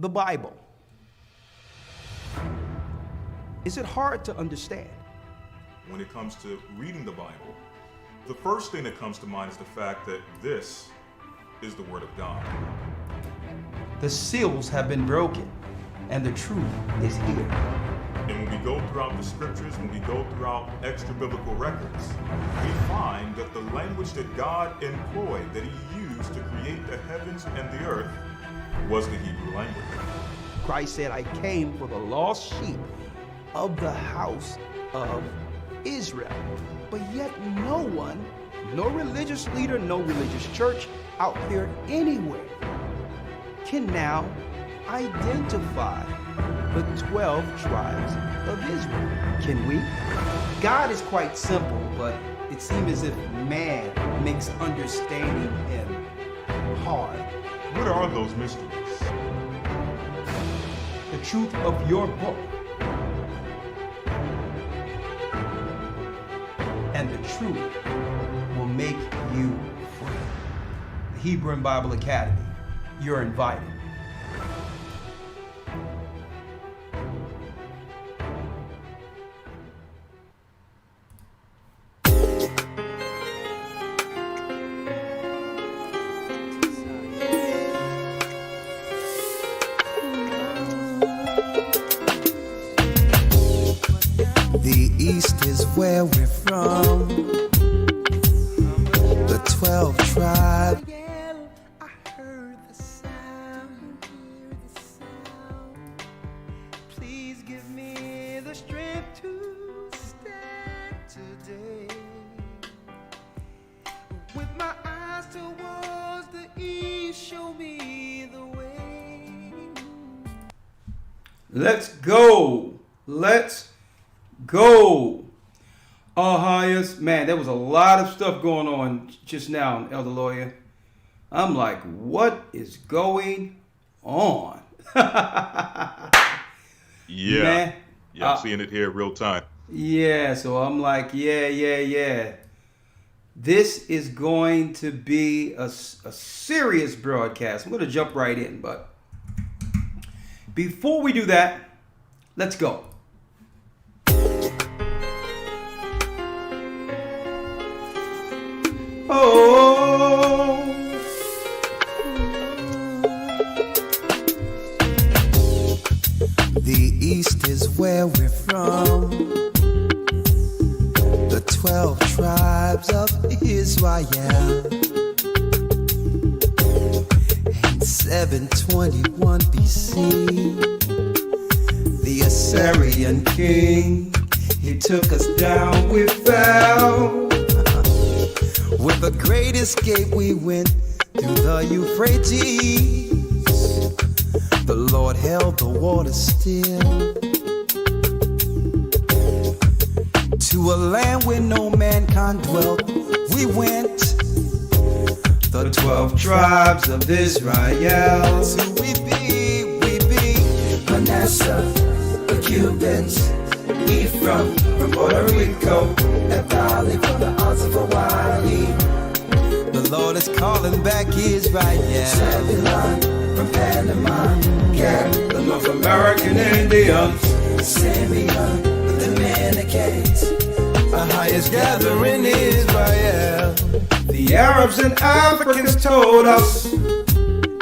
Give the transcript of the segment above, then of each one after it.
the Bible. Is it hard to understand? When it comes to reading the Bible, the first thing that comes to mind is the fact that this is the Word of God. The seals have been broken, and the truth is here. And when we go throughout the scriptures, when we go throughout extra biblical records, we find that the language that God employed, that He used to create the heavens and the earth, was the Hebrew language. Christ said, I came for the lost sheep of the house of Israel. But yet no one, no religious leader, no religious church out there anywhere can now identify the 12 tribes of Israel. Can we? God is quite simple, but it seems as if man makes understanding Him hard. What are those mysteries? The truth of your book and the truth will make you free. The Hebrew and Bible Academy, you're invited. The East is where we're from. The 12 tribes. I heard the sound. Please give me the strength to stand today. With my eyes towards the east, show me the way. Let's go. Let's go. Highest. Man, there was a lot of stuff going on just now, Elder Lawyer. I'm like, what is going on? Yeah. Man, I'm seeing it here real time. Yeah, so I'm like, yeah. This is going to be a serious broadcast. I'm going to jump right in, but before we do that, let's go. Oh, the East is where we're from. The 12 tribes of Israel. In 721 BC, the Assyrian king, he took us down, we fell. With a great escape we went through the Euphrates. The Lord held the water still. To a land where no mankind dwelt, we went. The 12 tribes of Israel. So we be Manasseh, the Cubans, Ephraim from Puerto Rico, and Valley from the Isles of Hawaii. The Lord is calling back Israel. Zebulon from Panama, Gad, the North American Indians, Simeon, the Dominicans, the highest gathering Israel. The Arabs and Africans told us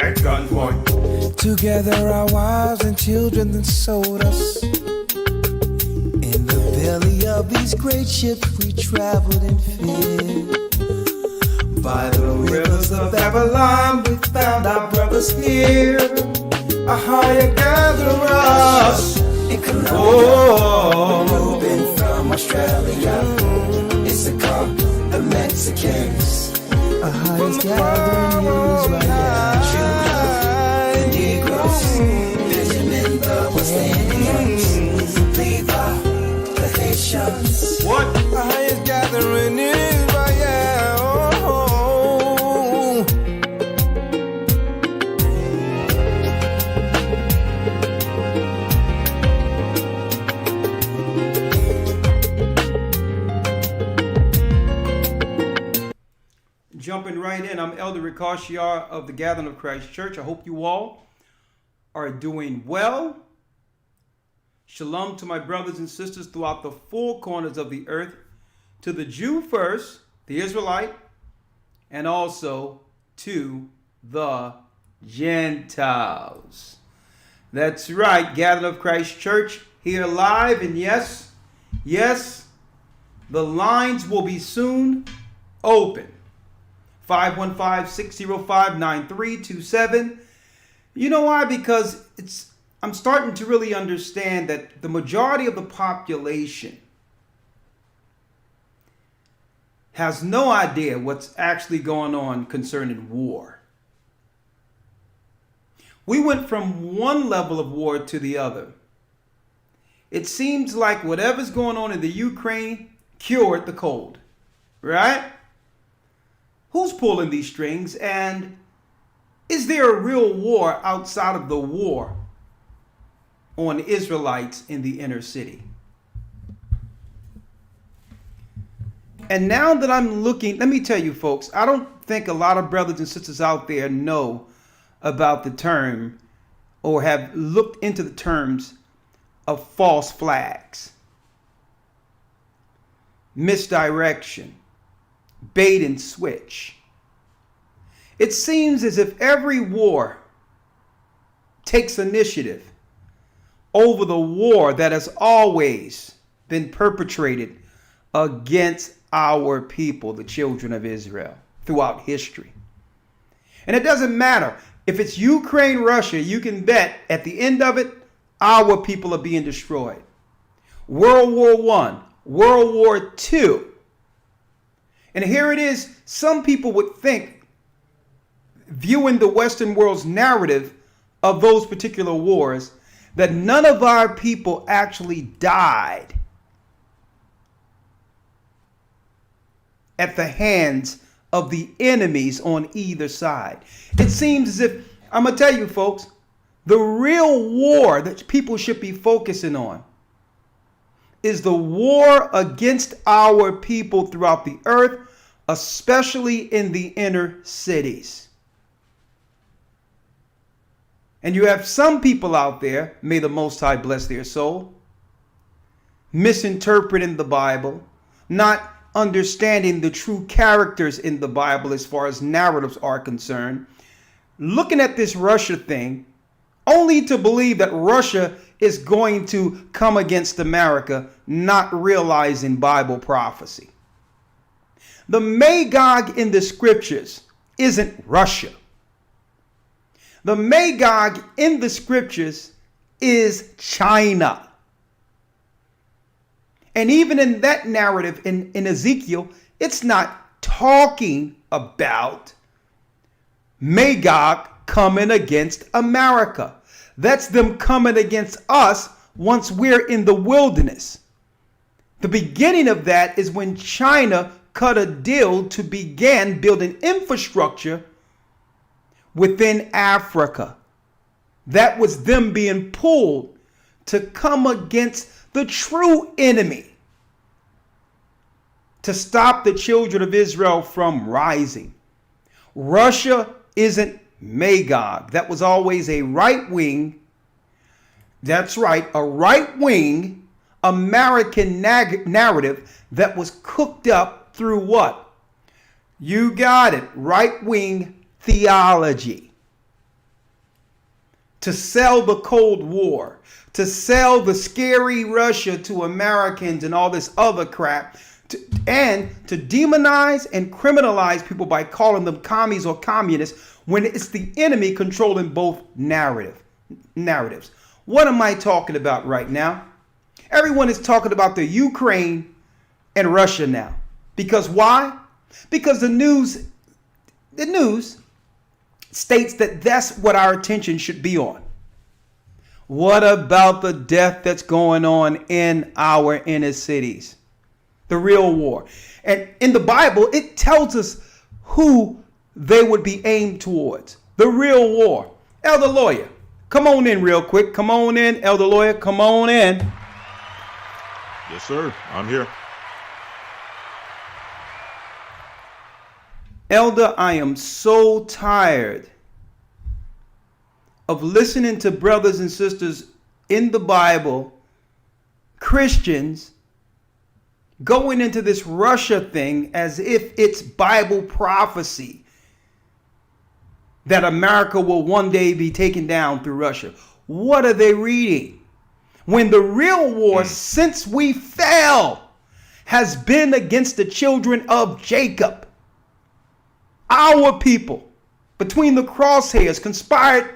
at gunpoint. Together our wives and children then sold us. In the belly of these great ships we traveled in fear. By the rivers of Babylon we found our brothers here. A higher gatherer us in Colombia. Reuben from Australia. Issachar, the Mexicans. A highest gathering Israel. The Negroes, Benjamin the West Indians, Levi, the Haitians. What? The highest gathering Israel. Jumping right in, I'm Elder Ricard Shiar of the Gathering of Christ Church. I hope you all are doing well. Shalom to my brothers and sisters throughout the four corners of the earth, to the Jew first, the Israelite, and also to the Gentiles. That's right, Gathered of Christ Church here live, and yes, the lines will be soon open. 515-605-9327. You know why? Because I'm starting to really understand that the majority of the population has no idea what's actually going on concerning war. We went from one level of war to the other. It seems like whatever's going on in the Ukraine cured the cold, right? Who's pulling these strings, and is there a real war outside of the war on Israelites in the inner city? And now that I'm looking, let me tell you folks, I don't think a lot of brothers and sisters out there know about the term or have looked into the terms of false flags, misdirection, bait and switch. It seems as if every war takes initiative over the war that has always been perpetrated against our people, the children of Israel, throughout history. And it doesn't matter if it's Ukraine, Russia, you can bet at the end of it, our people are being destroyed. World War I, World War II. And here it is, some people would think, viewing the Western world's narrative of those particular wars, that none of our people actually died at the hands of the enemies on either side. It seems as if, I'm going to tell you folks, the real war that people should be focusing on is the war against our people throughout the earth, especially in the inner cities. And you have some people out there, may the Most High bless their soul, misinterpreting the Bible, not understanding the true characters in the Bible as far as narratives are concerned, looking at this Russia thing, only to believe that Russia is going to come against America, not realizing Bible prophecy. The Magog in the scriptures isn't Russia. The Magog in the scriptures is China. And even in that narrative in Ezekiel, it's not talking about Magog coming against America. That's them coming against us once we're in the wilderness. The beginning of that is when China cut a deal to begin building infrastructure within Africa. That was them being pulled to come against the true enemy, to stop the children of Israel from rising. Russia isn't Magog. That was always a right-wing, that's right, a right-wing American narrative that was cooked up through what? You got it, right-wing theology. To sell the Cold War, to sell the scary Russia to Americans and all this other crap, and to demonize and criminalize people by calling them commies or communists when it's the enemy controlling both narratives. What am I talking about right now? Everyone is talking about the Ukraine and Russia now. Because why? Because the news states that that's what our attention should be on. What about the death that's going on in our inner cities? The real war. And in the Bible, it tells us who they would be aimed towards. The real war. Elder Lawyer, come on in real quick. Come on in, Elder Lawyer. Come on in. Yes, sir. I'm here. Elder, I am so tired of listening to brothers and sisters in the Bible, Christians, going into this Russia thing as if it's Bible prophecy that America will one day be taken down through Russia. What are they reading? When the real war since we fell has been against the children of Jacob. Our people, between the crosshairs, conspired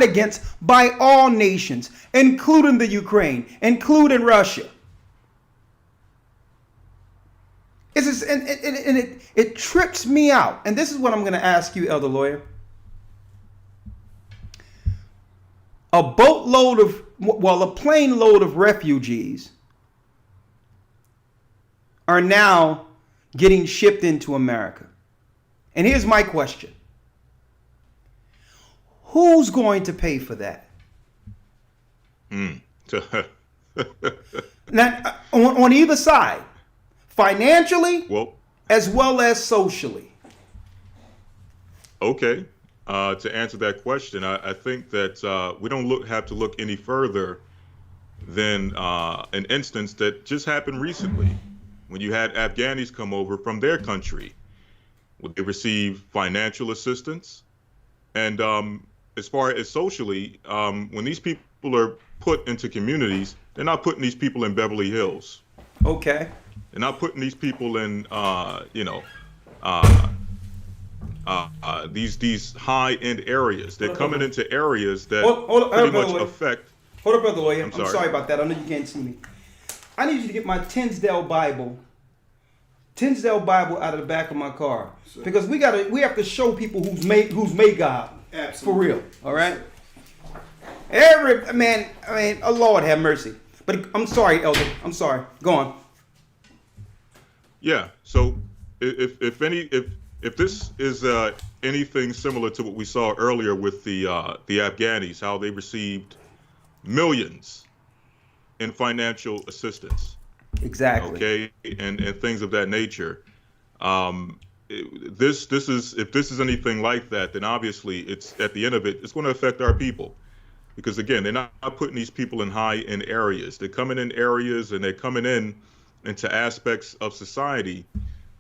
against by all nations, including the Ukraine, including Russia. It trips me out. And this is what I'm going to ask you, Elder Lawyer. A plane load of refugees are now getting shipped into America. And here's my question. Who's going to pay for that? Now, on either side, financially, as well as socially. Okay. To answer that question, I think that we don't have to look any further than an instance that just happened recently when you had Afghanis come over from their country. They receive financial assistance. And as far as socially, when these people are put into communities, they're not putting these people in Beverly Hills. Okay. They're not putting these people in, these high-end areas. They're coming into areas that pretty much affect. Hold up, Brother Lawyer. I'm sorry about that. I know you can't see me. I need you to get my Tinsdale Bible out of the back of my car, because we have to show people who's made God. Absolutely. For real. All right. Lord have mercy. But I'm sorry, Elder. I'm sorry. Go on. Yeah. So if this is anything similar to what we saw earlier with the Afghanis, how they received millions in financial assistance. Exactly. Okay, and things of that nature. If this is anything like that, then obviously it's at the end of it, it's going to affect our people, because again, they're not putting these people in high-end areas. They're coming in areas and they're coming into aspects of society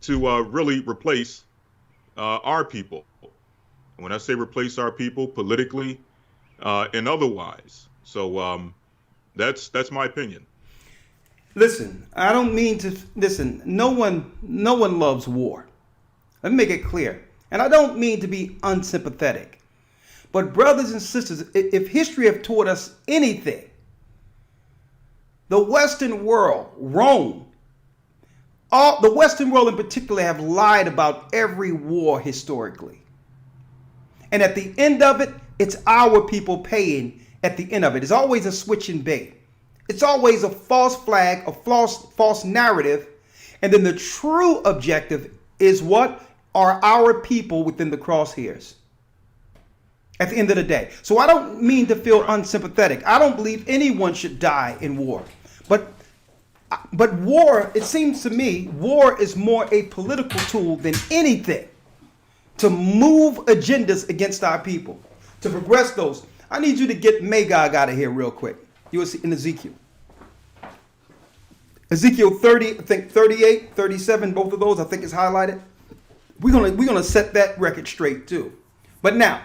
to really replace our people. When I say replace our people, politically and otherwise. So that's my opinion. Listen, I don't mean to listen. No one loves war. Let me make it clear. And I don't mean to be unsympathetic. But brothers and sisters, if history have taught us anything, the Western world, Rome, the Western world in particular, have lied about every war historically. And at the end of it, it's our people paying at the end of it. It's always a switch and bait. It's always a false flag, a false narrative. And then the true objective is what are our people within the crosshairs at the end of the day. So I don't mean to feel unsympathetic. I don't believe anyone should die in war. But war, it seems to me, war is more a political tool than anything to move agendas against our people, to progress those. I need you to get Magog out of here real quick. You will see in Ezekiel. Ezekiel 30, I think 38, 37, both of those I think is highlighted. We're gonna set that record straight too. But now,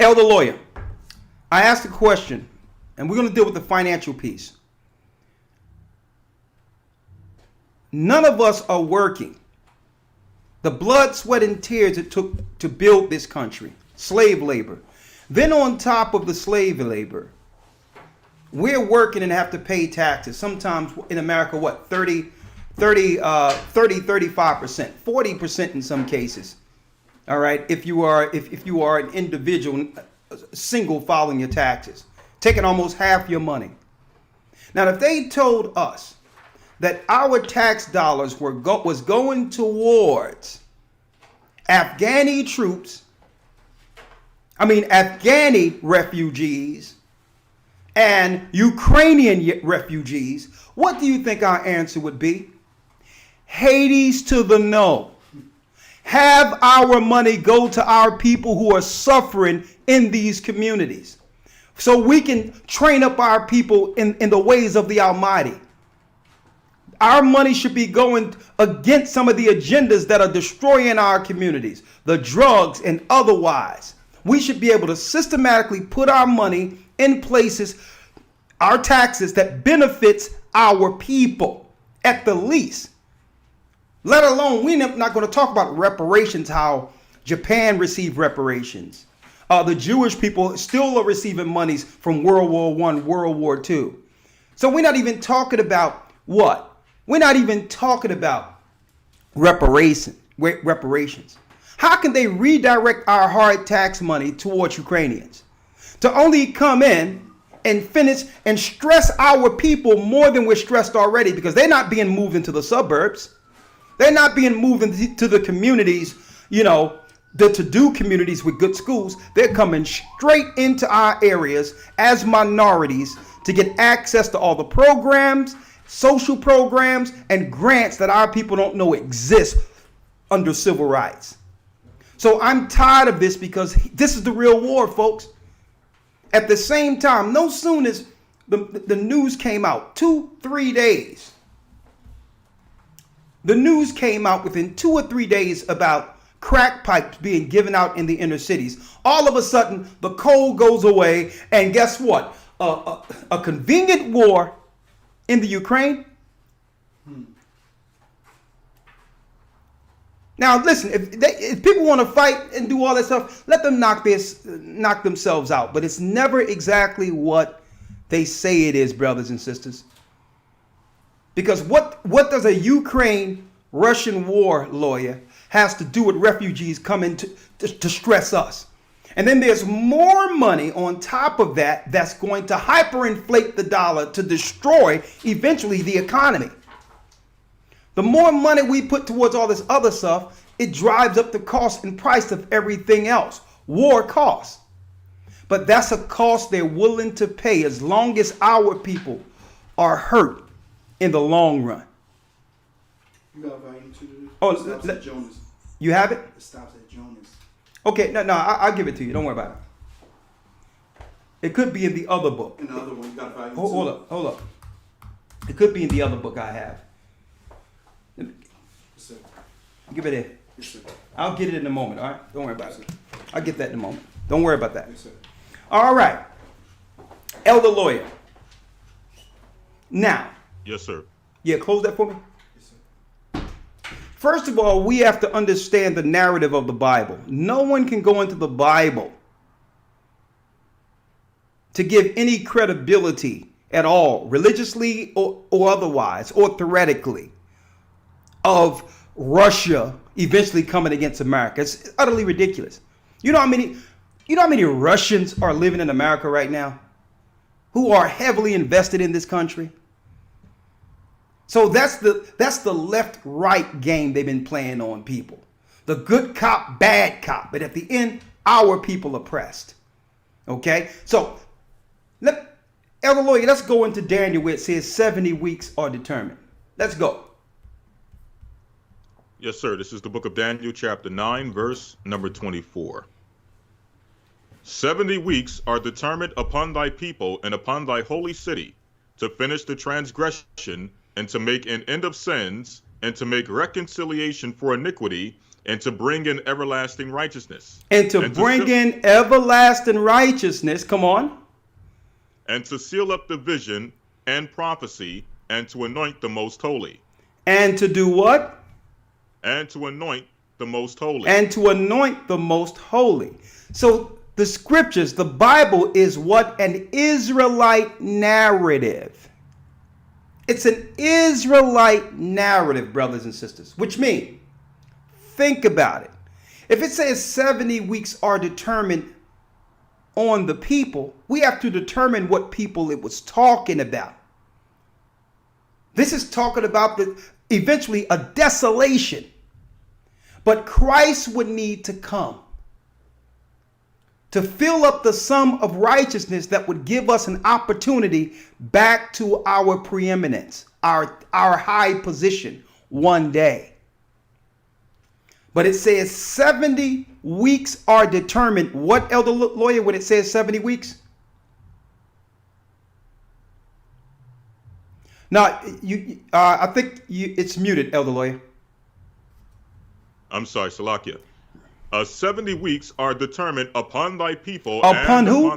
Elder Lawyer, I asked a question, and we're gonna deal with the financial piece. None of us are working. The blood, sweat, and tears it took to build this country, slave labor. Then on top of the slave labor, we're working and have to pay taxes. Sometimes in America, 35%, 40% in some cases. All right, if you are an individual, single, filing your taxes, taking almost half your money. Now, if they told us that our tax dollars was going towards Afghani refugees and Ukrainian refugees, what do you think our answer would be? Hades to the no. Have our money go to our people who are suffering in these communities, so we can train up our people in the ways of the Almighty. Our money should be going against some of the agendas that are destroying our communities, the drugs and otherwise. We should be able to systematically put our money in places, our taxes, that benefits our people at the least. Let alone, we're not going to talk about reparations, how Japan received reparations. The Jewish people still are receiving monies from World War I, World War II. So we're not even talking about what? We're not even talking about reparations. How can they redirect our hard tax money towards Ukrainians to only come in and finish and stress our people more than we're stressed already, because they're not being moved into the suburbs. They're not being moved into the communities, the to-do communities with good schools. They're coming straight into our areas as minorities to get access to all the programs, social programs, and grants that our people don't know exist under civil rights. So I'm tired of this, because this is the real war, folks. At the same time, no soon as the news came out, 2-3 days, the news came out within 2 or 3 days about crack pipes being given out in the inner cities. All of a sudden, the cold goes away, and guess what? A convenient war in the Ukraine. Now, listen, if people want to fight and do all that stuff, let them knock themselves out. But it's never exactly what they say it is, brothers and sisters. Because what does a Ukraine-Russian war lawyer has to do with refugees coming to stress us? And then there's more money on top of that that's going to hyperinflate the dollar to destroy eventually the economy. The more money we put towards all this other stuff, it drives up the cost and price of everything else. War costs. But that's a cost they're willing to pay as long as our people are hurt in the long run. You got volume 2 to this? Oh, It stops at Jonas. You have it? It stops at Jonas. Okay, no, I'll give it to you. Don't worry about it. It could be in the other book. In the other one, you got volume 2. Hold up. It could be in the other book I have. Yes, sir. Give it here. Yes, sir. I'll get it in a moment, all right? Don't worry about it. I'll get that in a moment. Don't worry about that. Yes, sir. All right. Elder lawyer. Now. Yes, sir. Yeah, close that for me. Yes, sir. First of all, we have to understand the narrative of the Bible. No one can go into the Bible to give any credibility at all, religiously or otherwise, or theoretically, of Russia eventually coming against America. It's utterly ridiculous. You know how many Russians are living in America right now who are heavily invested in this country? So that's the left-right game they've been playing on people. The good cop, bad cop. But at the end, our people are oppressed. Okay? So, Elder Lawyer, let's go into Daniel where it says 70 weeks are determined. Let's go. Yes, sir. This is the book of Daniel, chapter 9, verse number 24. 70 weeks are determined upon thy people and upon thy holy city, to finish the transgression, and to make an end of sins, and to make reconciliation for iniquity, and to bring in everlasting righteousness. And to bring in everlasting righteousness, come on. And to seal up the vision and prophecy, and to anoint the most holy. And to do what? And to anoint the most holy. And to anoint the most holy. So the scriptures, the Bible is what? An Israelite narrative. It's an Israelite narrative, brothers and sisters, which means, think about it. If it says 70 weeks are determined on the people, we have to determine what people it was talking about. This is talking about eventually a desolation. But Christ would need to come to fill up the sum of righteousness that would give us an opportunity back to our preeminence, our high position one day. But it says 70 weeks are determined. What, elder lawyer, when it says 70 weeks? Now, I think it's muted, elder lawyer. I'm sorry, Salakia. 70 weeks are determined upon thy people. Upon and who?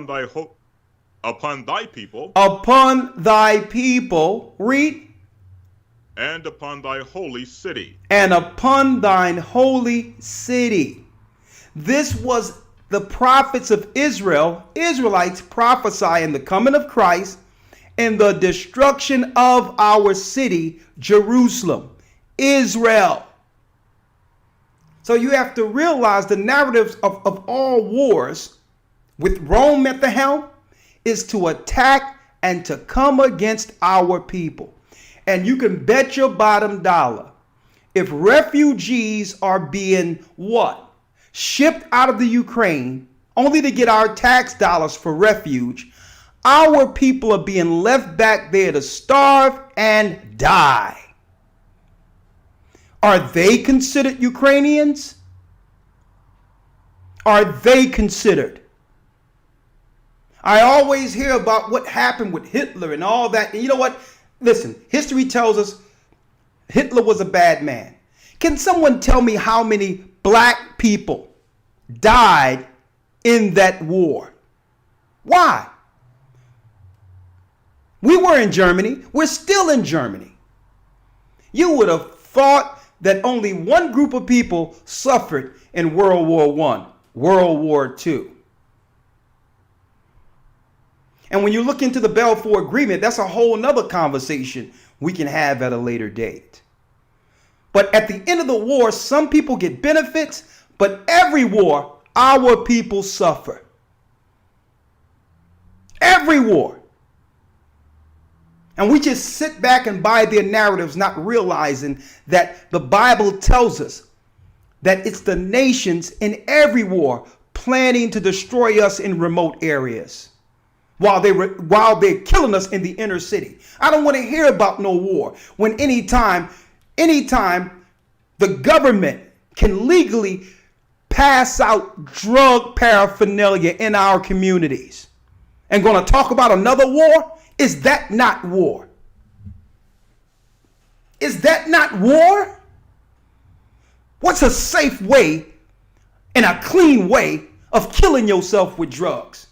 Upon thy people. Upon thy people. Read. And upon thy holy city. And upon thine holy city. This was the prophets of Israel, Israelites prophesying the coming of Christ and the destruction of our city, Jerusalem, Israel. So you have to realize the narratives of all wars with Rome at the helm is to attack and to come against our people. And you can bet your bottom dollar, if refugees are being what? Shipped out of the Ukraine only to get our tax dollars for refuge, our people are being left back there to starve and die. Are they considered Ukrainians? Are they considered? I always hear about what happened with Hitler and all that. And you know what? Listen, history tells us Hitler was a bad man. Can someone tell me how many black people died in that war? Why? We were in Germany. We're still in Germany. You would have thought that only one group of people suffered in World War I, World War II. And when you look into the Balfour Agreement, that's a whole nother conversation we can have at a later date. But at the end of the war, some people get benefits, but every war, our people suffer. Every war. And we just sit back and buy their narratives, not realizing that the Bible tells us that it's the nations in every war planning to destroy us in remote areas while they're killing us in the inner city. I don't want to hear about no war when anytime the government can legally pass out drug paraphernalia in our communities and going to talk about another war. Is that not war? Is that not war? What's a safe way and a clean way of killing yourself with drugs?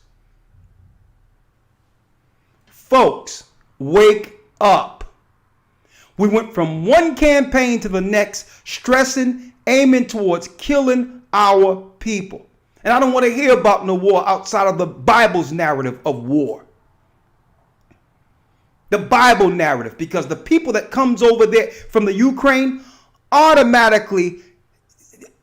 Folks, wake up. We went from one campaign to the next, stressing, aiming towards killing our people. And I don't want to hear about no war outside of the Bible's narrative of war. The Bible narrative, because the people that comes over there from the Ukraine automatically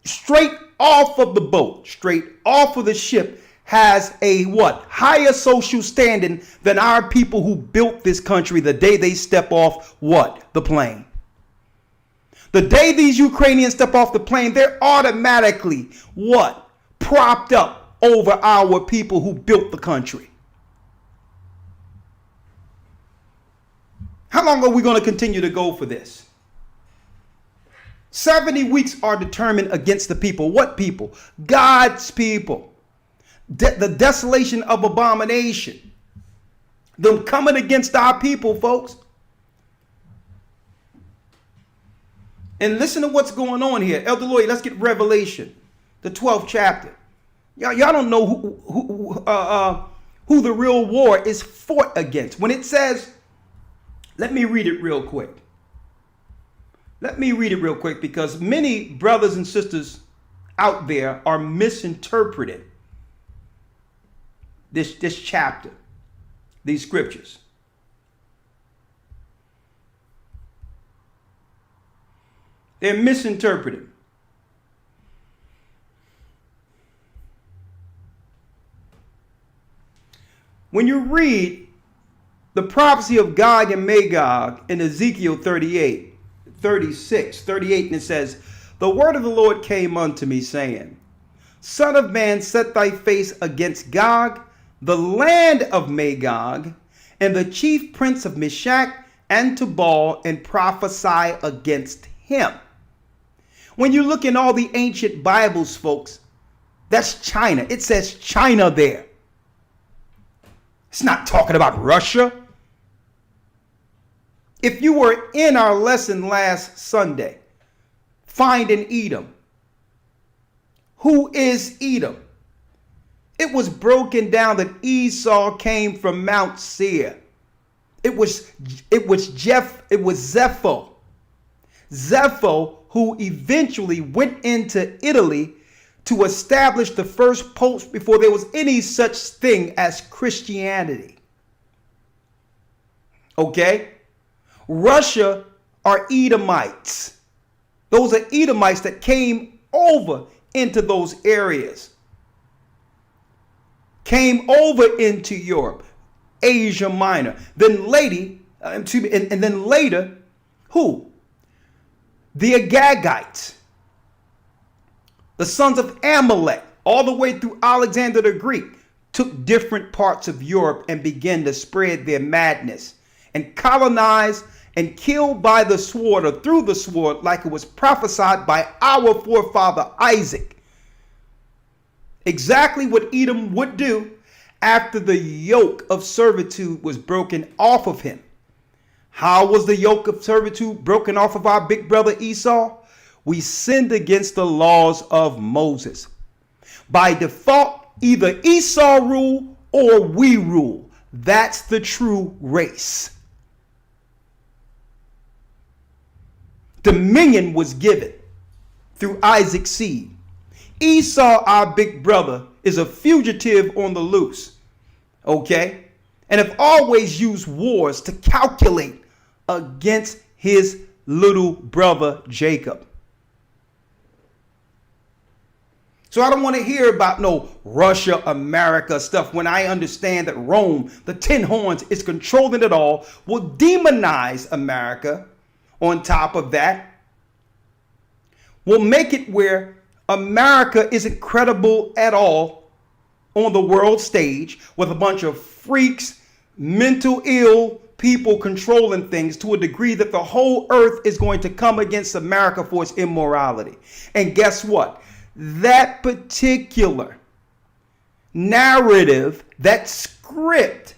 straight off of the boat, straight off of the ship, has a what? Higher social standing than our people who built this country the day they step off what? The plane. The day these Ukrainians step off the plane, they're automatically what? Propped up over our people who built the country. How long are we going to continue to go for this? 70 weeks are determined against the people. What people? God's people. The desolation of abomination. Them coming against our people, folks. And listen to what's going on here. Elder Lloyd, let's get Revelation, the 12th chapter. Y'all don't know who the real war is fought against. When it says, let me read it real quick. Let me read it real quick, because many brothers and sisters out there are misinterpreting this chapter, these scriptures. They're misinterpreted. When you read the prophecy of Gog and Magog in Ezekiel 38, 36, 38, and it says, the word of the Lord came unto me, saying, Son of man, set thy face against Gog, the land of Magog, and the chief prince of Meshach and Tubal, and prophesy against him. When you look in all the ancient Bibles, folks, that's China. It says China there. It's not talking about Russia. If you were in our lesson last Sunday, finding Edom. Who is Edom? It was broken down that Esau came from Mount Seir. It was Zepho. Zepho, who eventually went into Italy to establish the first post before there was any such thing as Christianity. Okay? Russia are Edomites. Those are Edomites that came over into those areas. Came over into Europe, Asia Minor. Then later, and then later, who? The Agagites. The sons of Amalek, all the way through Alexander the Greek, took different parts of Europe and began to spread their madness and colonize and kill by the sword or through the sword, like it was prophesied by our forefather Isaac. Exactly what Edom would do after the yoke of servitude was broken off of him. How was the yoke of servitude broken off of our big brother Esau? We sinned against the laws of Moses. By default, either Esau rule or we rule. That's the true race. Dominion was given through Isaac's seed. Esau, our big brother, is a fugitive on the loose. Okay? And have always used wars to calculate against his little brother Jacob. So I don't want to hear about no Russia, America stuff when I understand that Rome, the 10 horns, is controlling it all, will demonize America. On top of that, will make it where America isn't credible at all on the world stage with a bunch of freaks, mental ill people controlling things to a degree that the whole earth is going to come against America for its immorality. And guess what? That particular narrative, that script,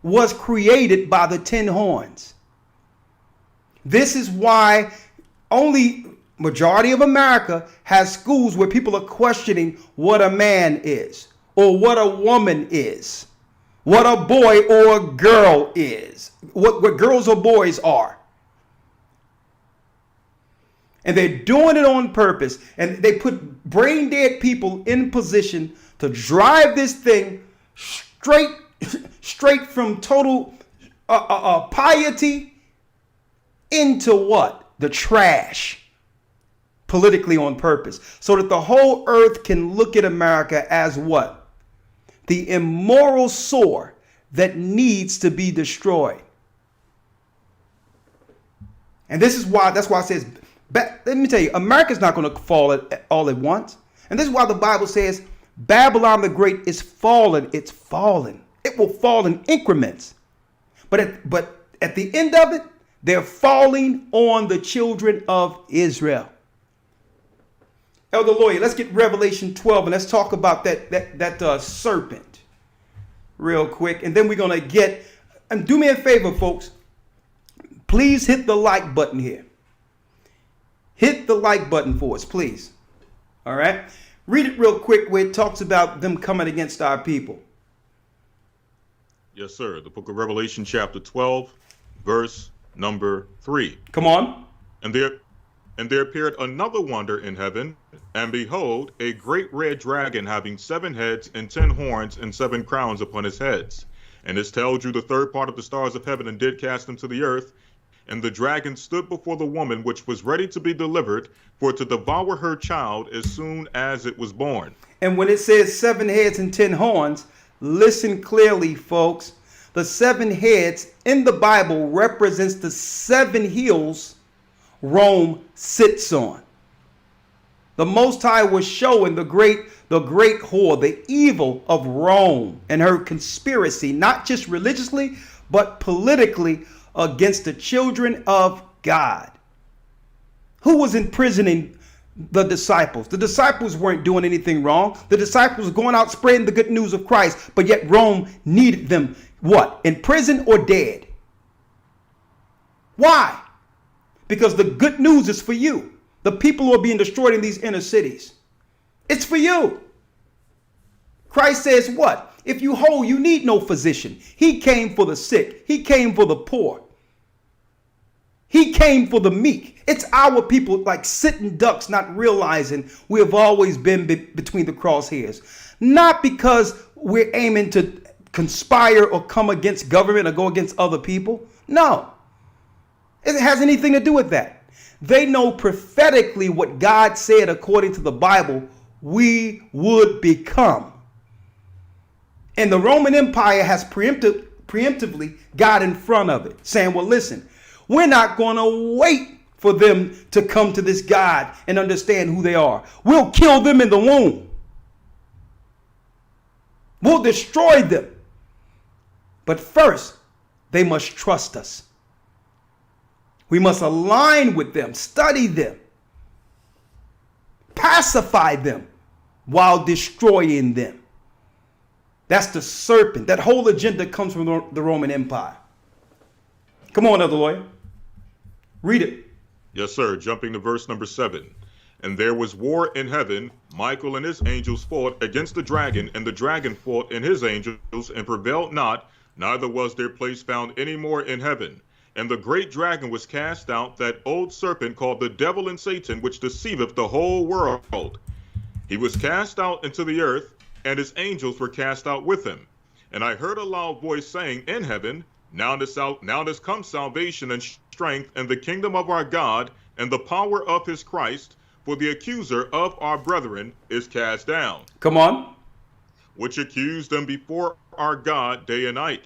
was created by the 10 horns. This is why only majority of America has schools where people are questioning what a man is or what a woman is, what a boy or a girl is, what girls or boys are. And they're doing it on purpose. And they put brain dead people in position to drive this thing straight from total piety into what? The trash. Politically on purpose. So that the whole earth can look at America as what? The immoral sore that needs to be destroyed. And this is why, that's why it says, let me tell you, America's not going to fall all at once. And this is why the Bible says Babylon the Great is fallen. It's fallen. It will fall in increments. But at the end of it, they're falling on the children of Israel. Elder Lawyer, let's get Revelation 12 and let's talk about that serpent real quick. And then we're going to get, and do me a favor, folks. Please hit the like button here. Hit the like button for us, please. All right. Read it real quick where it talks about them coming against our people. Yes, sir. The book of Revelation, chapter 12, verse number 3. Come on. And there appeared another wonder in heaven, and behold, a great red dragon having 7 heads and 10 horns and 7 crowns upon his heads. And his tail drew the third part of the stars of heaven and did cast them to the earth. And the dragon stood before the woman which was ready to be delivered, for to devour her child as soon as it was born. And when it says 7 heads and 10 horns, listen clearly, folks. The 7 heads in the Bible represents the 7 hills Rome sits on. The Most High was showing the great whore, the evil of Rome and her conspiracy, not just religiously, but politically, against the children of God. Who was imprisoning the disciples? The disciples weren't doing anything wrong. The disciples were going out spreading the good news of Christ, but yet Rome needed them what? In prison or dead? Why? Because the good news is for you. The people who are being destroyed in these inner cities. It's for you. Christ says what? If you whole, you need no physician. He came for the sick. He came for the poor. He came for the meek. It's our people like sitting ducks, not realizing we have always been between the crosshairs. Not because we're aiming to conspire or come against government or go against other people. No. It has anything to do with that. They know prophetically what God said according to the Bible we would become. And the Roman Empire has preemptively got in front of it, saying, well, listen, we're not going to wait for them to come to this God and understand who they are. We'll kill them in the womb. We'll destroy them. But first, they must trust us. We must align with them, study them, pacify them while destroying them. That's the serpent. That whole agenda comes from the Roman Empire. Come on, other lawyer. Read it. Yes, sir. Jumping to verse number 7. And there was war in heaven. Michael and his angels fought against the dragon, and the dragon fought and his angels, and prevailed not, neither was their place found any more in heaven. And the great dragon was cast out, that old serpent called the devil and Satan, which deceiveth the whole world. He was cast out into the earth, and his angels were cast out with him. And I heard a loud voice saying in heaven, Now does come salvation and strength, and the kingdom of our God, and the power of his Christ, for the accuser of our brethren is cast down. Come on. Which accused them before our God day and night.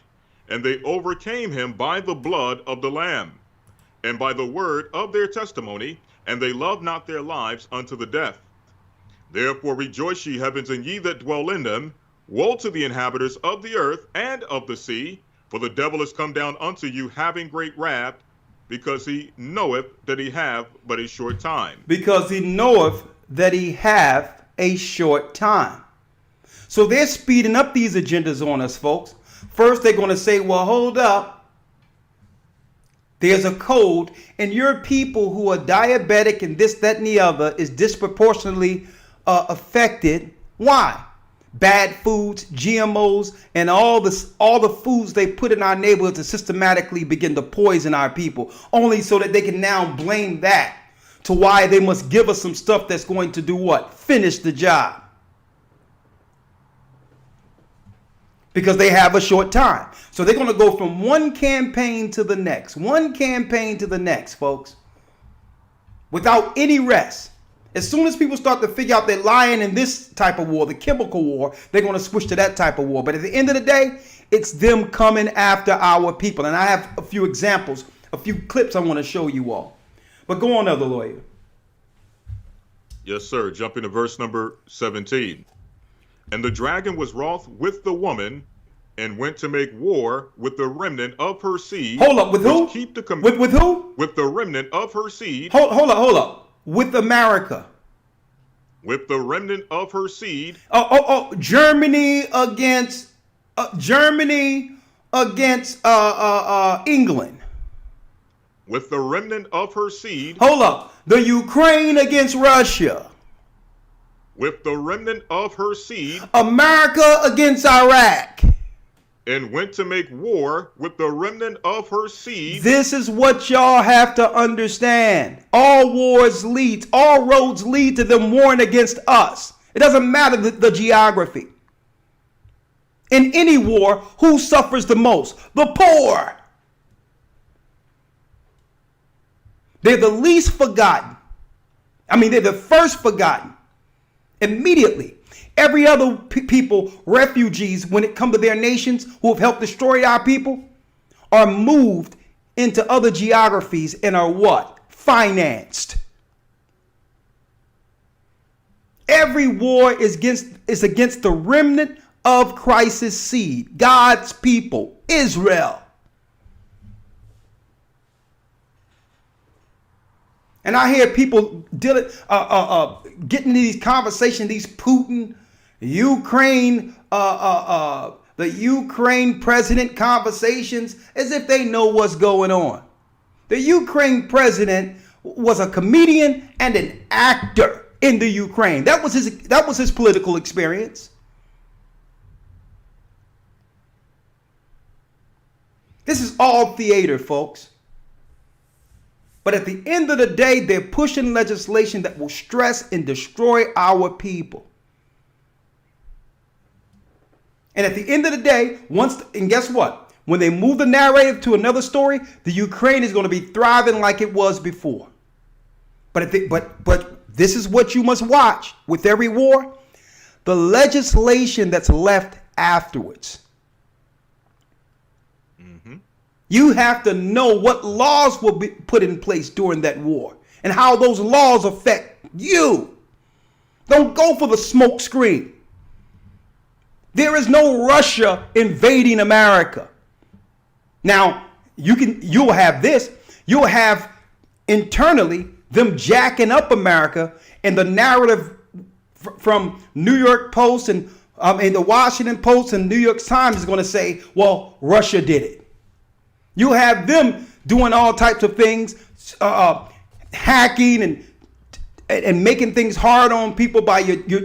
And they overcame him by the blood of the Lamb, and by the word of their testimony, and they loved not their lives unto the death. Therefore rejoice, ye heavens, and ye that dwell in them. Woe to the inhabitants of the earth and of the sea, for the devil is come down unto you, having great wrath, because he knoweth that he have but a short time. Because he knoweth that he have a short time. So they're speeding up these agendas on us, folks. First, they're going to say, well, hold up. There's a code, and your people who are diabetic and this, that, and the other is disproportionately affected. Why? Bad foods, GMOs, and all the foods they put in our neighborhoods to systematically begin to poison our people, only so that they can now blame that to why they must give us some stuff that's going to do what? Finish the job. Because they have a short time. So they're going to go from one campaign to the next, folks, without any rest. As soon as people start to figure out they're lying in this type of war, the chemical war, they're going to switch to that type of war. But at the end of the day, it's them coming after our people. And I have a few examples, a few clips I want to show you all. But go on, other lawyer. Yes, sir. Jumping to verse number 17. And the dragon was wroth with the woman, and went to make war with the remnant of her seed. Hold up, with who? With who? With the remnant of her seed. Hold up. With America. With the remnant of her seed. Germany against England. With the remnant of her seed. Hold up. The Ukraine against Russia. With the remnant of her seed. America against Iraq. And went to make war with the remnant of her seed. This is what y'all have to understand. All roads lead to them warring against us. It doesn't matter the geography. In any war, who suffers the most? The poor. They're the least forgotten. They're the first forgotten. Immediately. Every other people, refugees, when it comes to their nations who have helped destroy our people, are moved into other geographies and are what? Financed. Every war is against the remnant of Christ's seed, God's people, Israel. And I hear people getting these conversations, these Putin, Ukraine, the Ukraine president conversations, as if they know what's going on. The Ukraine president was a comedian and an actor in the Ukraine. That was his political experience. This is all theater, folks. But at the end of the day, they're pushing legislation that will stress and destroy our people. And at the end of the day, and guess what? When they move the narrative to another story, the Ukraine is going to be thriving like it was before. But this is what you must watch with every war. The legislation that's left afterwards. You have to know what laws will be put in place during that war and how those laws affect you. Don't go for the smoke screen. There is no Russia invading America. Now, you'll have this. You'll have internally them jacking up America, and the narrative from New York Post and the Washington Post and New York Times is going to say, well, Russia did it. You'll have them doing all types of things, hacking and making things hard on people by your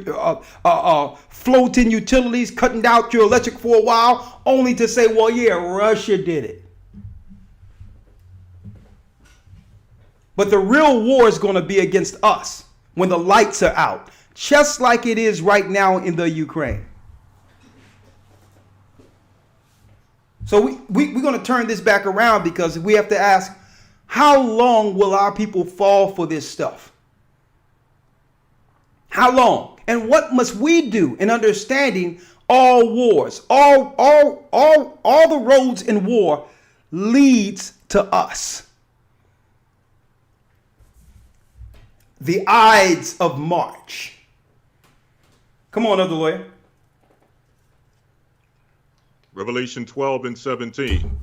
floating utilities, cutting out your electric for a while, only to say, well, yeah, Russia did it. But the real war is going to be against us when the lights are out, just like it is right now in the Ukraine. So we're going to turn this back around because we have to ask, how long will our people fall for this stuff? How long? And what must we do in understanding all wars? All the roads in war leads to us. The Ides of March. Come on, other lawyer. Revelation 12 and 17.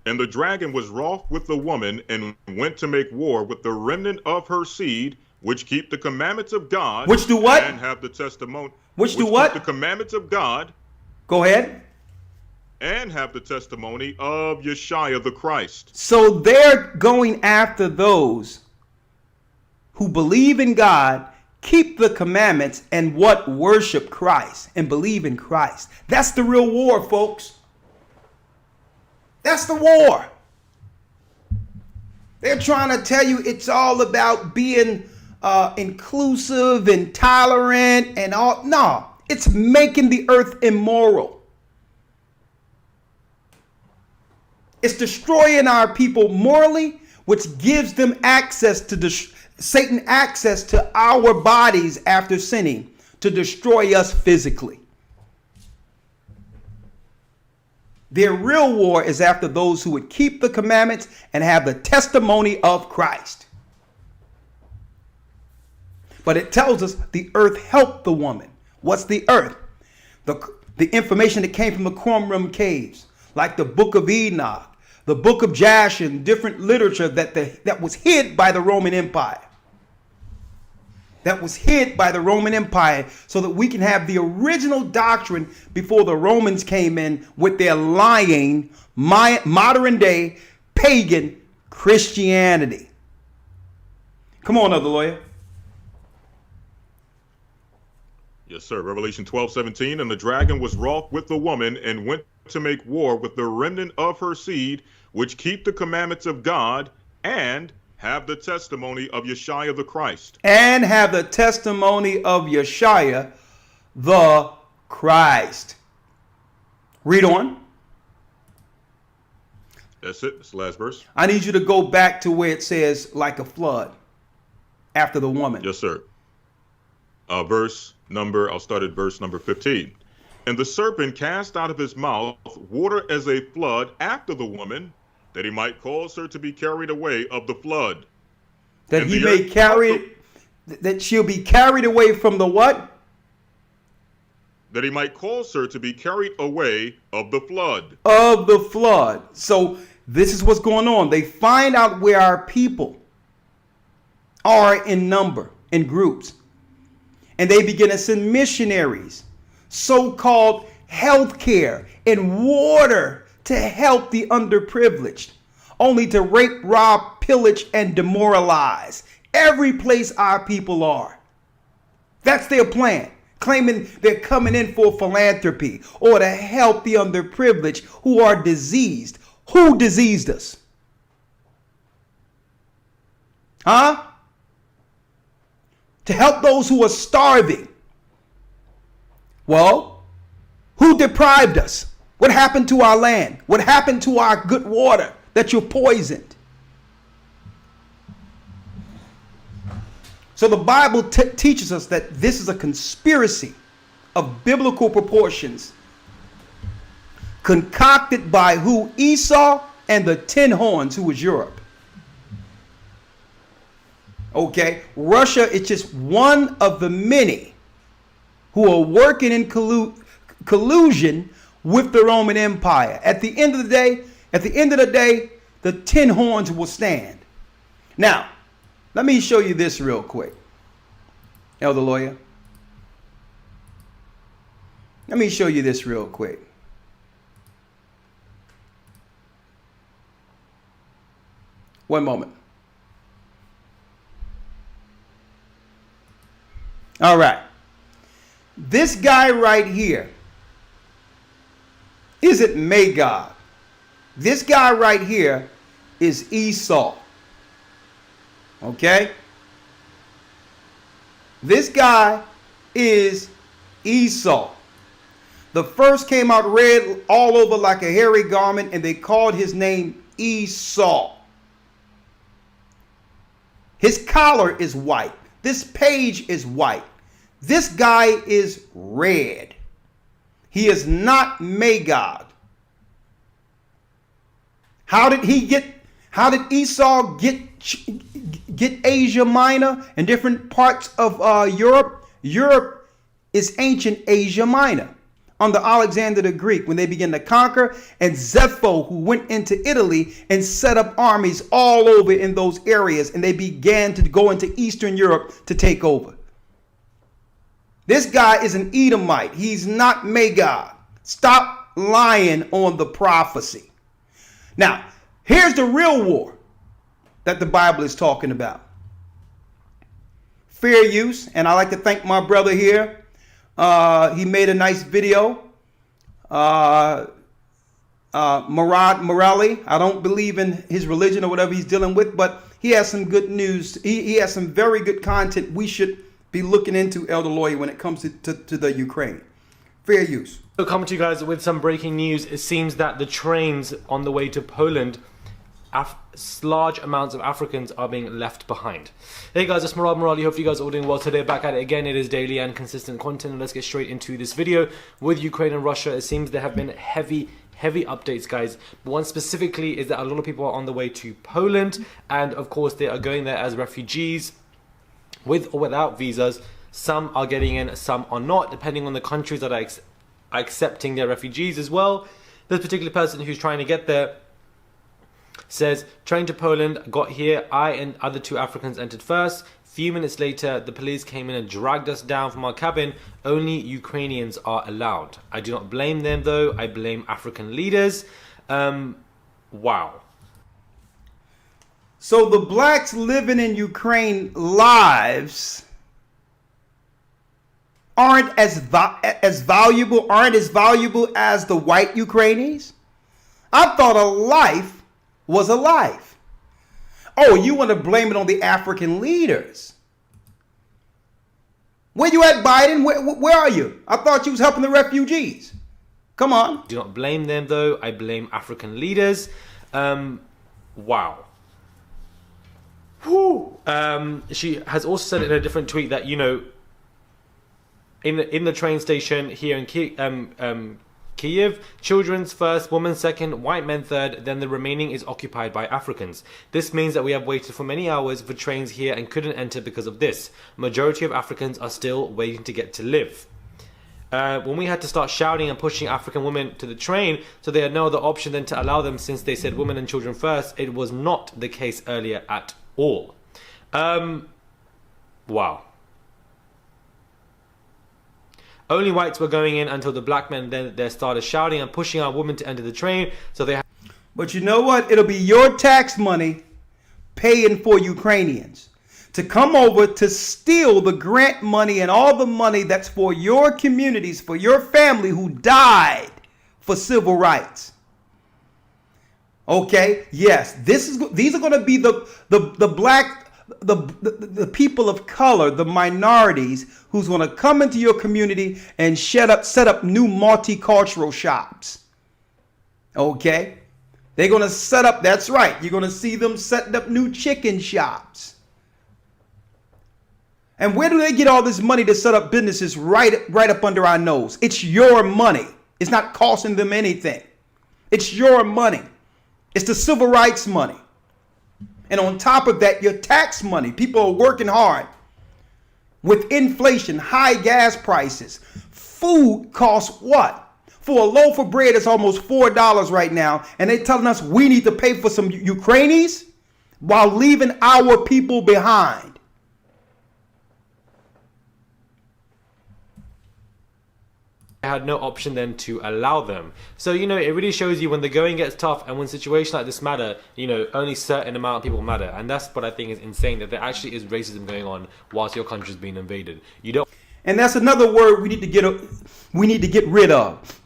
And the dragon was wroth with the woman and went to make war with the remnant of her seed, which keep the commandments of God. Which do what? And have the testimony. Which do what? Keep the commandments of God. Go ahead. And have the testimony of Yeshua the Christ. So they're going after those who believe in God, keep the commandments, and what? Worship Christ and believe in Christ. That's the real war, folks. That's the war. They're trying to tell you it's all about being inclusive and tolerant and all. No, it's making the earth immoral. It's destroying our people morally, which gives them access to Satan access to our bodies after sinning to destroy us physically. Their real war is after those who would keep the commandments and have the testimony of Christ. But it tells us the earth helped the woman. What's the earth? The information that came from the Qumran caves, like the Book of Enoch, the Book of Jasher, different literature that was hid by the Roman Empire. That was hid by the Roman Empire so that we can have the original doctrine before the Romans came in with their lying, modern day pagan Christianity. Come on, other lawyer. Yes, sir. Revelation 12:17. And the dragon was wroth with the woman and went to make war with the remnant of her seed, which keep the commandments of God and have the testimony of Yeshua the Christ. And have the testimony of Yeshua the Christ. Read on. That's it. That's the last verse. I need you to go back to where it says like a flood after the woman. Yes, sir. I'll start at verse number 15. And the serpent cast out of his mouth water as a flood after the woman, that he might cause her to be carried away of the flood. That he may that she'll be carried away from the what? That he might cause her to be carried away of the flood. Of the flood. So this is what's going on. They find out where our people are in number, in groups. And they begin to send missionaries, so-called health care and water to help the underprivileged, only to rape, rob, pillage, and demoralize every place our people are. That's their plan, claiming they're coming in for philanthropy or to help the underprivileged who are diseased. Who diseased us? Huh? To help those who are starving. Well, who deprived us? What happened to our land? What happened to our good water that you poisoned? So the Bible teaches us that this is a conspiracy of biblical proportions, concocted by who? Esau and the 10 horns, who was Europe. Okay, Russia is just one of the many who are working in collusion with the Roman Empire. At the end of the day, the 10 horns will stand. Now, let me show you this real quick, Elder Lawyer. Let me show you this real quick. One moment. All right. This guy right here isn't Magog. This guy right here is Esau. Okay? This guy is Esau. The first came out red all over like a hairy garment, and they called his name Esau. His collar is white. This page is white. This guy is red. He is not Magog. How did Esau get Asia Minor and different parts of Europe? Europe is ancient Asia Minor under Alexander the Greek when they began to conquer, and Zepho, who went into Italy and set up armies all over in those areas, and they began to go into Eastern Europe to take over. This guy is an Edomite. He's not Magog. Stop lying on the prophecy. Now, here's the real war that the Bible is talking about. Fair use, and I like to thank my brother here. He made a nice video. Murad Morali. I don't believe in his religion or whatever he's dealing with, but he has some good news. He has some very good content we should be looking into, Elder Lawyer, when it comes to the Ukraine. Fair use. So coming to you guys with some breaking news. It seems that the trains on the way to Poland, large amounts of Africans are being left behind. Hey guys, it's Murad Morali. Hope you guys are all doing well today. Back at it again. It is daily and consistent content. And let's get straight into this video with Ukraine and Russia. It seems there have been heavy updates, guys. But one specifically is that a lot of people are on the way to Poland, and of course they are going there as refugees with or without visas. Some are getting in, some are not, depending on the countries that are accepting their refugees as well. This particular person who's trying to get there says, train to Poland, got here, I and other 2 Africans entered first. Few minutes later, the police came in and dragged us down from our cabin. Only Ukrainians are allowed. I do not blame them though, I blame African leaders. Wow. So the blacks living in Ukraine lives aren't as valuable as the white Ukrainians? I thought a life was a life. Oh, you want to blame it on the African leaders? Where you at, Biden? Where are you? I thought you was helping the refugees. Come on. Do not blame them though. I blame African leaders. Wow. Whew. She has also said in a different tweet that, you know, in the train station here in Kyiv, children's first, women second, white men third, then the remaining is occupied by Africans. This means that we have waited for many hours for trains here and couldn't enter because of this. Majority of Africans are still waiting to get to live. When we had to start shouting and pushing African women to the train, so they had no other option than to allow them since they said women and children first, it was not the case earlier at all. Wow. Only whites were going in until the black men then started shouting and pushing our women to enter the train. So they. But you know what? It'll be your tax money paying for Ukrainians to come over to steal the grant money and all the money that's for your communities, for your family who died for civil rights. Okay, yes, these are going to be the black, the people of color, the minorities who's going to come into your community and set up new multicultural shops. Okay, they're going to set up. That's right. You're going to see them setting up new chicken shops. And where do they get all this money to set up businesses right up under our nose? It's your money. It's not costing them anything. It's your money. It's the civil rights money. And on top of that, your tax money. People are working hard. With inflation, high gas prices, food costs what? For a loaf of bread, it's almost $4 right now. And they're telling us we need to pay for some Ukrainians while leaving our people behind. Had no option then to allow them. So, it really shows you when the going gets tough and when situations like this matter, only certain amount of people matter. And that's what I think is insane, that there actually is racism going on whilst your country is being invaded. You don't. And that's another word we need to get rid of.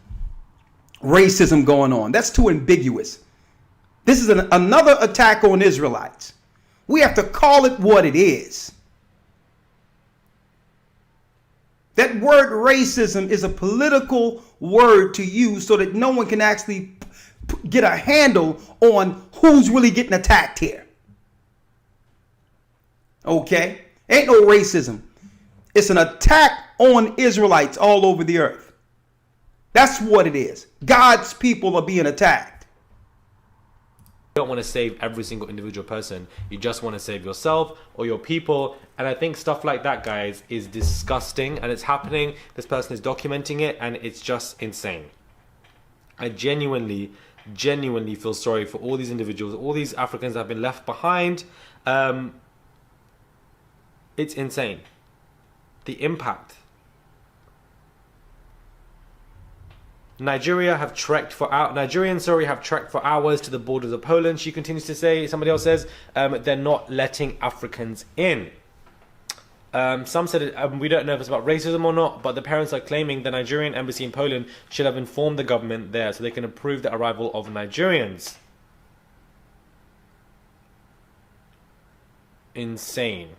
Racism going on. That's too ambiguous. This is another attack on Israelites. We have to call it what it is. That word racism is a political word to use so that no one can actually get a handle on who's really getting attacked here. Okay? Ain't no racism. It's an attack on Israelites all over the earth. That's what it is. God's people are being attacked. You don't want to save every single individual person. You just want to save yourself or your people. And I think stuff like that, guys, is disgusting, and it's happening. This person is documenting it, and it's just insane. I genuinely feel sorry for all these individuals, all these Africans that have been left behind. It's insane. The impact. Nigerians have trekked for hours to the borders of Poland. She continues to say, somebody else says, they're not letting Africans in. Some said we don't know if it's about racism or not, but the parents are claiming the Nigerian embassy in Poland should have informed the government there so they can approve the arrival of Nigerians. Insane.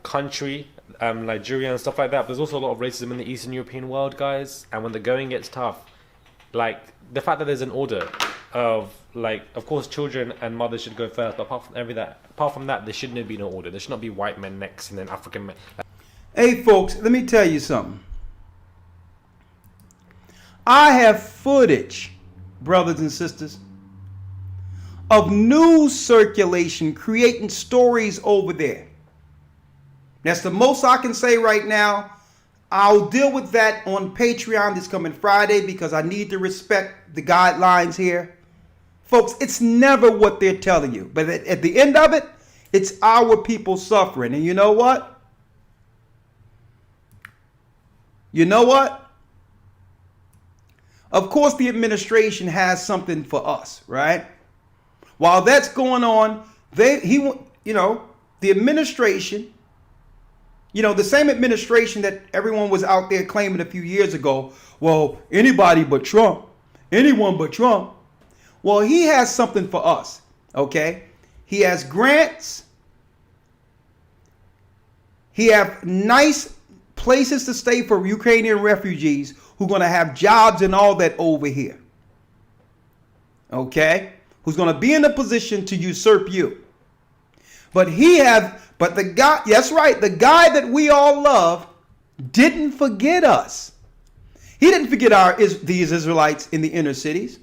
Country, Nigeria and stuff like that. But there's also a lot of racism in the Eastern European world, guys. And when the going gets tough, like the fact that there's an order of, like, of course, children and mothers should go first, but apart from that, there shouldn't be no order. There should not be white men next and then African men. Hey, folks, let me tell you something. I have footage, brothers and sisters, of news circulation creating stories over there. That's the most I can say right now. I'll deal with that on Patreon this coming Friday because I need to respect the guidelines here. Folks, it's never what they're telling you. But at the end of it, it's our people suffering. And you know what? Of course, the administration has something for us, right? While that's going on, the administration, the same administration that everyone was out there claiming a few years ago, well, anyone but Trump. Well, he has something for us, okay? He has grants. He have nice places to stay for Ukrainian refugees who are going to have jobs and all that over here, okay? Who's going to be in a position to usurp you. But the guy, that's right, the guy that we all love didn't forget us. He didn't forget these Israelites in the inner cities.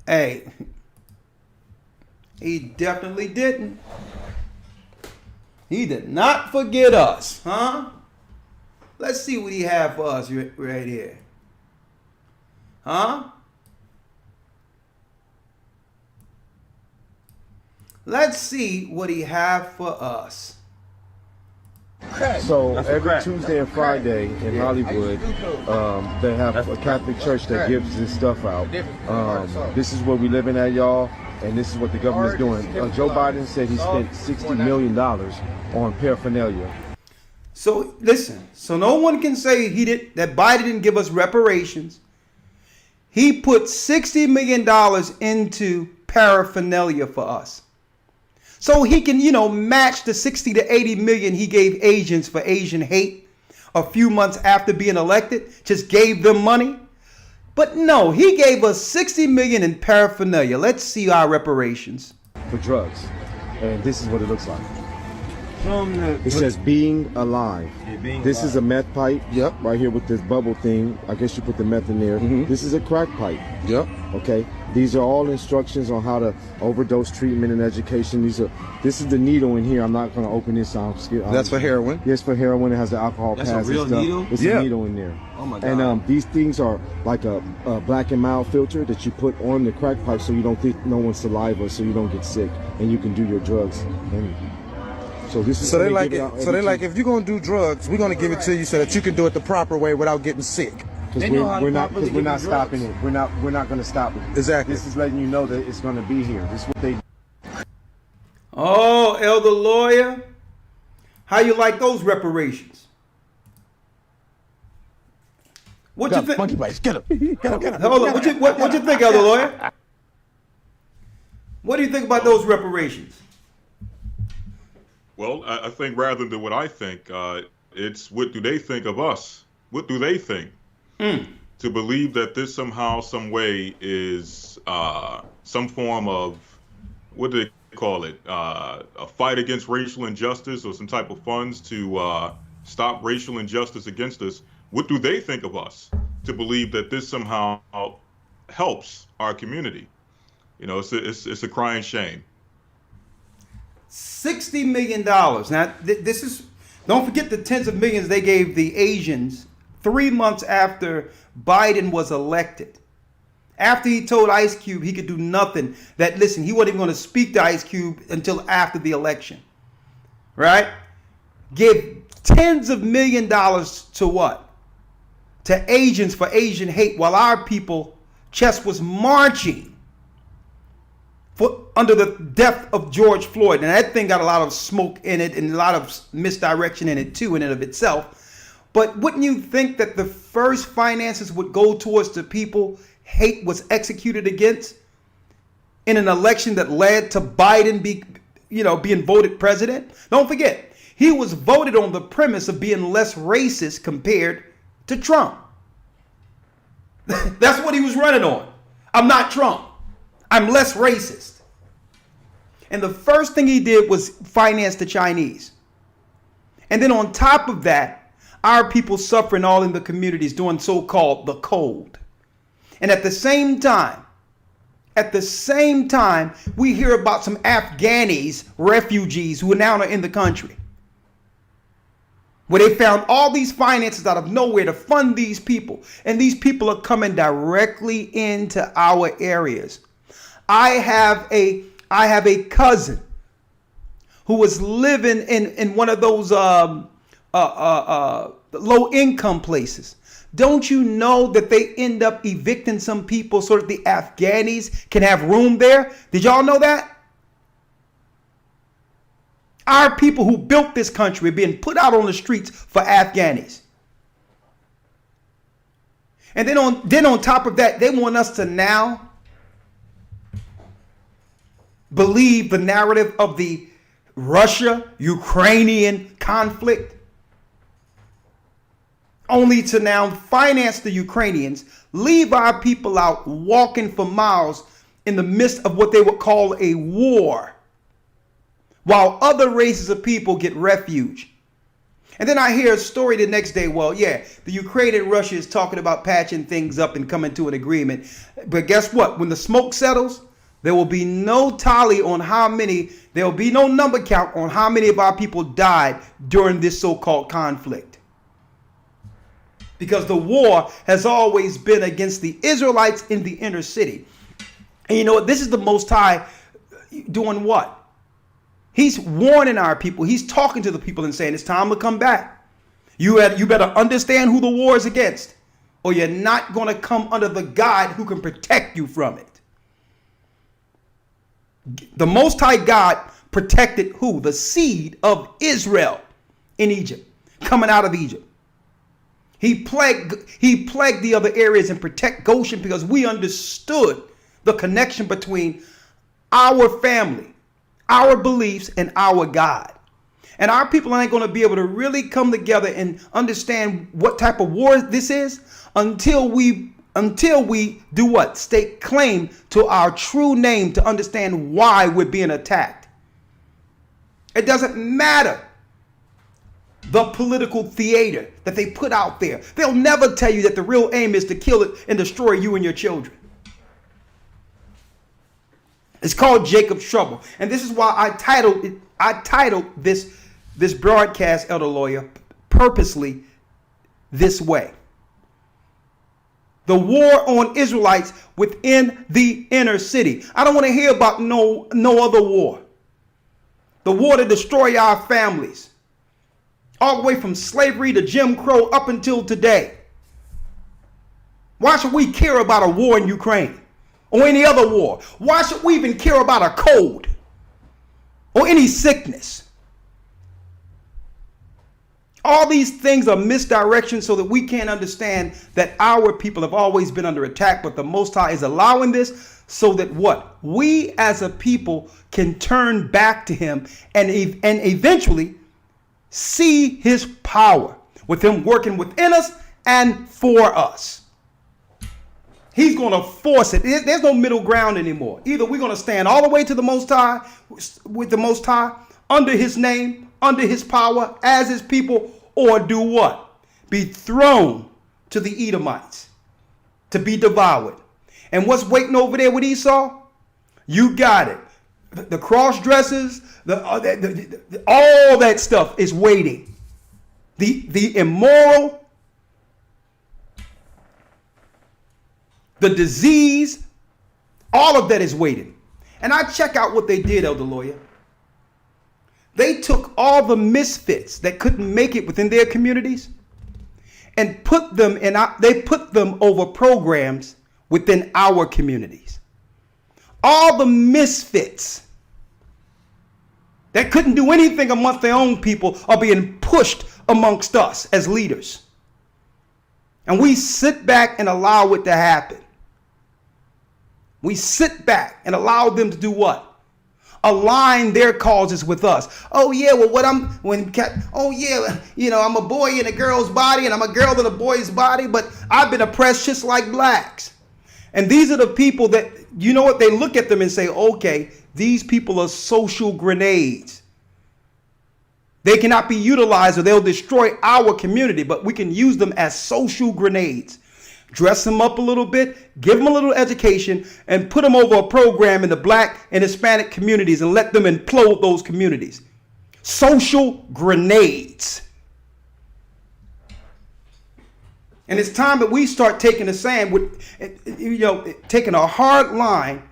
Hey, he definitely didn't. He did not forget us, huh? Let's see what he had for us right here. Huh? Let's see what he have for us. So every Tuesday and Friday in Hollywood, they have a Catholic church that gives this stuff out. This is what we living at, y'all, and this is what the government's doing. Joe Biden said he spent $60 million on paraphernalia. So listen, so no one can say that Biden didn't give us reparations. He put $60 million into paraphernalia for us. So he can, match the 60 to 80 million he gave Asians for Asian hate a few months after being elected, just gave them money. But no, he gave us 60 million in paraphernalia. Let's see our reparations. For drugs. And this is what it looks like. It says being alive. This is a meth pipe. Yep. Right here with this bubble thing. I guess you put the meth in there. Mm-hmm. This is a crack pipe. Yep. Okay. These are all instructions on how to overdose treatment and education. This is the needle in here. I'm not going to open this out. That's for heroin? Yes, for heroin. It has the alcohol pads. That's a real needle? It's a needle in there. Oh my God. And these things are like a black and mild filter that you put on the crack pipe so you don't think no one's saliva, so you don't get sick, and you can do your drugs. And so this is so they like if you're gonna do drugs, we're gonna give it to you so that you can do it the proper way without getting sick. Because we're not stopping it. We're not going to stop it. Exactly. This is letting you know that it's going to be here. This is what they. Oh, Elder Lawyer, how you like those reparations? What you think? Monkey bites. Get him. Get him. Hold on. What you think, Elder Lawyer? What do you think about those reparations? Well, I think rather than what I think, it's what do they think of us? What do they think? To believe that this somehow, some way is some form of, what do they call it, a fight against racial injustice or some type of funds to stop racial injustice against us. What do they think of us to believe that this somehow helps our community? It's a crying shame. $60 million. Now, this is, don't forget the tens of millions they gave the Asians 3 months after Biden was elected. After he told Ice Cube he could do nothing, he wasn't even going to speak to Ice Cube until after the election. Right? Give tens of million dollars to what? To Asians for Asian hate, while our people chest was marching under the death of George Floyd. And that thing got a lot of smoke in it and a lot of misdirection in it too, in and of itself. But wouldn't you think that the first finances would go towards the people hate was executed against in an election that led to Biden being voted president? Don't forget, he was voted on the premise of being less racist compared to Trump. That's what he was running on. I'm not Trump. I'm less racist. And the first thing he did was finance the Chinese. And then on top of that, our people suffering all in the communities doing so-called the cold. And at the same time, we hear about some Afghanis, refugees who now are in the country, where they found all these finances out of nowhere to fund these people. And these people are coming directly into our areas. I have a cousin who was living in one of those low income places. Don't you know that they end up evicting some people so that the Afghanis can have room there? Did y'all know that? Our people who built this country are being put out on the streets for Afghanis. And then on top of that, they want us to now believe the narrative of the Russia-Ukrainian conflict, only to now finance the Ukrainians, leave our people out walking for miles in the midst of what they would call a war, while other races of people get refuge. And then I hear a story the next day, the Ukraine and Russia is talking about patching things up and coming to an agreement. But guess what? When the smoke settles, there will be no tally on there will be no number count on how many of our people died during this so-called conflict. Because the war has always been against the Israelites in the inner city. And you know what? This is the Most High doing what? He's warning our people. He's talking to the people and saying it's time to come back. You better understand who the war is against, or you're not going to come under the God who can protect you from it. The Most High God protected who? The seed of Israel in Egypt, coming out of Egypt. He plagued the other areas and protect Goshen because we understood the connection between our family, our beliefs, and our God. And our people ain't going to be able to really come together and understand what type of war this is until we do what? Stake claim to our true name to understand why we're being attacked. It doesn't matter the political theater that they put out there. They'll never tell you that the real aim is to kill it and destroy you and your children. It's called Jacob's Trouble. And this is why I titled this broadcast, Elder Lawyer, purposely this way. The war on Israelites within the inner city. I don't want to hear about no other war. The war to destroy our families. All the way from slavery to Jim Crow up until today. Why should we care about a war in Ukraine or any other war? Why should we even care about a cold or any sickness? All these things are misdirection so that we can't understand that our people have always been under attack, but the Most High is allowing this so that what? We as a people can turn back to him and eventually see his power with him working within us and for us. He's going to force it. There's no middle ground anymore. Either we're going to stand all the way to the Most High, with the Most High, under his name, under his power, as his people, or do what? Be thrown to the Edomites to be devoured. And what's waiting over there with Esau? You got it. The cross dressers, all that stuff is waiting. The immoral, the disease, all of that is waiting. And I check out what they did, Elder Lawyer. They took all the misfits that couldn't make it within their communities and put them over programs within our communities. All the misfits that couldn't do anything amongst their own people are being pushed amongst us as leaders. And we sit back and allow it to happen. We sit back and allow them to do what? Align their causes with us. Oh yeah, well I'm a boy in a girl's body and I'm a girl in a boy's body, but I've been oppressed just like blacks. And these are the people that, you know what, they look at them and say, okay, these people are social grenades. They cannot be utilized or they'll destroy our community, but we can use them as social grenades. Dress them up a little bit, give them a little education, and put them over a program in the black and Hispanic communities and let them implode those communities. Social grenades. And it's time that we start taking a stand with, taking a hard line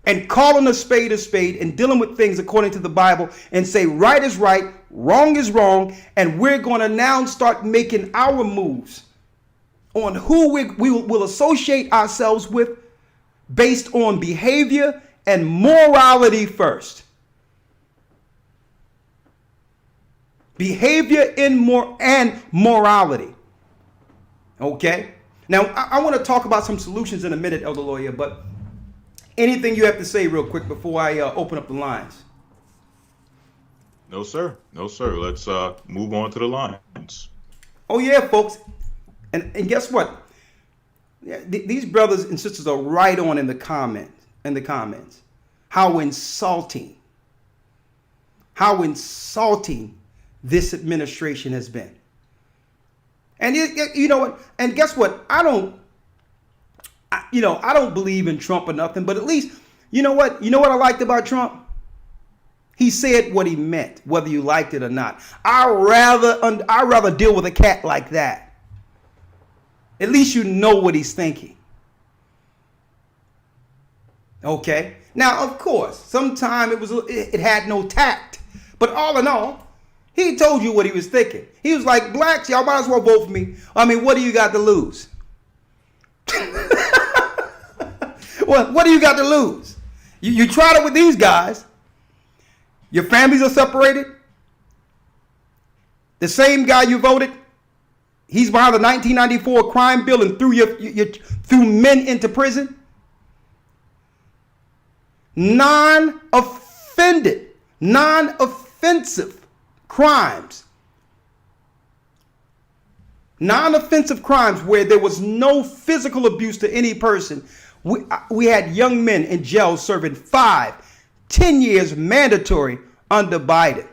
and calling a spade and dealing with things according to the Bible and say right is right, wrong is wrong, and we're going to now start making our moves on who we will associate ourselves with based on behavior and morality first. Behavior and morality. Okay? Now, I want to talk about some solutions in a minute, Elder Lawyer, but anything you have to say real quick before I open up the lines? No, sir. No, sir. Let's move on to the lines. Oh, yeah, folks. And guess what? Yeah, these brothers and sisters are right on in the comments. How insulting this administration has been. And you know what? And guess what? I don't believe in Trump or nothing, but at least, you know what? You know what I liked about Trump? He said what he meant, whether you liked it or not. I'd rather deal with a cat like that. At least you know what he's thinking. Okay? Now, of course, sometime it had no tact. But all in all, he told you what he was thinking. He was like, blacks, y'all might as well vote for me. I mean, what do you got to lose? What do you got to lose? You tried it with these guys. Your families are separated. The same guy you voted, he's behind the 1994 crime bill and threw men into prison. Non-offensive crimes. Non-offensive crimes where there was no physical abuse to any person. We had young men in jail serving 5, 10 years mandatory under Biden.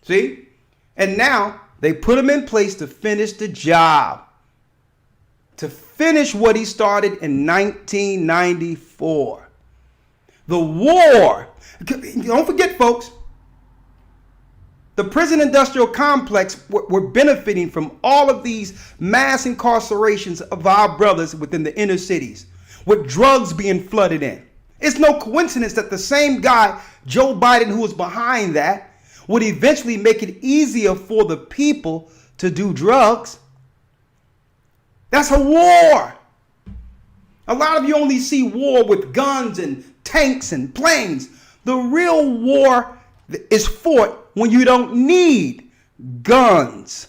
See? And now they put him in place to finish the job. To finish what he started in 1994. The war. Don't forget, folks. The prison industrial complex were benefiting from all of these mass incarcerations of our brothers within the inner cities, with drugs being flooded in. It's no coincidence that the same guy, Joe Biden, who was behind that, would eventually make it easier for the people to do drugs. That's a war. A lot of you only see war with guns and tanks and planes. The real war is fought when you don't need guns,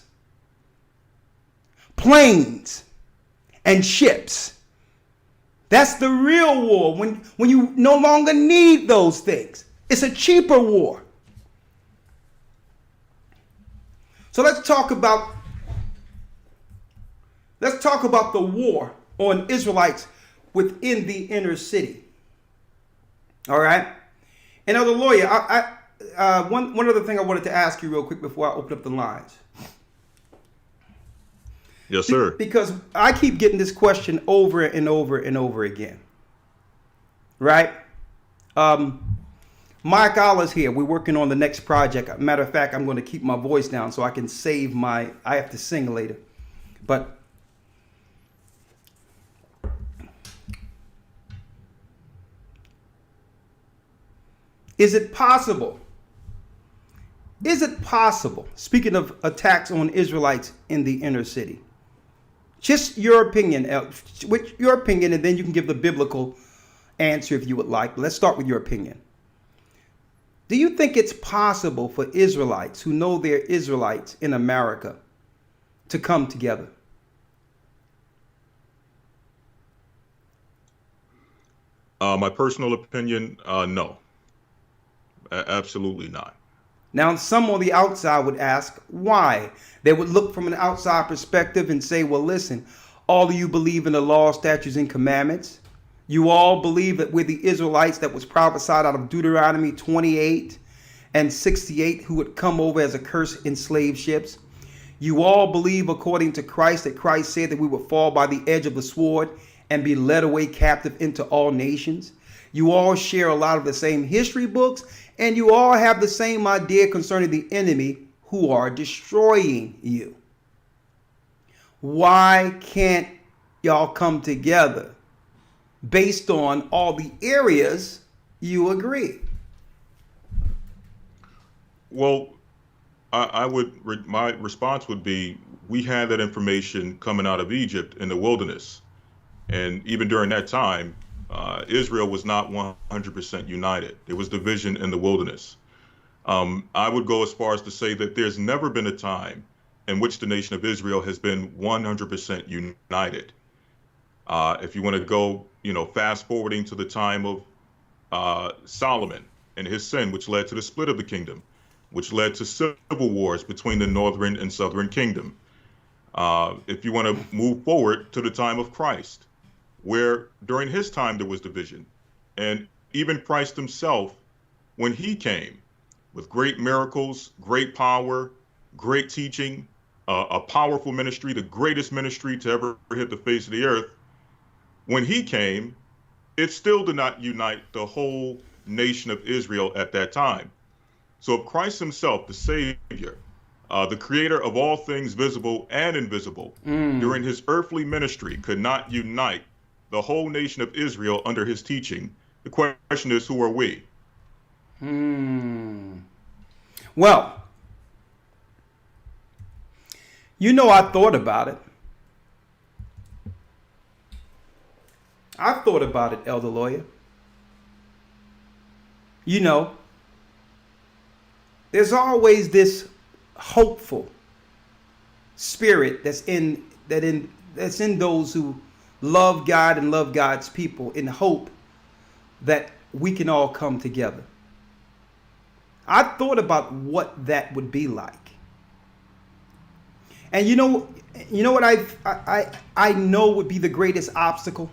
planes, and ships. That's the real war, when you no longer need those things. It's a cheaper war. So let's talk about the war on Israelites within the inner city. All right? And as a lawyer, one other thing I wanted to ask you real quick before I open up the lines. Yes, sir. Because I keep getting this question over and over and over again. Right? Mike Allah's here. We're working on the next project. Matter of fact, I'm going to keep my voice down so I can save I have to sing later. But is it possible, speaking of attacks on Israelites in the inner city, just your opinion, and then you can give the biblical answer if you would like. But let's start with your opinion. Do you think it's possible for Israelites who know they're Israelites in America to come together? My personal opinion, no. Absolutely not. Now, some on the outside would ask why. They would look from an outside perspective and say, well, listen, all of you believe in the law, statutes, and commandments. You all believe that we're the Israelites that was prophesied out of Deuteronomy 28 and 68 who would come over as a cursed enslaved ships. You all believe, according to Christ, that Christ said that we would fall by the edge of the sword and be led away captive into all nations. You all share a lot of the same history books, and you all have the same idea concerning the enemy who are destroying you. Why can't y'all come together based on all the areas you agree? Well, my response would be, we had that information coming out of Egypt in the wilderness. And even during that time, Israel was not 100% united. There was division in the wilderness. I would go as far as to say that there's never been a time in which the nation of Israel has been 100% united. If you want to go, fast forwarding to the time of Solomon and his sin, which led to the split of the kingdom, which led to civil wars between the northern and southern kingdom. If you want to move forward to the time of Christ, where during his time there was division. And even Christ himself, when he came with great miracles, great power, great teaching, a powerful ministry, the greatest ministry to ever hit the face of the earth, when he came, it still did not unite the whole nation of Israel at that time. So if Christ himself, the Savior, the creator of all things visible and invisible, during his earthly ministry could not unite the whole nation of Israel under his teaching. The question is, who are we? Well, I thought about it. I thought about it, Elder Lawyer. There's always this hopeful spirit that's in those who love God and love God's people, in hope that we can all come together. I thought about what that would be like. And you know what I know would be the greatest obstacle?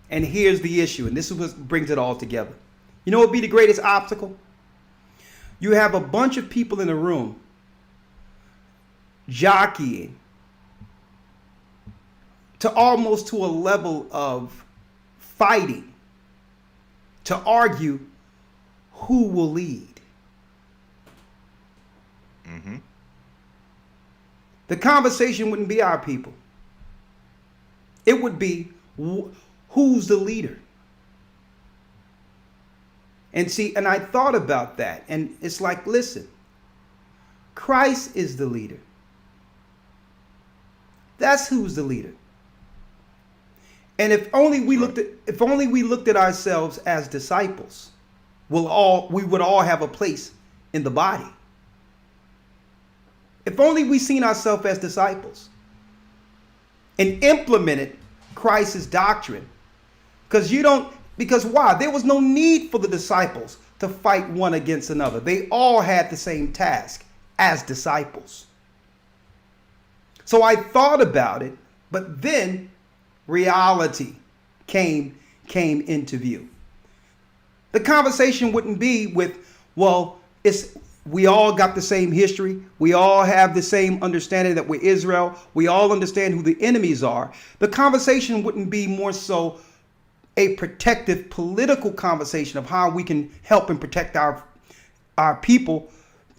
And here's the issue, and this is what brings it all together. You know what would be the greatest obstacle? You have a bunch of people in a room jockeying to almost to a level of fighting to argue who will lead. Mm-hmm. The conversation wouldn't be our people. It would be who's the leader. And I thought about that, and it's like, listen, Christ is the leader. That's who's the leader. And if only we looked at ourselves as disciples, we would all have a place in the body. If only we seen ourselves as disciples and implemented Christ's doctrine. Because why? There was no need for the disciples to fight one against another. They all had the same task as disciples. So I thought about it, but then reality came into view. The conversation wouldn't be with, we all got the same history. We all have the same understanding that we're Israel. We all understand who the enemies are. The conversation wouldn't be more so a protective political conversation of how we can help and protect our people,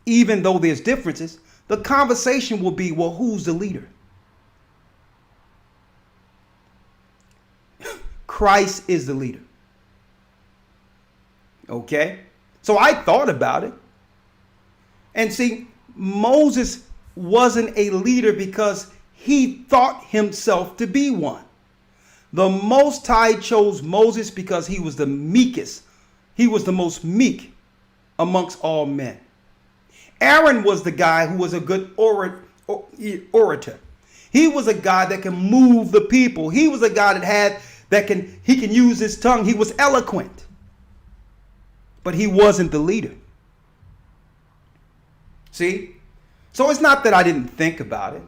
even though there's differences. The conversation will be, who's the leader? Christ is the leader. Okay? So I thought about it. And see, Moses wasn't a leader because he thought himself to be one. The Most High chose Moses because he was the meekest. He was the most meek amongst all men. Aaron was the guy who was a good orator. He was a guy that can move the people. He was a guy he can use his tongue. He was eloquent. But he wasn't the leader. See? So it's not that I didn't think about it.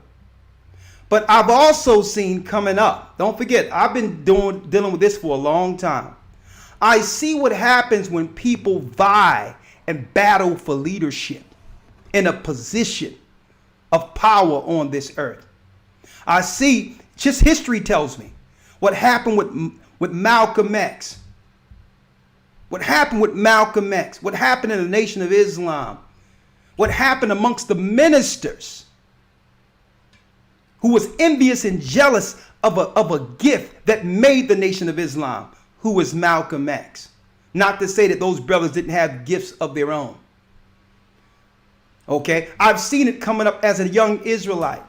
But I've also seen coming up, don't forget, I've been dealing with this for a long time. I see what happens when people vie and battle for leadership in a position of power on this earth. I see, just history tells me, what happened with Malcolm X. What happened with Malcolm X? What happened in the Nation of Islam? What happened amongst the ministers who was envious and jealous of a gift that made the Nation of Islam, who was Malcolm X. Not to say that those brothers didn't have gifts of their own. Okay, I've seen it coming up as a young Israelite.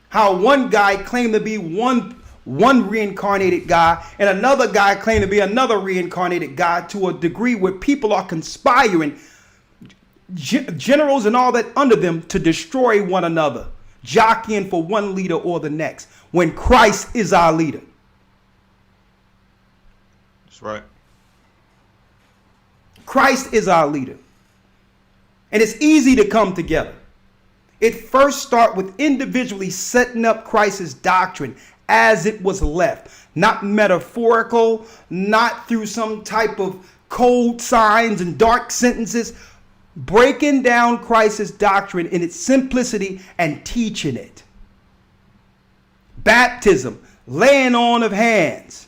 How one guy claimed to be one reincarnated guy and another guy claimed to be another reincarnated guy, to a degree where people are conspiring, generals and all that under them, to destroy one another, jockeying for one leader or the next, when Christ is our leader. That's right. Christ is our leader. And it's easy to come together. It first starts with individually setting up Christ's doctrine as it was left. Not metaphorical, not through some type of cold signs and dark sentences. Breaking down Christ's doctrine in its simplicity and teaching it. Baptism, laying on of hands.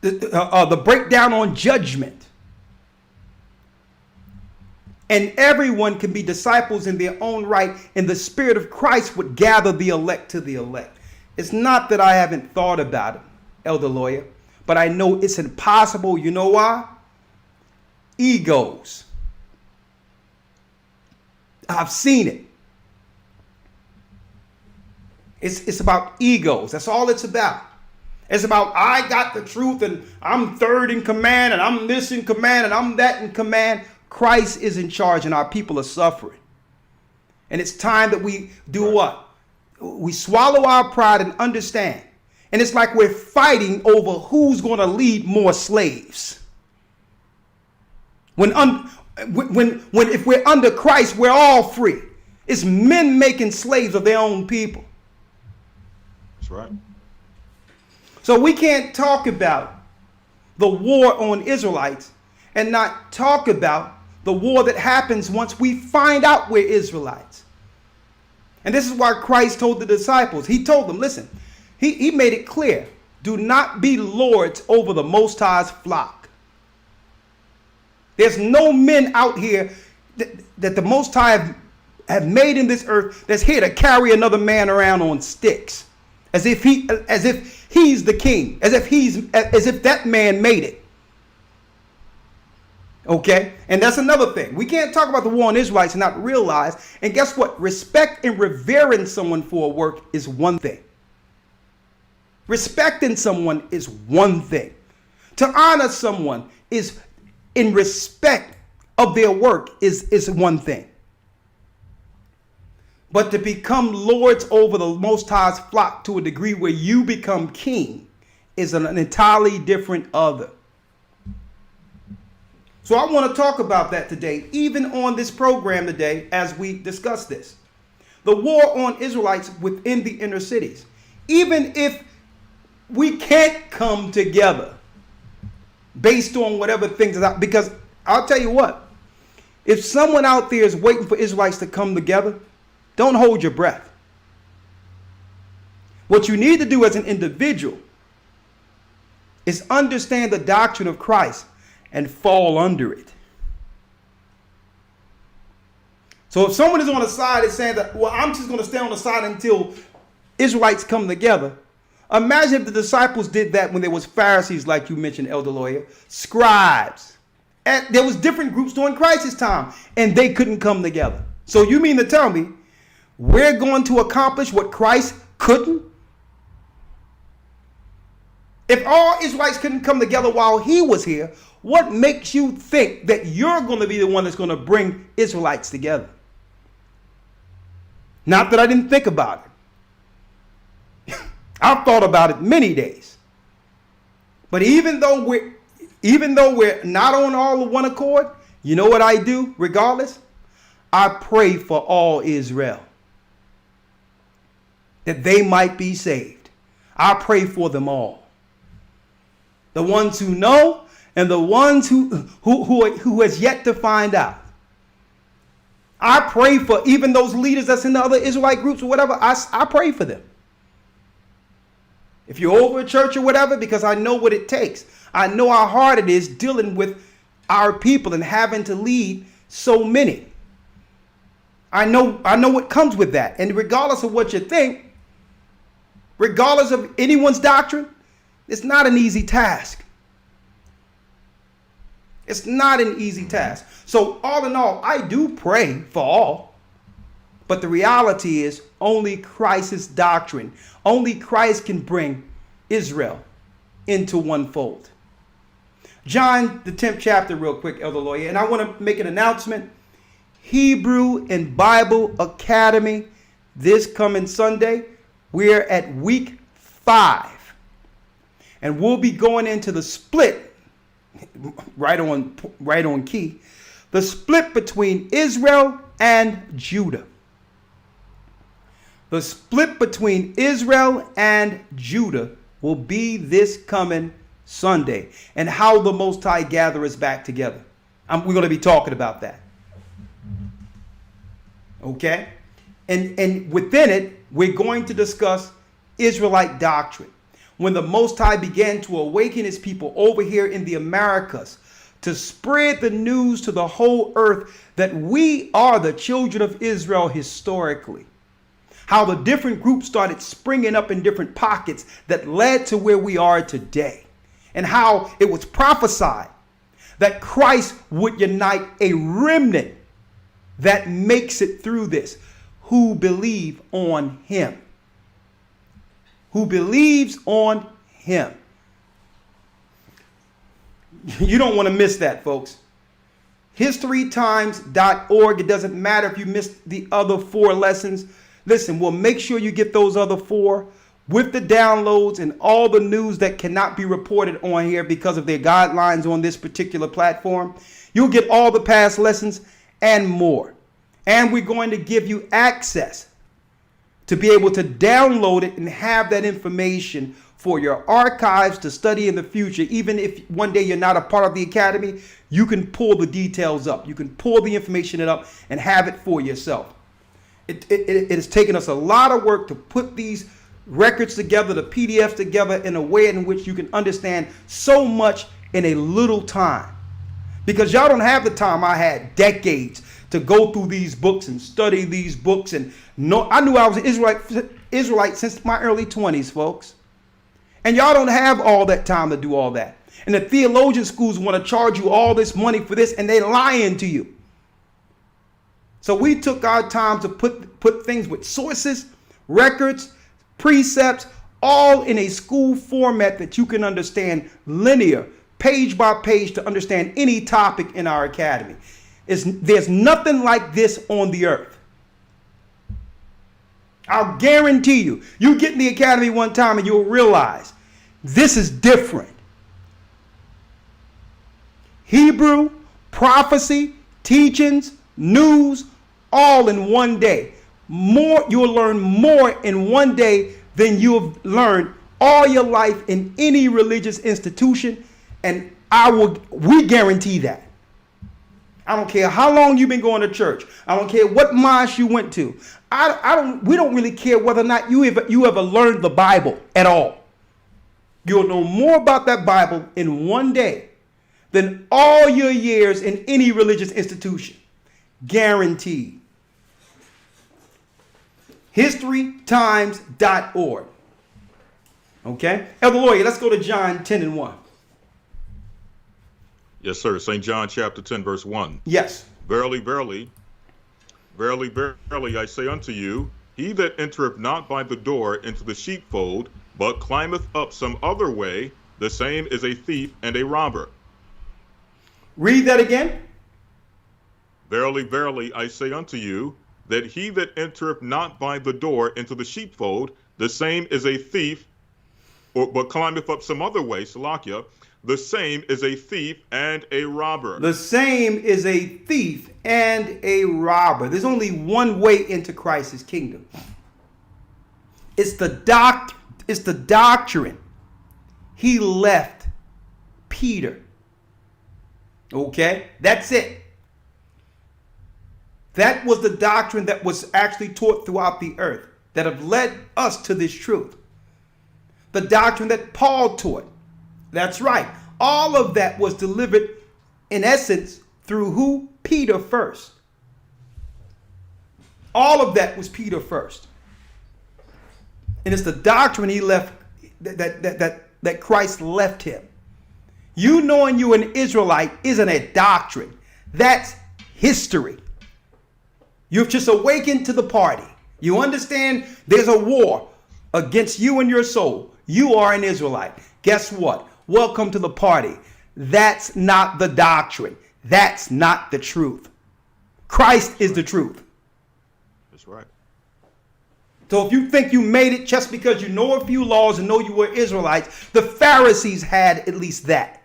The breakdown on judgment. and everyone can be disciples in their own right, and the Spirit of Christ would gather the elect to the elect. It's not that I haven't thought about it, Elder Lawyer, but I know it's impossible. You know why? Egos. I've seen it. It's about egos. That's all it's about. It's about, I got the truth and I'm third in command and I'm this in command and I'm that in command. Christ is in charge and our people are suffering. And it's time that we do what? We swallow our pride and understand. And it's like we're fighting over who's going to lead more slaves. If we're under Christ, we're all free. It's men making slaves of their own people. That's right. So we can't talk about the war on Israelites and not talk about the war that happens once we find out we're Israelites. And this is why Christ told the disciples, he told them, listen, he made it clear, do not be lords over the Most High's flock. There's no men out here that the Most High have made in this earth that's here to carry another man around on sticks. As if he's the king, as if that man made it. Okay? And that's another thing. We can't talk about the war on Israelites and not realize, and guess what? Respect and revering someone for a work is one thing. Respecting someone is one thing. To honor someone is in respect of their work is one thing. But to become lords over the Most High's flock to a degree where you become king is an entirely different other. So I want to talk about that today, even on this program today, as we discuss this. The war on Israelites within the inner cities. Even if we can't come together based on whatever things are out, because I'll tell you what, if someone out there is waiting for Israelites to come together, don't hold your breath. What you need to do as an individual is understand the doctrine of Christ and fall under it. So if someone is on the side and saying that, well, I'm just going to stay on the side until Israelites come together. Imagine if the disciples did that when there was Pharisees, like you mentioned, Elder Lawyer, scribes. And there was different groups during Christ's time, and they couldn't come together. So you mean to tell me we're going to accomplish what Christ couldn't? If all Israelites couldn't come together while he was here, what makes you think that you're going to be the one that's going to bring Israelites together? Not that I didn't think about it. I've thought about it many days. But even though we're not on all of one accord, you know what I do regardless? I pray for all Israel, that they might be saved. I pray for them all. The ones who know and the ones who has yet to find out. I pray for even those leaders that's in the other Israelite groups or whatever. I pray for them. If you're over a church or whatever, because I know what it takes. I know how hard it is dealing with our people and having to lead so many. I know what comes with that. And regardless of what you think, regardless of anyone's doctrine, it's not an easy task. It's not an easy task. So all in all, I do pray for all. But the reality is only Christ's doctrine, only Christ can bring Israel into one fold. John, the 10th chapter, real quick, Elder Lawyer. And I want to make an announcement. Hebrew and Bible Academy, this coming Sunday, we're at week 5. And we'll be going into the split, right on key, the split between Israel and Judah. The split between Israel and Judah will be this coming Sunday, and how the Most High gather us back together. We're going to be talking about that. Okay? And within it, we're going to discuss Israelite doctrine. When the Most High began to awaken his people over here in the Americas to spread the news to the whole earth that we are the children of Israel historically. How the different groups started springing up in different pockets that led to where we are today. And how it was prophesied that Christ would unite a remnant that makes it through this, who believe on him. Who believes on him. You don't want to miss that, folks. Historytimes.org. It doesn't matter if you missed the other 4 lessons. Listen, we'll make sure you get those other 4 with the downloads and all the news that cannot be reported on here because of their guidelines on this particular platform. You'll get all the past lessons and more. And we're going to give you access to be able to download it and have that information for your archives to study in the future. Even if one day you're not a part of the academy, you can pull the details up. You can pull the information up and have it for yourself. It has taken us a lot of work to put these records together, the PDFs together in a way in which you can understand so much in a little time. Because y'all don't have the time I had, decades, to go through these books and study these books. And no, I knew I was an Israelite since my early 20s, folks. And y'all don't have all that time to do all that. And the theologian schools want to charge you all this money for this, and they're lying to you. So we took our time to put things with sources, records, precepts, all in a school format that you can understand linear, page by page, to understand any topic in our academy. There's nothing like this on the earth. I'll guarantee you, you get in the academy one time and you'll realize this is different. Hebrew, prophecy, teachings, news, all in one day. You'll learn more in one day than you've learned all your life in any religious institution, and we guarantee that. I don't care how long you've been going to church. I don't care what mosque you went to. We don't really care whether or not you ever learned the Bible at all. You'll know more about that Bible in one day than all your years in any religious institution. Guaranteed. Historytimes.org. Okay? Elder Lawyer, let's go to John 10:1. Yes, sir. St. John chapter 10, verse 1. Yes. Verily, verily, verily, verily, I say unto you, he that entereth not by the door into the sheepfold, but climbeth up some other way, the same is a thief and a robber. Read that again. Verily, verily, I say unto you, that he that entereth not by the door into the sheepfold, the same is a thief, but climbeth up some other way, Salakia, the same is a thief and a robber. The same is a thief and a robber. There's only one way into Christ's kingdom. It's the doctrine he left Peter. Okay? That's it. That was the doctrine that was actually taught throughout the earth that have led us to this truth. The doctrine that Paul taught. That's right. All of that was delivered in essence through who? Peter first. All of that was Peter first. And it's the doctrine he left that Christ left him. You knowing you're an Israelite isn't a doctrine. That's history. You've just awakened to the party. You understand there's a war against you and your soul. You are an Israelite. Guess what? Welcome to the party. That's not the doctrine. That's not the truth. Christ is the truth. That's right. So if you think you made it just because you know a few laws and know you were Israelites, the Pharisees had at least that.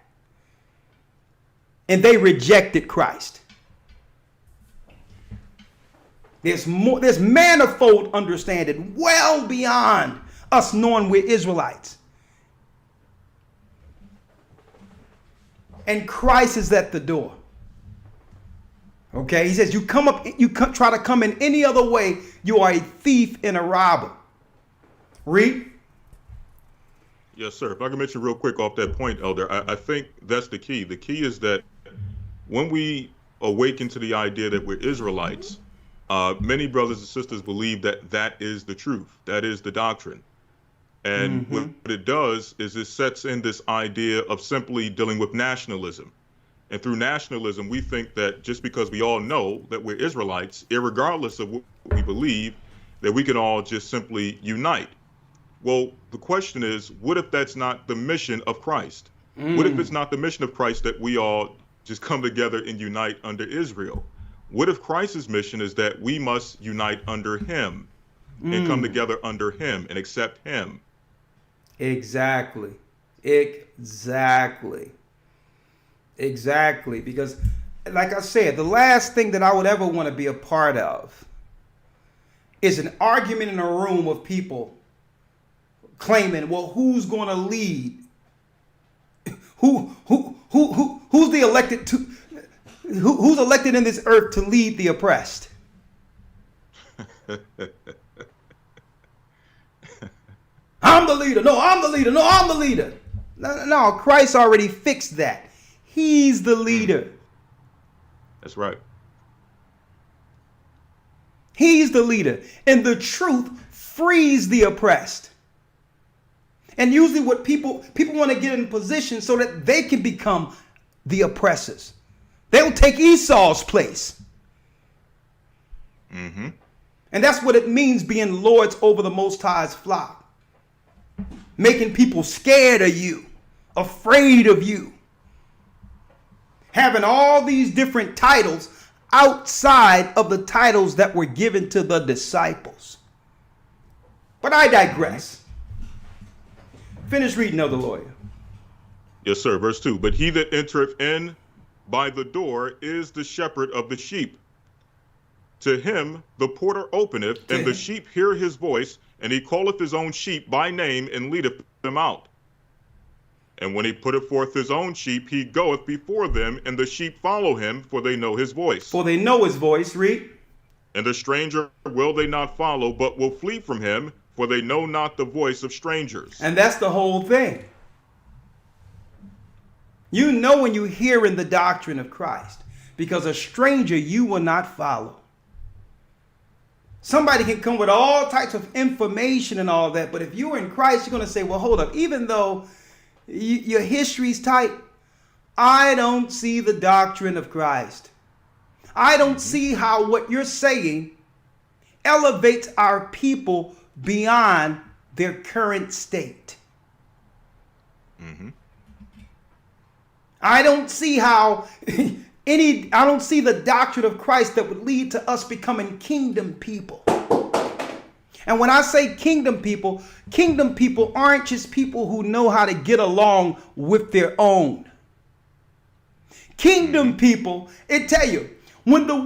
And they rejected Christ. There's manifold understanding well beyond us knowing we're Israelites. And Christ is at the door. Okay, he says, you try to come in any other way, you are a thief and a robber. Read. Yes, sir. If I can mention real quick off that point, Elder, I think that's the key. The key is that when we awaken to the idea that we're Israelites, many brothers and sisters believe that that is the truth. That is the doctrine. And what it does is it sets in this idea of simply dealing with nationalism. And through nationalism, we think that just because we all know that we're Israelites, irregardless of what we believe, that we can all just simply unite. Well, the question is, what if that's not the mission of Christ? What if it's not the mission of Christ that we all just come together and unite under Israel? What if Christ's mission is that we must unite under him and come together under him and accept him? Exactly. Because, like I said, the last thing that I would ever want to be a part of is an argument in a room of people claiming, well, who's going to lead? Who's the elected to? Who's elected in this earth to lead the oppressed? I'm the leader. No, I'm the leader. No, I'm the leader. No, Christ already fixed that. He's the leader. That's right. He's the leader. And the truth frees the oppressed. And usually what people want to get in position so that they can become the oppressors. They'll take Esau's place. And that's what it means being lords over the Most High's flock. Making people scared of you, afraid of you. Having all these different titles outside of the titles that were given to the disciples. But I digress. Finish reading, Elder Lawyer. Yes, sir. Verse 2. But he that entereth in by the door is the shepherd of the sheep. To him the porter openeth, and the sheep hear his voice, and he calleth his own sheep by name, and leadeth them out. And when he putteth forth his own sheep, he goeth before them, and the sheep follow him, for they know his voice. For they know his voice, read. And the stranger will they not follow, but will flee from him, for they know not the voice of strangers. And that's the whole thing. You know when you hear in the doctrine of Christ, because a stranger you will not follow. Somebody can come with all types of information and all that, but if you're in Christ, you're going to say, well, hold up, even though your history's tight, I don't see the doctrine of Christ. I don't see how what you're saying elevates our people beyond their current state. I don't see how I don't see the doctrine of Christ that would lead to us becoming kingdom people. And when I say kingdom people aren't just people who know how to get along with their own. Kingdom people, it tell you, when the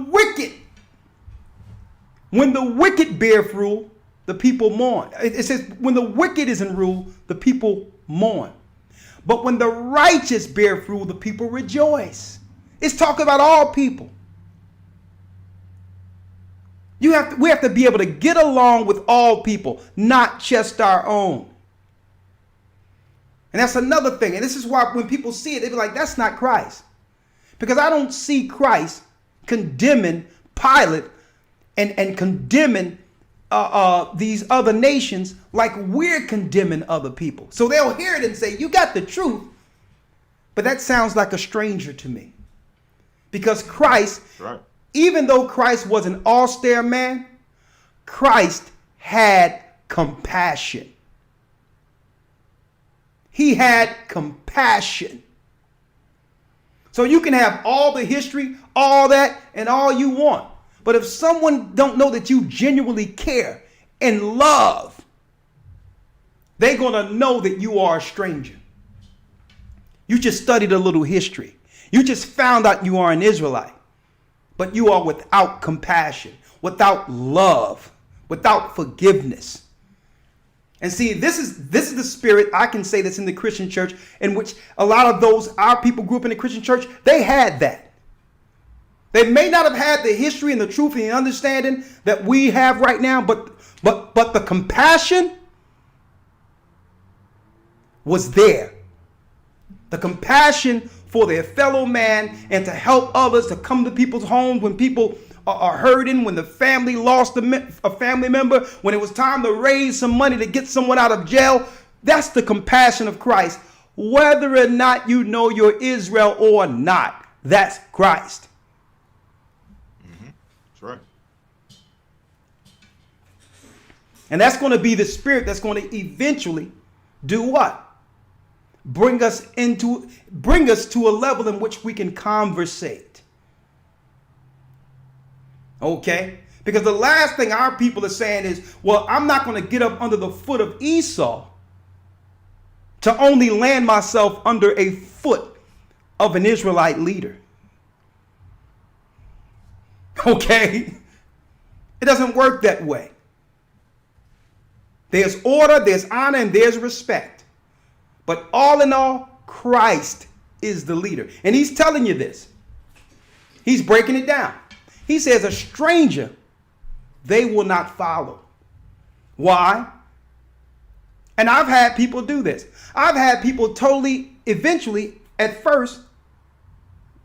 wicked beareth rule, the people mourn. It says, when the wicked is in rule, the people mourn. But when the righteous beareth rule, the people rejoice. It's talking about all people. We have to be able to get along with all people, not just our own. And that's another thing. And this is why when people see it, they be like, that's not Christ. Because I don't see Christ condemning Pilate and condemning these other nations like we're condemning other people. So they'll hear it and say, you got the truth. But that sounds like a stranger to me. Because Christ, right, even though Christ was an austere man, Christ had compassion. He had compassion. So you can have all the history, all that, and all you want. But if someone don't know that you genuinely care and love, they're going to know that you are a stranger. You just studied a little history. You just found out you are an Israelite. But you are without compassion, without love, without forgiveness. And see, this is the spirit I can say that's in the Christian church, in which a lot of our people grew up in the Christian church, they had that. They may not have had the history and the truth and the understanding that we have right now, but the compassion was there. The compassion for their fellow man and to help others, to come to people's homes when people are hurting, when the family lost a family member, when it was time to raise some money to get someone out of jail. That's the compassion of Christ. Whether or not you know you're Israel or not, that's Christ. That's right. And that's going to be the spirit that's going to eventually do what? Bring us to a level in which we can conversate. Okay? Because the last thing our people are saying is, well, I'm not going to get up under the foot of Esau to only land myself under a foot of an Israelite leader. Okay? It doesn't work that way. There's order, there's honor, and there's respect. But all in all, Christ is the leader. And he's telling you this. He's breaking it down. He says, a stranger they will not follow. Why? And I've had people do this. I've had people eventually, at first,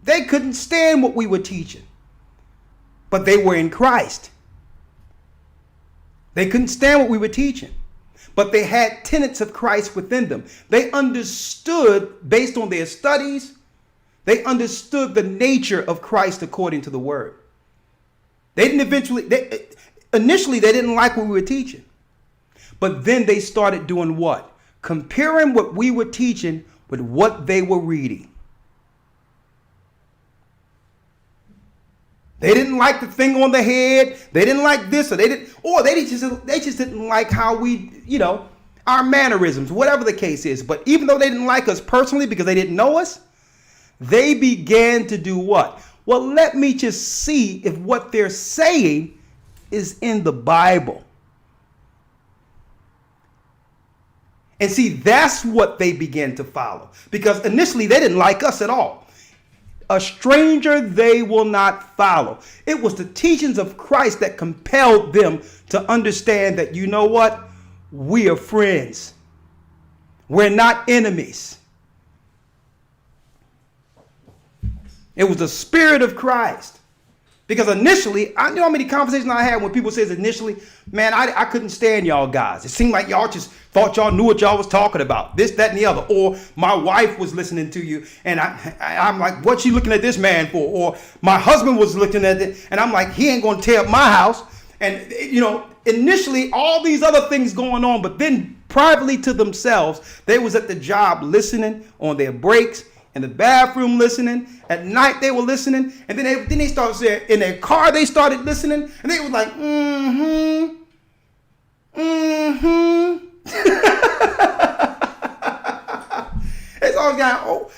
they couldn't stand what we were teaching. But they were in Christ. They couldn't stand what we were teaching. But they had tenets of Christ within them. They understood, based on their studies, they understood the nature of Christ according to the word. Initially they didn't like what we were teaching. But then they started doing what? Comparing what we were teaching with what they were reading. They didn't like the thing on the head. They didn't like this, or they just didn't like how we, our mannerisms, whatever the case is. But even though they didn't like us personally because they didn't know us, they began to do what? Well, let me just see if what they're saying is in the Bible. And see, that's what they began to follow. Because initially they didn't like us at all. A stranger they will not follow. It was the teachings of Christ that compelled them to understand that, you know what? We are friends. We're not enemies. It was the Spirit of Christ. Because initially, I know how many conversations I had when people says initially, man, I couldn't stand y'all guys. It seemed like y'all just thought y'all knew what y'all was talking about. This, that, and the other. Or my wife was listening to you. And I'm like, what's she looking at this man for? Or my husband was looking at it. And I'm like, he ain't going to tear up my house. And, initially all these other things going on. But then privately to themselves, they was at the job listening on their breaks. In the bathroom listening. At night they were listening. And then they started saying, in their car they started listening. And they was like, mm-hmm. It's always got,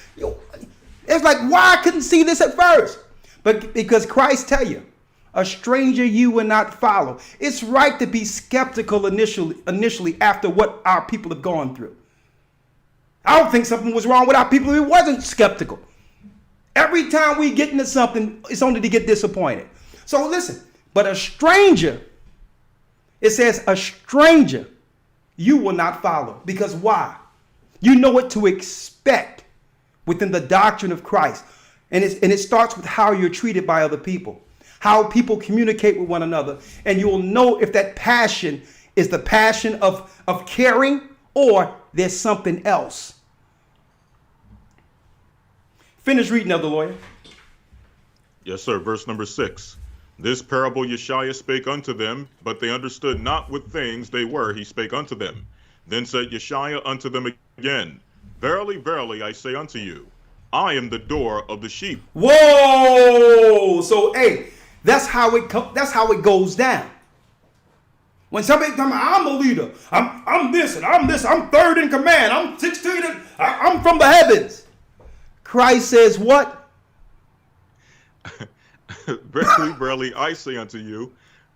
it's like, why I couldn't see this at first? But because Christ tell you, a stranger you will not follow. It's right to be skeptical initially after what our people have gone through. I don't think something was wrong with our people who wasn't skeptical. Every time we get into something, it's only to get disappointed. So listen, but a stranger, it says a stranger you will not follow. Because why? You know what to expect within the doctrine of Christ. And it starts with how you're treated by other people, how people communicate with one another. And you'll know if that passion is the passion of caring or there's something else. Finish reading, Elder Lawyer. Yes, sir. Verse number 6. This parable Yeshua spake unto them, but they understood not what things they were he spake unto them. Then said Yeshua unto them again, Verily, verily, I say unto you, I am the door of the sheep. Whoa! So, hey, that's how it goes down. When somebody comes, I'm a leader. I'm this and I'm this. I'm third in command. I'm 16 and I'm from the heavens. Christ says what? Verily, verily, I say unto you,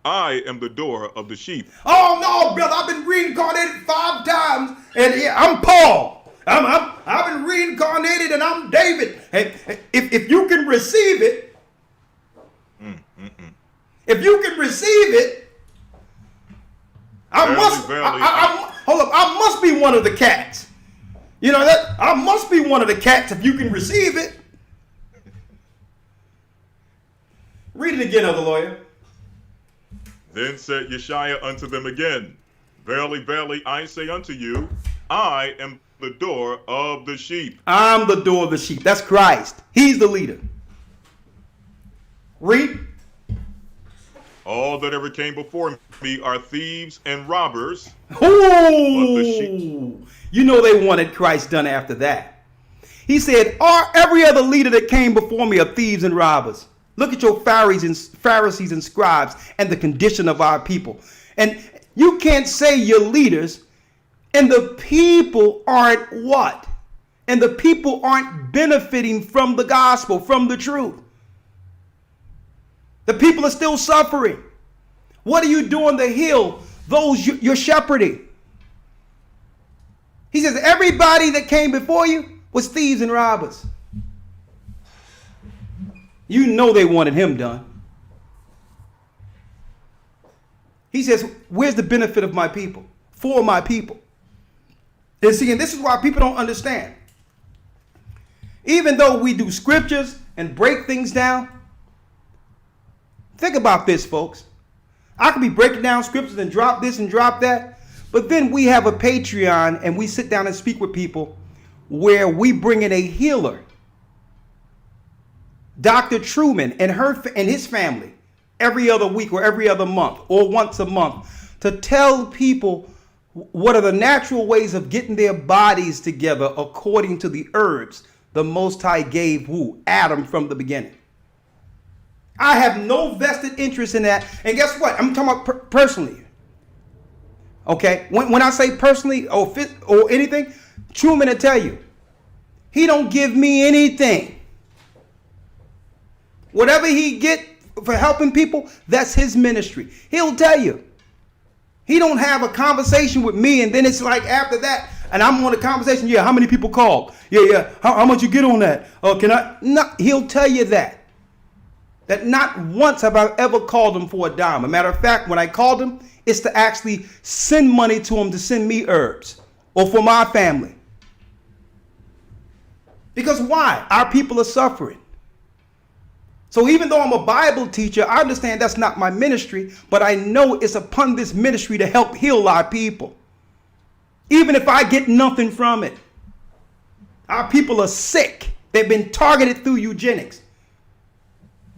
I am the door of the sheep. Oh no, brother! I've been reincarnated 5 times, and yeah, I'm Paul. I've been reincarnated, and I'm David. And if you can receive it, if you can receive it, I must be one of the cats. I must be one of the cats if you can receive it. Read it again, Elder Lawyer. Then said Yeshua unto them again, Verily, verily, I say unto you, I am the door of the sheep. I'm the door of the sheep. That's Christ. He's the leader. Read. All that ever came before me are thieves and robbers. Ooh, you know they wanted Christ done after that. He said, every other leader that came before me are thieves and robbers. Look at your Pharisees and scribes and the condition of our people. And you can't say you're leaders and the people aren't what? And the people aren't benefiting from the gospel, from the truth. The people are still suffering. What are you doing to heal those you're shepherding? He says, everybody that came before you was thieves and robbers. You know they wanted him done. He says, where's the benefit of my people? For my people. And see, and this is why people don't understand. Even though we do scriptures and break things down, think about this, folks. I could be breaking down scriptures and drop this and drop that, but then we have a Patreon and we sit down and speak with people where we bring in a healer, Dr. Truman and his family, every other week or every other month or once a month, to tell people what are the natural ways of getting their bodies together according to the herbs the Most High gave Adam from the beginning. I have no vested interest in that. And guess what? I'm talking about personally. Okay? When I say personally or anything, Truman will tell you, he don't give me anything. Whatever he get for helping people, that's his ministry. He'll tell you. He don't have a conversation with me and then it's like after that, and I'm on a conversation, yeah, how many people called? Yeah, how much you get on that? Can I? No, he'll tell you that. That not once have I ever called him for a dime. As a matter of fact, when I called him, it's to actually send money to him to send me herbs or for my family. Because why? Our people are suffering. So even though I'm a Bible teacher, I understand that's not my ministry, but I know it's upon this ministry to help heal our people. Even if I get nothing from it. Our people are sick. They've been targeted through eugenics.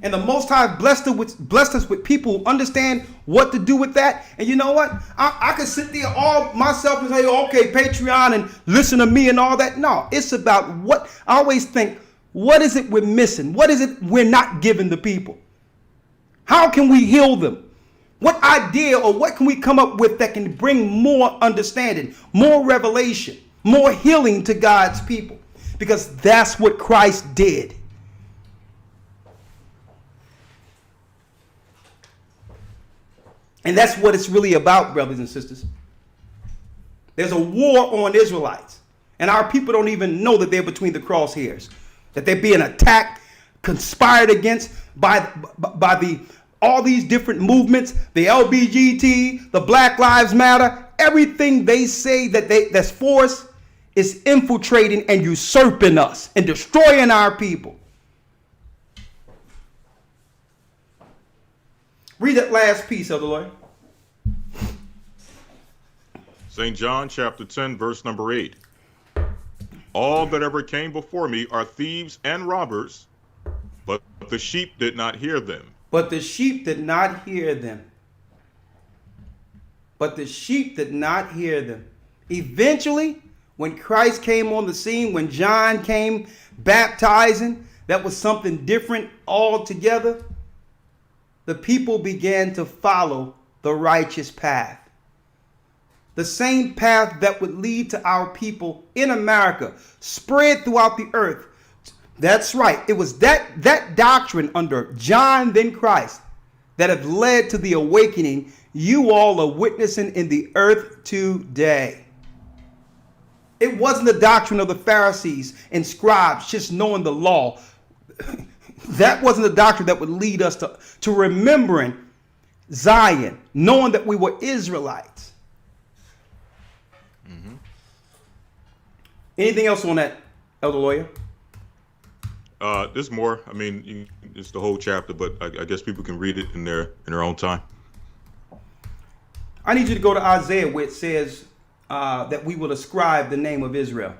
And the Most High blessed us with people who understand what to do with that. And you know what? I could sit there all myself and say, okay, Patreon and listen to me and all that. No, it's about what I always think. What is it we're missing? What is it we're not giving the people? How can we heal them? What idea or what can we come up with that can bring more understanding, more revelation, more healing to God's people? Because that's what Christ did. And that's what it's really about, brothers and sisters. There's a war on Israelites. And our people don't even know that they're between the crosshairs. That they're being attacked, conspired against by all these different movements, the LGBT, the Black Lives Matter, everything they say that's for us is infiltrating and usurping us and destroying our people. Read that last piece of the Lord. St. John chapter 10, verse number 8. All that ever came before me are thieves and robbers, but the sheep did not hear them. But the sheep did not hear them. But the sheep did not hear them. Eventually, when Christ came on the scene, when John came baptizing, that was something different altogether. The people began to follow the righteous path. The same path that would lead to our people in America, spread throughout the earth. That's right. It was that doctrine under John, then Christ, that have led to the awakening you all are witnessing in the earth today. It wasn't the doctrine of the Pharisees and scribes just knowing the law. That wasn't the doctrine that would lead us to remembering Zion, knowing that we were Israelites. Mm-hmm. Anything else on that, Elder Lawyer? There's more. I mean, it's the whole chapter, but I guess people can read it in their own time. I need you to go to Isaiah where it says that we will ascribe the name of Israel.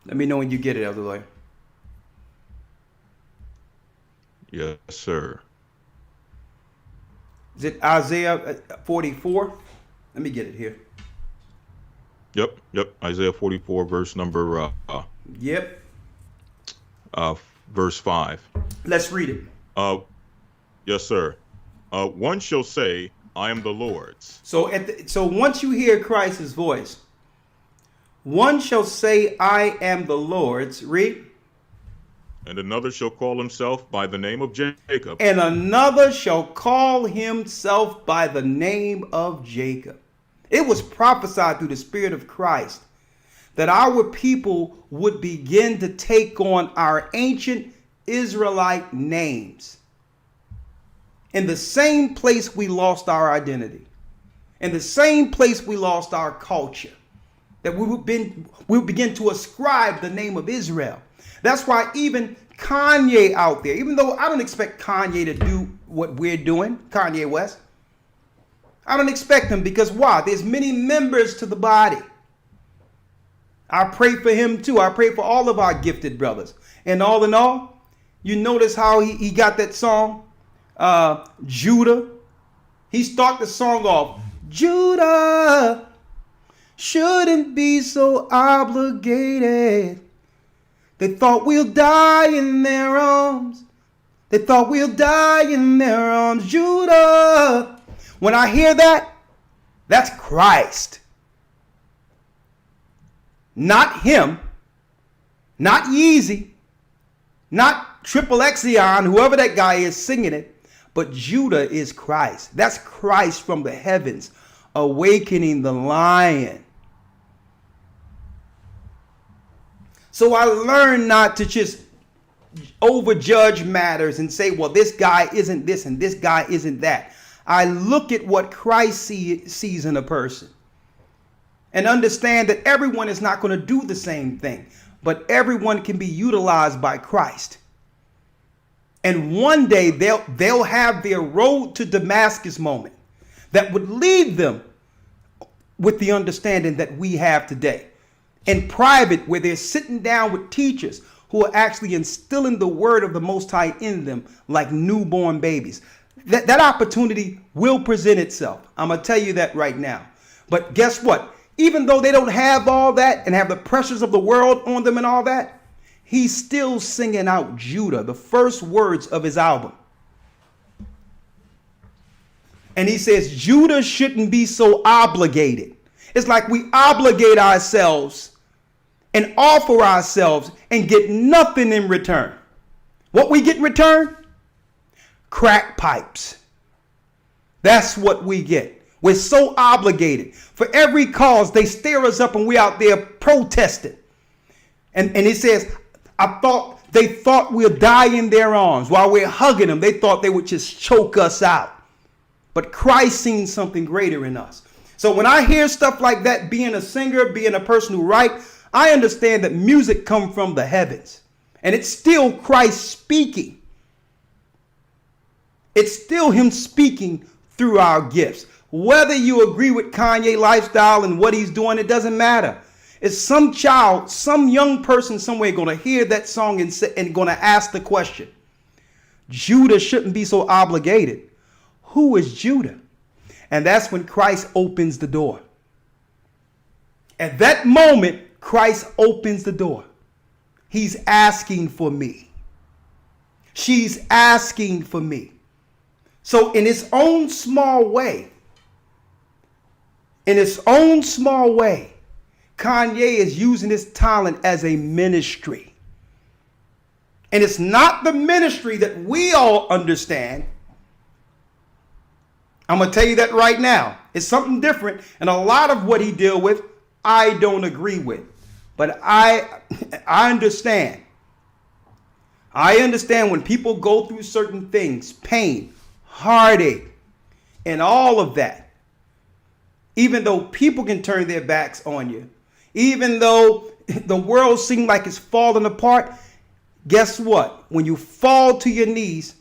Let me know when you get it, Elder Lawyer. Yes, sir. Is it Isaiah 44? Let me get it here. Yep. Isaiah 44, verse number Yep. verse 5. Let's read it. Yes, sir. One shall say, I am the Lord's. So once you hear Christ's voice, one shall say, I am the Lord's. Read. And another shall call himself by the name of Jacob. And another shall call himself by the name of Jacob. It was prophesied through the Spirit of Christ that our people would begin to take on our ancient Israelite names. In the same place we lost our identity. In the same place we lost our culture. That we would begin to ascribe the name of Israel. That's why even Kanye out there, even though I don't expect Kanye to do what we're doing, Kanye West, I don't expect him because why? There's many members to the body. I pray for him too. I pray for all of our gifted brothers. And all in all, you notice how he got that song, Judah. He started the song off, Judah shouldn't be so obligated. They thought we'll die in their arms. They thought we'll die in their arms. Judah. When I hear that, that's Christ. Not him. Not Yeezy. Not Triple Xion, whoever that guy is singing it. But Judah is Christ. That's Christ from the heavens, awakening the lion. So I learned not to just overjudge matters and say, well, this guy isn't this and this guy isn't that. I look at what Christ sees in a person and understand that everyone is not going to do the same thing, but everyone can be utilized by Christ. And one day they'll have their road to Damascus moment that would lead them with the understanding that we have today. In private, where they're sitting down with teachers who are actually instilling the word of the Most High in them like newborn babies. That opportunity will present itself. I'm going to tell you that right now. But guess what? Even though they don't have all that and have the pressures of the world on them and all that, he's still singing out Judah, the first words of his album. And he says, Judah shouldn't be so obligated. It's like we obligate ourselves and offer ourselves and get nothing in return. What we get in return? Crack pipes. That's what we get. We're so obligated. For every cause, they stare us up and we're out there protesting. And he says, they thought we'll die in their arms. While we're hugging them, they thought they would just choke us out. But Christ seen something greater in us. So when I hear stuff like that, being a singer, being a person who writes, I understand that music comes from the heavens. And it's still Christ speaking. It's still him speaking through our gifts. Whether you agree with Kanye lifestyle and what he's doing, it doesn't matter. It's some child, some young person somewhere going to hear that song and going to ask the question, Judah shouldn't be so obligated. Who is Judah? And that's when Christ opens the door. At that moment, Christ opens the door. He's asking for me. She's asking for me. So in its own small way, Kanye is using his talent as a ministry. And it's not the ministry that we all understand. I'm going to tell you that right now. It's something different. And a lot of what he deal with, I don't agree with. But I understand I understand when people go through certain things, pain, heartache, and all of that. Even though people can turn their backs on you, even though the world seems like it's falling apart, guess what? When you fall to your knees,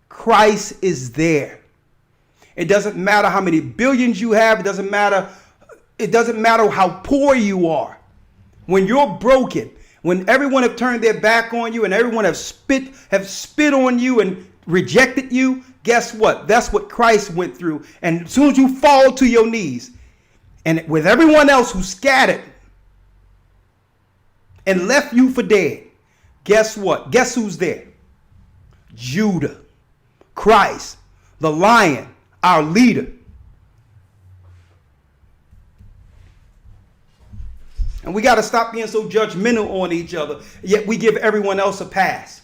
Christ is there. It doesn't matter how many billions you have. It doesn't matter how poor you are. When you're broken, when everyone have turned their back on you and everyone have spit on you and rejected you, guess what? That's what Christ went through. And as soon as you fall to your knees, and with everyone else who scattered and left you for dead, guess what? Guess who's there? Judah, Christ, the Lion, our leader. And we got to stop being so judgmental on each other, yet we give everyone else a pass.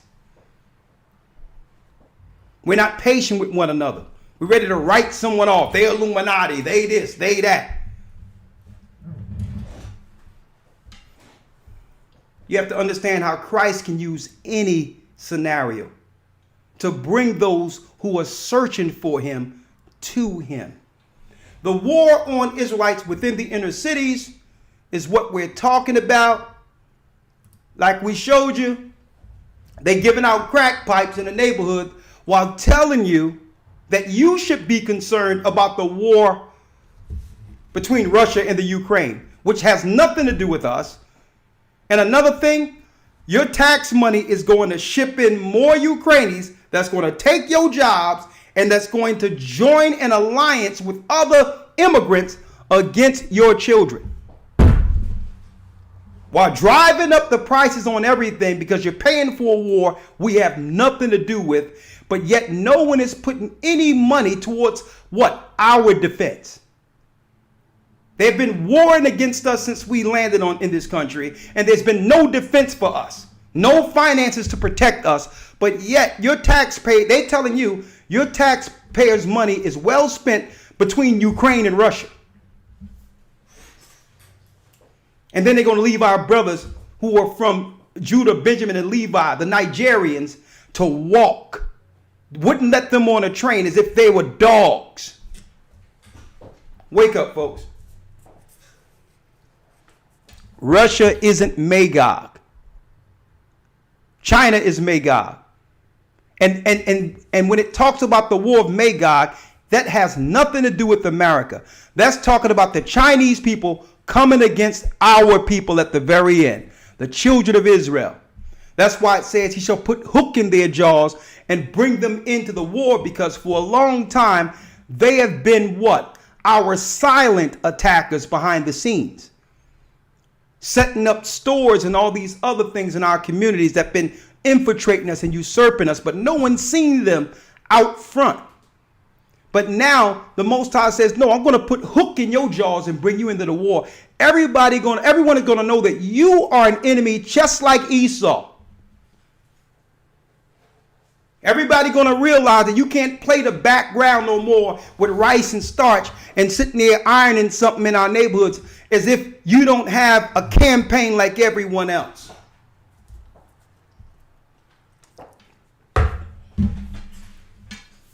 We're not patient with one another. We're ready to write someone off. They Illuminati, they this, they that. You have to understand how Christ can use any scenario to bring those who are searching for him to him. The war on Israelites within the inner cities is what we're talking about. Like we showed you, they giving out crack pipes in the neighborhood while telling you that you should be concerned about the war between Russia and the Ukraine, which has nothing to do with us. And another thing, your tax money is going to ship in more Ukrainians that's going to take your jobs and that's going to join an alliance with other immigrants against your children. While driving up the prices on everything because you're paying for a war we have nothing to do with, but yet no one is putting any money towards what? Our defense. They've been warring against us since we landed in this country, and there's been no defense for us, no finances to protect us, but yet your taxpayer, they're telling you your taxpayers' money is well spent between Ukraine and Russia. And then they're going to leave our brothers who are from Judah, Benjamin, and Levi, the Nigerians, to walk. Wouldn't let them on a train as if they were dogs. Wake up, folks. Russia isn't Magog. China is Magog. And when it talks about the war of Magog, that has nothing to do with America. That's talking about the Chinese people coming against our people at the very end, the children of Israel. That's why it says he shall put hook in their jaws and bring them into the war, because for a long time they have been what? Our silent attackers behind the scenes, setting up stores and all these other things in our communities that have been infiltrating us and usurping us, but no one's seen them out front. But now the Most High says, no, I'm going to put hook in your jaws and bring you into the war. Everyone is going to know that you are an enemy just like Esau. Everybody going to realize that you can't play the background no more with rice and starch and sitting there ironing something in our neighborhoods as if you don't have a campaign like everyone else.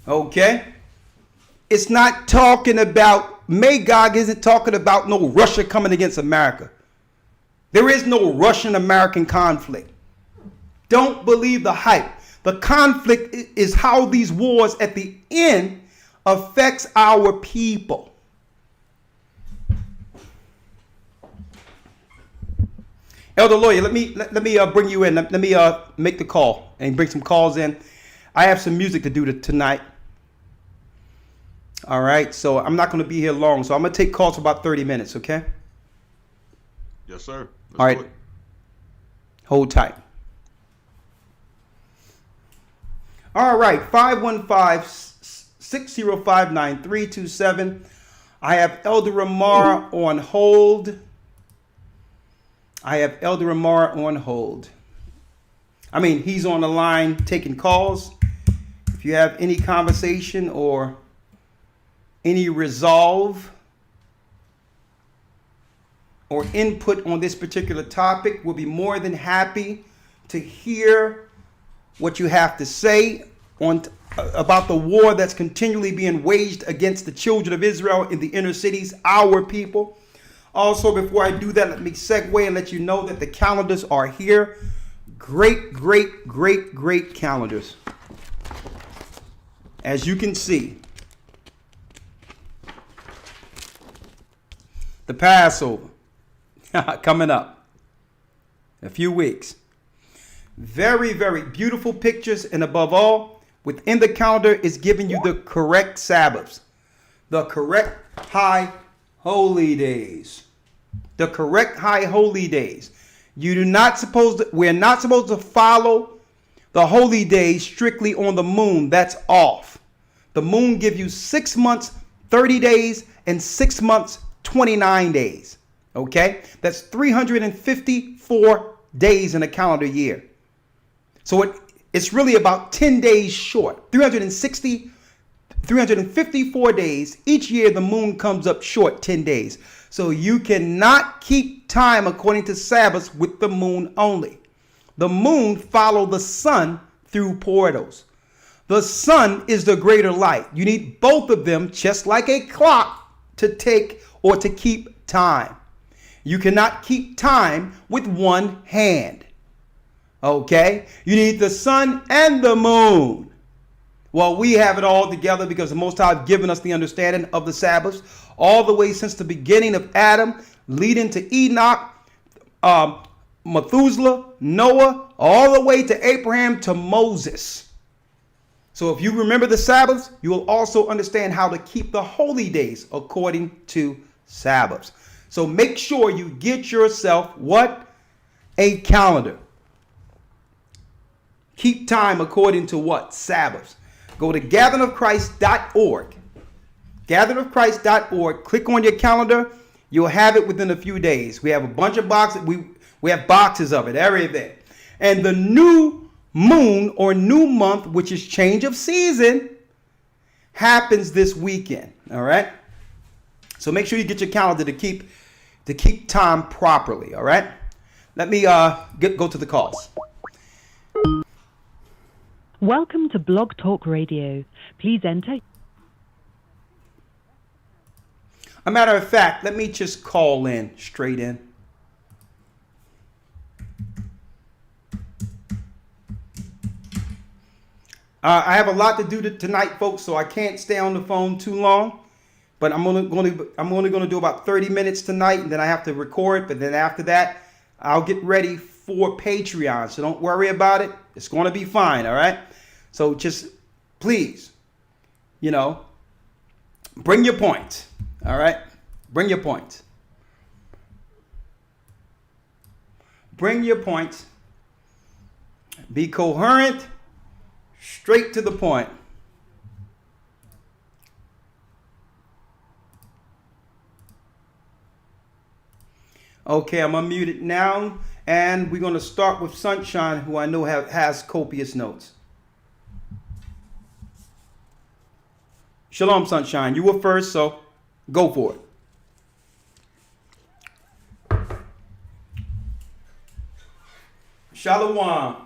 Okay? It's not talking about, Magog isn't talking about no Russia coming against America. There is no Russian-American conflict. Don't believe the hype. The conflict is how these wars at the end affects our people. Elder Lawyer, let me bring you in. Let me make the call and bring some calls in. I have some music to do tonight. All right, so I'm not going to be here long, so I'm going to take calls for about 30 minutes, okay? Yes, sir. All right. Hold tight. All right, 515-605-9327. I have Elder Ramar on hold. He's on the line taking calls. If you have any conversation or any resolve or input on this particular topic, we'll be more than happy to hear what you have to say on about the war that's continually being waged against the children of Israel in the inner cities, our people. Also, before I do that, let me segue and let you know that the calendars are here. Great, great, great, great calendars. As you can see, the Passover coming up in a few weeks. Very, very beautiful pictures, and above all, within the calendar is giving you the correct Sabbaths, the correct high holy days, the correct high holy days. We're not supposed to follow the holy days strictly on the moon. That's off. The moon gives you 6 months, 30 days, and 6 months, 29 days. Okay? That's 354 days in a calendar year. So it's really about 10 days short. 354 days. Each year the moon comes up short 10 days. So you cannot keep time according to Sabbaths with the moon only. The moon follows the sun through portals. The sun is the greater light. You need both of them, just like a clock, to take or to keep time. You cannot keep time with one hand. Okay? You need the sun and the moon. Well, we have it all together because the Most High has given us the understanding of the Sabbaths all the way since the beginning of Adam, leading to Enoch, Methuselah, Noah, all the way to Abraham to Moses. So if you remember the Sabbaths, you will also understand how to keep the holy days according to Sabbaths. So make sure you get yourself what? A calendar. Keep time according to what? Sabbaths. Go to gatheringofchrist.org. Gatheringofchrist.org. Click on your calendar. You'll have it within a few days. We have a bunch of boxes. We have boxes of it, everything. And the new moon or new month, which is change of season, happens this weekend. All right. So make sure you get your calendar to keep time properly. All right. Let me go to the calls. Welcome to Blog Talk Radio. Please enter. A matter of fact, let me just call in straight in. I have a lot to do tonight, folks, so I can't stay on the phone too long. But I'm only going to do about 30 minutes tonight, and then I have to record. But then after that, I'll get ready for Patreon. So don't worry about it. It's going to be fine, all right? So just please, bring your points, all right? Bring your points. Bring your points. Be coherent. Straight to the point. Okay, I'm unmuted now, and we're going to start with Sunshine, who I know has copious notes. Shalom, Sunshine. You were first, so go for it. Shalom.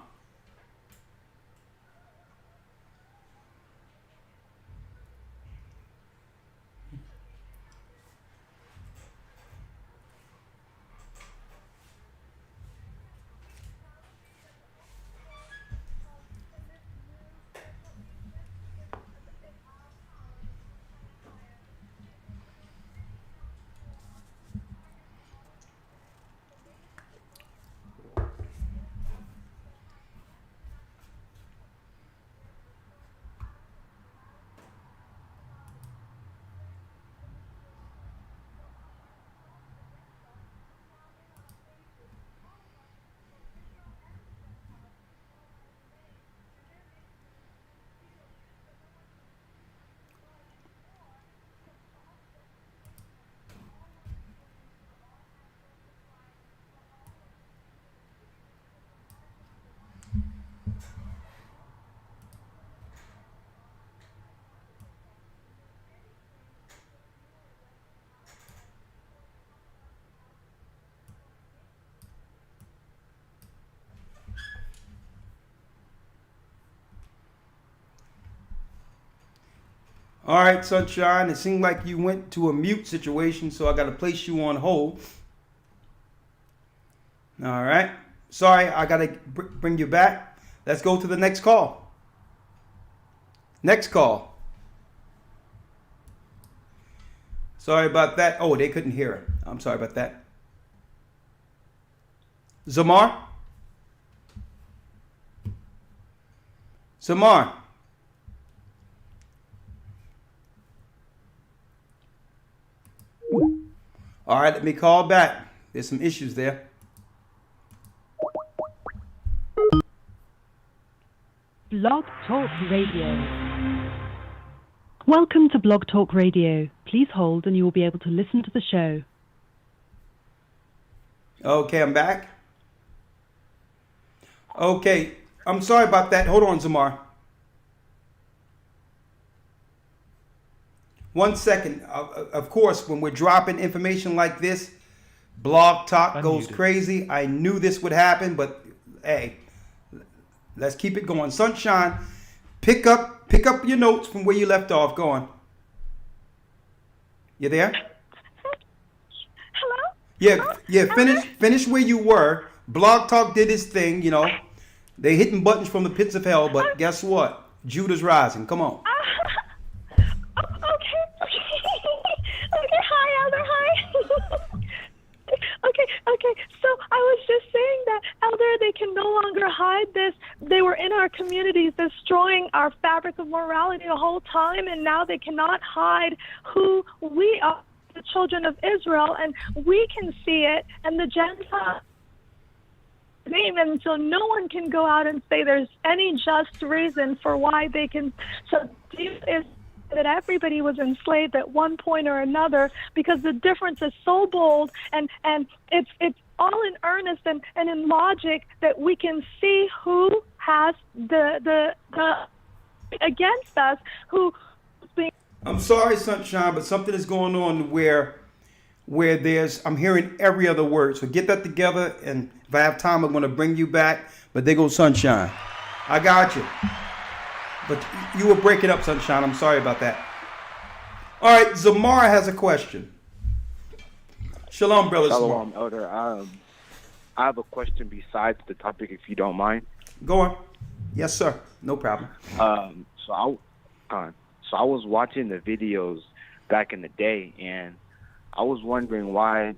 All right, Sunshine. It seemed like you went to a mute situation, so I got to place you on hold. All right. Sorry, I got to bring you back. Let's go to the next call. Next call. Sorry about that. Oh, they couldn't hear it. I'm sorry about that. Zamar? Zamar? All right, let me call back. There's some issues there. Blog Talk Radio. Welcome to Blog Talk Radio. Please hold and you will be able to listen to the show. Okay, I'm back. Okay, I'm sorry about that. Hold on, Zamar. 1 second. Of course, when we're dropping information like this, Blog Talk goes crazy. I knew this would happen, but hey, let's keep it going. Sunshine, pick up your notes from where you left off. Go on. You there? Hello? Yeah. Finish where you were. Blog Talk did his thing, you know. They hitting buttons from the pits of hell, but guess what? Judah's rising. Come on. Okay, hi, Elder, hi. Okay, so I was just saying that, Elder, they can no longer hide this. They were in our communities destroying our fabric of morality the whole time, and now they cannot hide who we are, the children of Israel, and we can see it, and the Gentiles name, and so no one can go out and say there's any just reason for why they can. So is that everybody was enslaved at one point or another, because the difference is so bold, and it's all in earnest and in logic that we can see who has the against us, who. I'm sorry, Sunshine, but something is going on where I'm hearing every other word. So get that together, and if I have time, I'm going to bring you back. But there goes Sunshine. I got you. But you were breaking up, Sunshine. I'm sorry about that. All right, Zamar has a question. Shalom, brother. Shalom, Elder. I have a question besides the topic, if you don't mind. Go on. Yes, sir. No problem. So I was watching the videos back in the day, and I was wondering why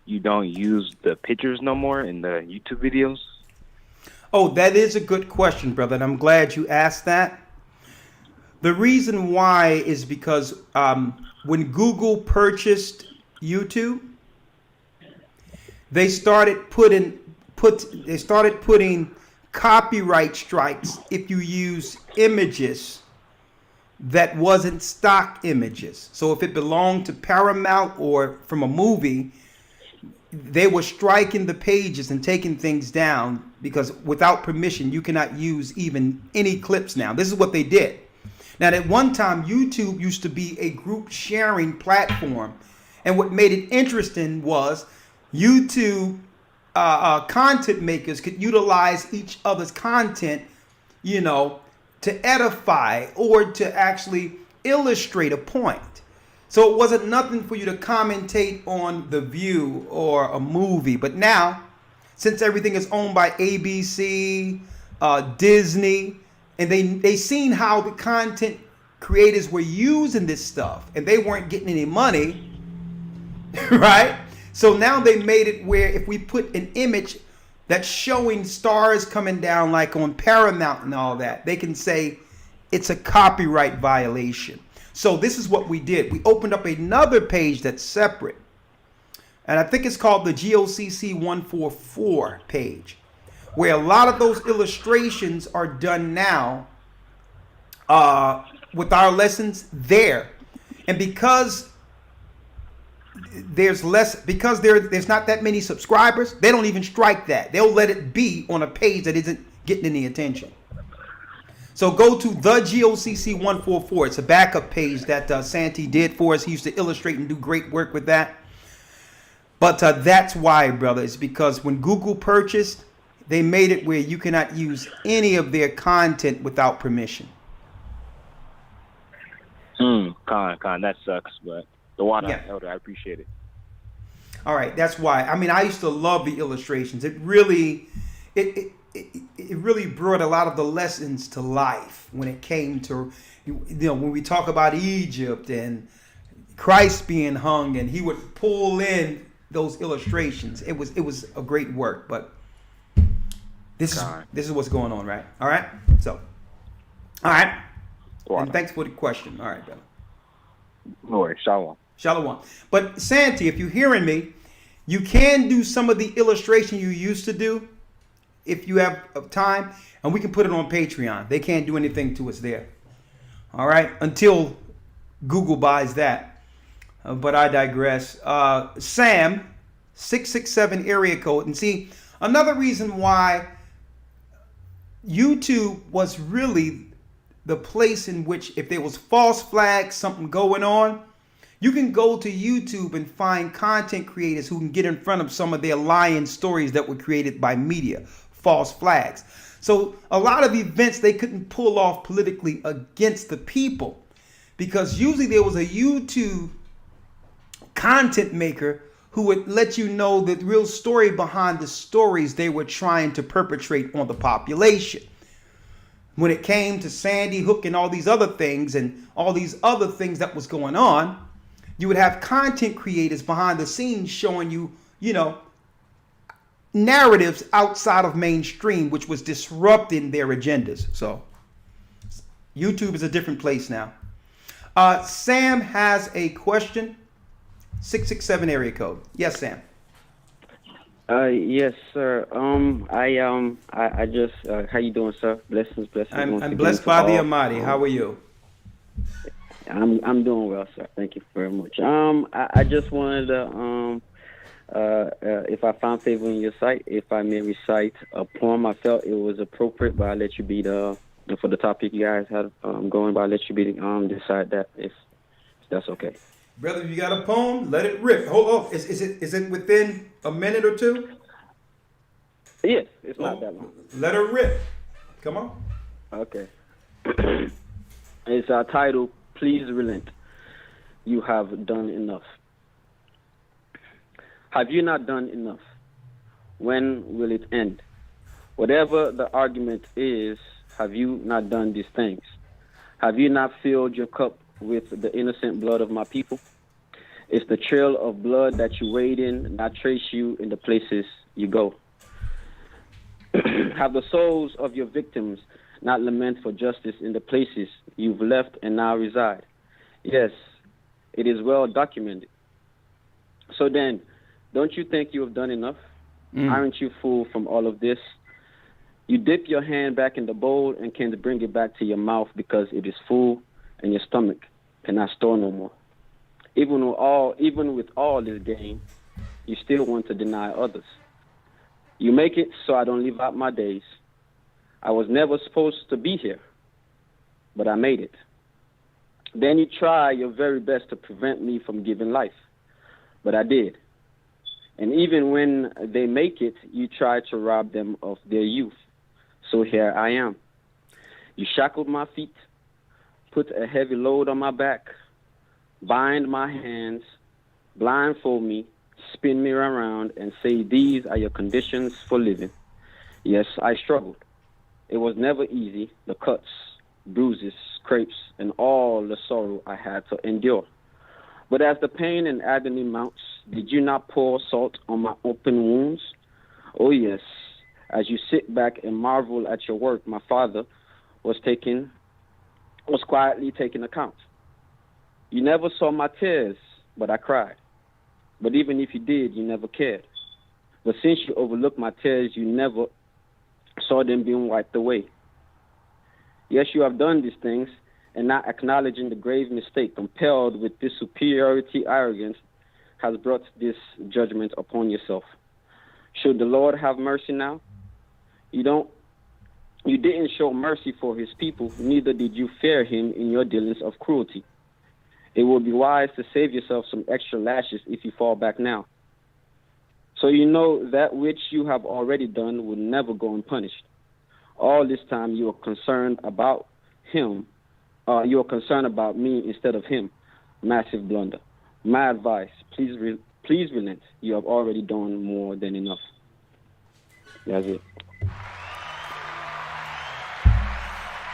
you don't use the pictures no more in the YouTube videos. Oh, that is a good question, brother, and I'm glad you asked that. The reason why is because when Google purchased YouTube, they started putting copyright strikes if you use images that wasn't stock images. So if it belonged to Paramount or from a movie, they were striking the pages and taking things down, because without permission, you cannot use even any clips now. This is what they did. Now, at one time, YouTube used to be a group sharing platform. And what made it interesting was YouTube content makers could utilize each other's content, you know, to edify or to actually illustrate a point. So it wasn't nothing for you to commentate on The View or a movie. But now, since everything is owned by ABC, Disney, and they seen how the content creators were using this stuff and they weren't getting any money, right? So now they made it where if we put an image that's showing stars coming down like on Paramount and all that, they can say it's a copyright violation. So this is what we did. We opened up another page that's separate. And I think it's called the GOCC 144 page, where a lot of those illustrations are done now with our lessons there. And because there's not that many subscribers, they don't even strike that. They'll let it be on a page that isn't getting any attention. So go to the GOCC 144. It's a backup page that Santee did for us. He used to illustrate and do great work with that. But that's why, brother. It's because when Google purchased, they made it where you cannot use any of their content without permission. Con, that sucks, but the water, Yeah. Elder, I appreciate it. All right, that's why. I mean, I used to love the illustrations. It really, it really brought a lot of the lessons to life when it came to, when we talk about Egypt and Christ being hung, and he would pull in those illustrations. It was a great work. But this is what's going on, right? All right. So, all right. And thanks for the question. All right, brother. No worries. Shalom. Shalom. But Santi, if you're hearing me, you can do some of the illustration you used to do if you have time, and we can put it on Patreon. They can't do anything to us there. All right, until Google buys that. But I digress. Sam, 667 area code. And see, another reason why YouTube was really the place in which, if there was false flags, something going on, you can go to YouTube and find content creators who can get in front of some of their lying stories that were created by media, false flags. So a lot of events they couldn't pull off politically against the people, because usually there was a YouTube content maker who would let you know the real story behind the stories they were trying to perpetrate on the population. When it came to Sandy Hook and all these other things and all these other things that was going on, you would have content creators behind the scenes showing you, narratives outside of mainstream, which was disrupting their agendas. So YouTube is a different place now. Sam has a question. 667 area code. Yes, Sam. Yes, sir. I just, how you doing, sir? Blessings. I'm blessed by the Almighty. How are you? I'm doing well, sir. Thank you very much. I just wanted to, if I found favor in your sight, if I may recite a poem. I felt it was appropriate, but I'll let you be for the topic you guys had going, but I'll let you be decide that if that's okay. Brother, if you got a poem, let it rip. Hold on. Is it within a minute or two? Yes, it's not that long. Let her rip. Come on. Okay. It's titled, Please Relent. You have done enough. Have you not done enough? When will it end? Whatever the argument is, have you not done these things? Have you not filled your cup with the innocent blood of my people? It's the trail of blood that you wade in, not trace you in the places you go. Have the souls of your victims not lament for justice in the places you've left and now reside? Yes, it is well documented. So then, don't you think you have done enough? Aren't you full from all of this? You dip your hand back in the bowl and can't bring it back to your mouth because it is full and your stomach cannot store no more. Even with all this gain, you still want to deny others. You make it so I don't live out my days. I was never supposed to be here, but I made it. Then you try your very best to prevent me from giving life, but I did. And even when they make it, you try to rob them of their youth. So here I am. You shackled my feet, put a heavy load on my back, bind my hands, blindfold me, spin me around, and say these are your conditions for living. Yes, I struggled. It was never easy, the cuts, bruises, scrapes, and all the sorrow I had to endure. But as the pain and agony mounts, did you not pour salt on my open wounds? Oh yes, as you sit back and marvel at your work, my father was quietly taking account. You never saw my tears, but I cried. But even if you did, you never cared. But since you overlooked my tears, you never saw them being wiped away. Yes, you have done these things, and not acknowledging the grave mistake, compelled with this superiority arrogance, has brought this judgment upon yourself. Should the Lord have mercy now? You didn't show mercy for his people, neither did you fear him in your dealings of cruelty. It would be wise to save yourself some extra lashes if you fall back now. So you know that which you have already done will never go unpunished. All this time you are concerned about him you're concerned about me instead of him. Massive blunder. My advice, please relent. You have already done more than enough. That's it.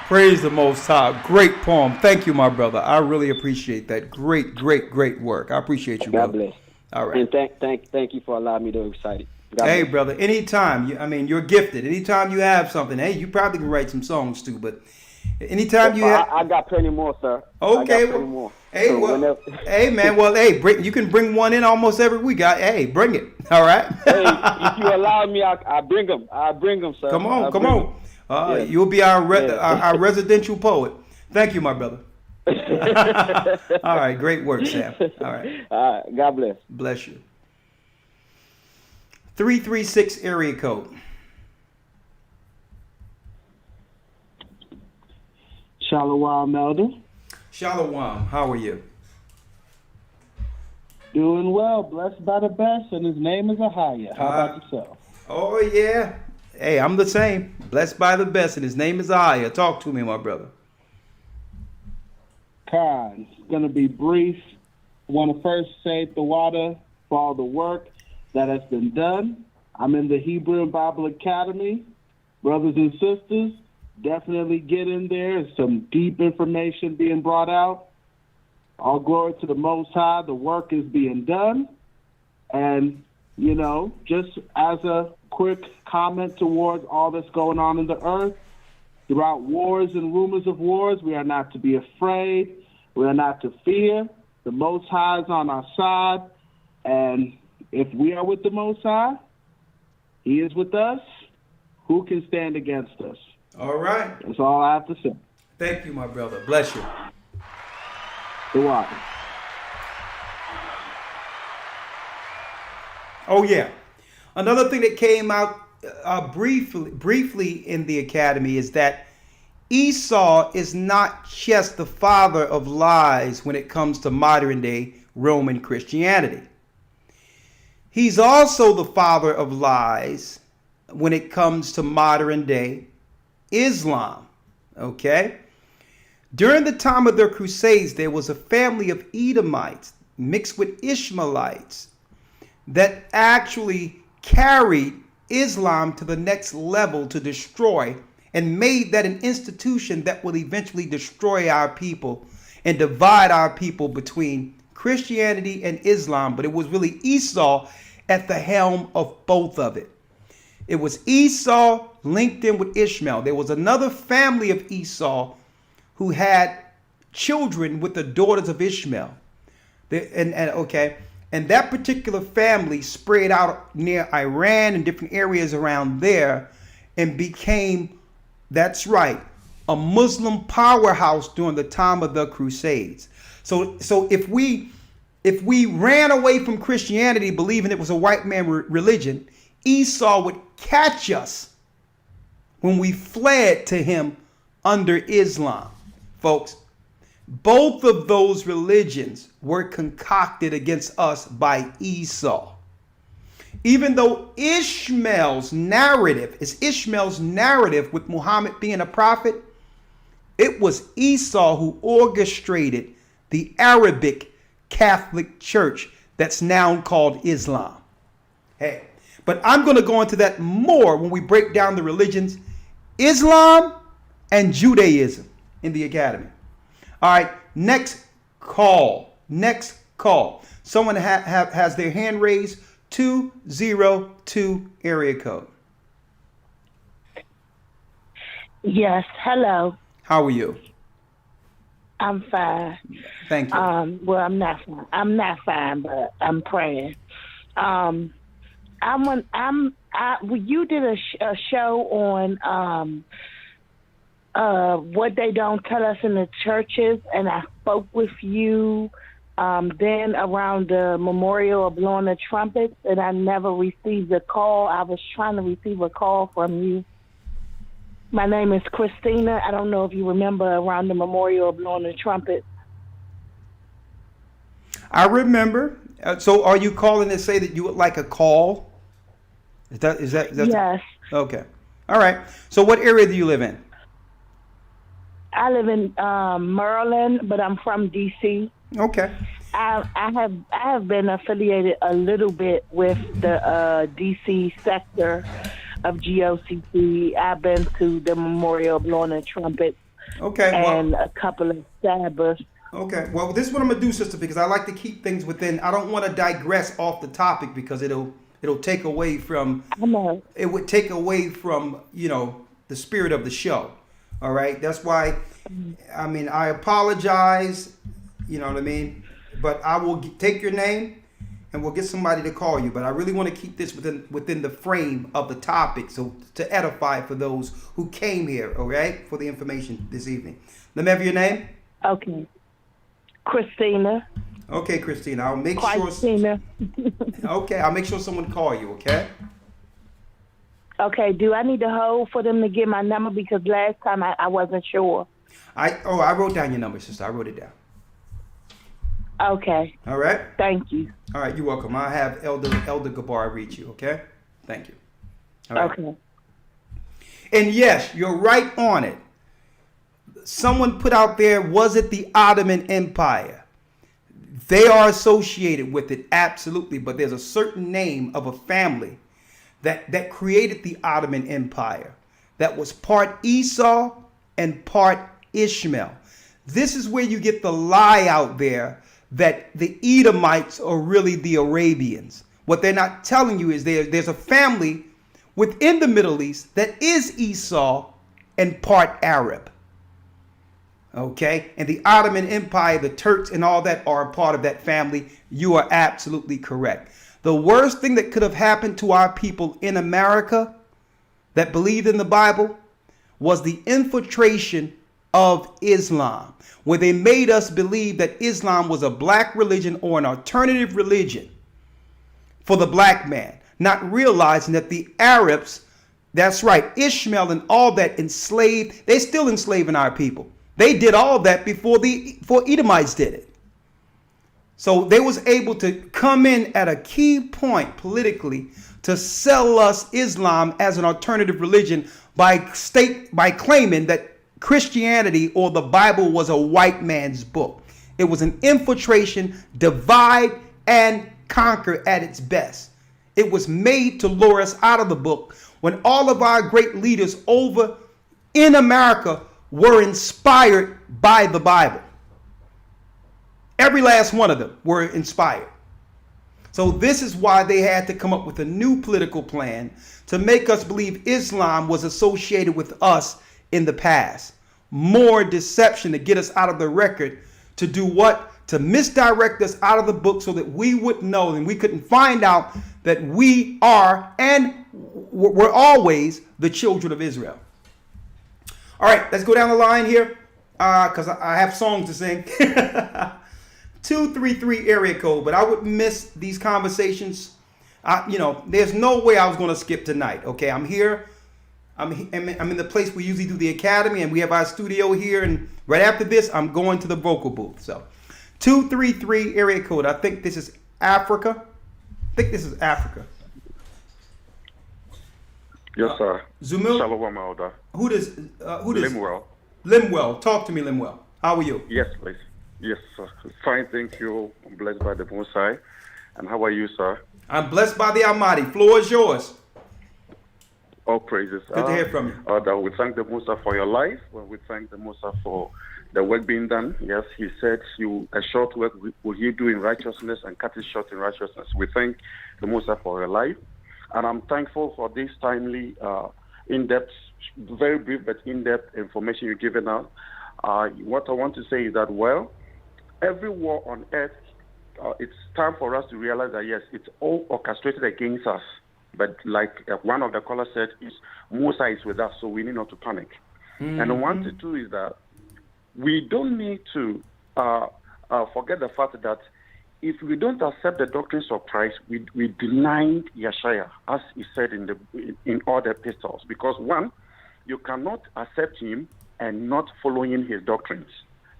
Praise the Most High. Great poem. Thank you, my brother. I really appreciate that. Great, great, great work. I appreciate you, God brother. bless. All right. And thank you for allowing me to recite it. God Hey, bless. brother, anytime. You're gifted. Anytime you have something, hey, you probably can write some songs too, but anytime you have... I got plenty more, sir. Okay, I got plenty more. Hey, So well, whenever- hey, man, well, hey, you can bring one in almost every week. Hey, bring it. All right? Hey, if you allow me, I bring them. I bring them, sir. Come on, I come bring on. 'em. Yeah. You'll be our Yeah. residential poet. Thank you, my brother. All right, great work, Sam. All right. All right, God bless. Bless you. 336 area code. Shalom, Elder. Shalom. How are you? Doing well, blessed by the best, and his name is Ahaya. How about yourself? Oh, yeah. Hey, I'm the same. Blessed by the best, and his name is Aya. Talk to me, my brother. Khan, it's going to be brief. I want to first say the water for all the work that has been done. I'm in the Hebrew and Bible Academy. Brothers and sisters, definitely get in there. There's some deep information being brought out. All glory to the Most High. The work is being done. And, you know, just as a quick comment towards all that's going on in the earth, throughout wars and rumors of wars, we are not to be afraid. We are not to fear. The Most High is on our side. And if we are with the Most High, He is with us. Who can stand against us? All right. That's all I have to say. Thank you, my brother. Bless you. You're welcome. Oh, yeah. Another thing that came out briefly in the academy is that Esau is not just the father of lies when it comes to modern day Roman Christianity. He's also the father of lies when it comes to modern day Islam. Okay? During the time of their crusades, there was a family of Edomites mixed with Ishmaelites that actually carried Islam to the next level to destroy and made that an institution that will eventually destroy our people and divide our people between Christianity and Islam. But it was really Esau at the helm of both of it. It was Esau linked in with Ishmael. There was another family of Esau who had children with the daughters of Ishmael. And that particular family spread out near Iran and different areas around there and became, that's right, a Muslim powerhouse during the time of the Crusades. So if we ran away from Christianity believing it was a white man religion, Esau would catch us when we fled to him under Islam. Folks, both of those religions were concocted against us by Esau. Even though Ishmael's narrative with Muhammad being a prophet, it was Esau who orchestrated the Arabic Catholic Church that's now called Islam. Hey, but I'm going to go into that more when we break down the religions, Islam and Judaism in the academy. All right, next call. Someone has their hand raised, 202 area code. Yes, hello. How are you? I'm fine. Thank you. Well, I'm not fine. I'm not fine, but I'm praying. You did a show on what they don't tell us in the churches, and I spoke with you then around the memorial of blowing the trumpets, and I never received a call. I was trying to receive a call from you. My name is Christina. I don't know if you remember around the memorial of blowing the trumpet. I remember. So are you calling to say that you would like a call? Is that Yes. Okay. All right. So what area do you live in? I live in Maryland, but I'm from D.C. Okay. I have been affiliated a little bit with the D.C. sector of GOCC. I've been to the memorial blowing the trumpet. Okay. And a couple of Sabbaths. Okay. Well, this is what I'm gonna do, sister, because I like to keep things within. I don't want to digress off the topic because it'll take away from. I know. It would take away from the spirit of the show. All right. That's why. I mean, I apologize. You know what I mean. But I will take your name, and we'll get somebody to call you. But I really want to keep this within the frame of the topic, so to edify for those who came here. All right, for the information this evening. Let me have your name. Okay. Christina. Okay, Christina. I'll make Christina. sure. Okay, I'll make sure someone call you. Okay. Okay. Do I need to hold for them to get my number because last time I wasn't sure. I wrote down your number, sister. I wrote it down. Okay. All right. Thank you. All right. You're welcome. I'll have Elder Gabar reach you. Okay. Thank you. All right. Okay. And yes, you're right on it. Someone put out there, was it the Ottoman Empire? They are associated with it, absolutely. But there's a certain name of a family that created the Ottoman Empire that was part Esau and part Ishmael. This is where you get the lie out there that the Edomites are really the Arabians. What they're not telling you is there's a family within the Middle East that is Esau and part Arab. Okay? And the Ottoman Empire, the Turks and all that are a part of that family. You are absolutely correct. The worst thing that could have happened to our people in America that believed in the Bible was the infiltration of Islam, where they made us believe that Islam was a black religion or an alternative religion for the black man, not realizing that the Arabs, that's right, Ishmael and all that enslaved, they still enslaving our people. They did all that before Edomites did it. So they was able to come in at a key point politically to sell us Islam as an alternative religion by claiming that Christianity or the Bible was a white man's book. It was an infiltration, divide and conquer at its best. It was made to lure us out of the book when all of our great leaders over in America were inspired by the Bible. Every last one of them were inspired. So this is why they had to come up with a new political plan to make us believe Islam was associated with us in the past. More deception to get us out of the record. To do what? To misdirect us out of the book so that we wouldn't know and we couldn't find out that we are and we're always the children of Israel. All right, let's go down the line here because I have songs to sing. 233 area code, but I would miss these conversations. There's no way I was going to skip tonight. Okay, I'm here. I'm in the place we usually do the academy, and we have our studio here. And right after this, I'm going to the vocal booth. So, 233 area code. I think this is Africa. Yes, sir. Zumil. Shalom, Elder. Who does? Limwell. Limwell. Talk to me, Limwell. How are you? Yes, please. Yes, sir. Fine, thank you. I'm blessed by the Most High. And how are you, sir? I'm blessed by the Almighty. Floor is yours. All praises. Good to hear from you. We thank the Most High for your life. Well, we thank the Most High for the work being done. Yes, he said, a short work will you do in righteousness and cut it short in righteousness. We thank the Most High for your life. And I'm thankful for this timely, in-depth, very brief but in-depth information you've given us. What I want to say is that, every war on earth, it's time for us to realize that, yes, it's all orchestrated against us. But like one of the callers said, Musa is with us, so we need not to panic. Mm-hmm. And one to two is that we don't need to forget the fact that if we don't accept the doctrines of Christ, we deny Yeshua, as he said in all the epistles. Because one, you cannot accept him and not following his doctrines.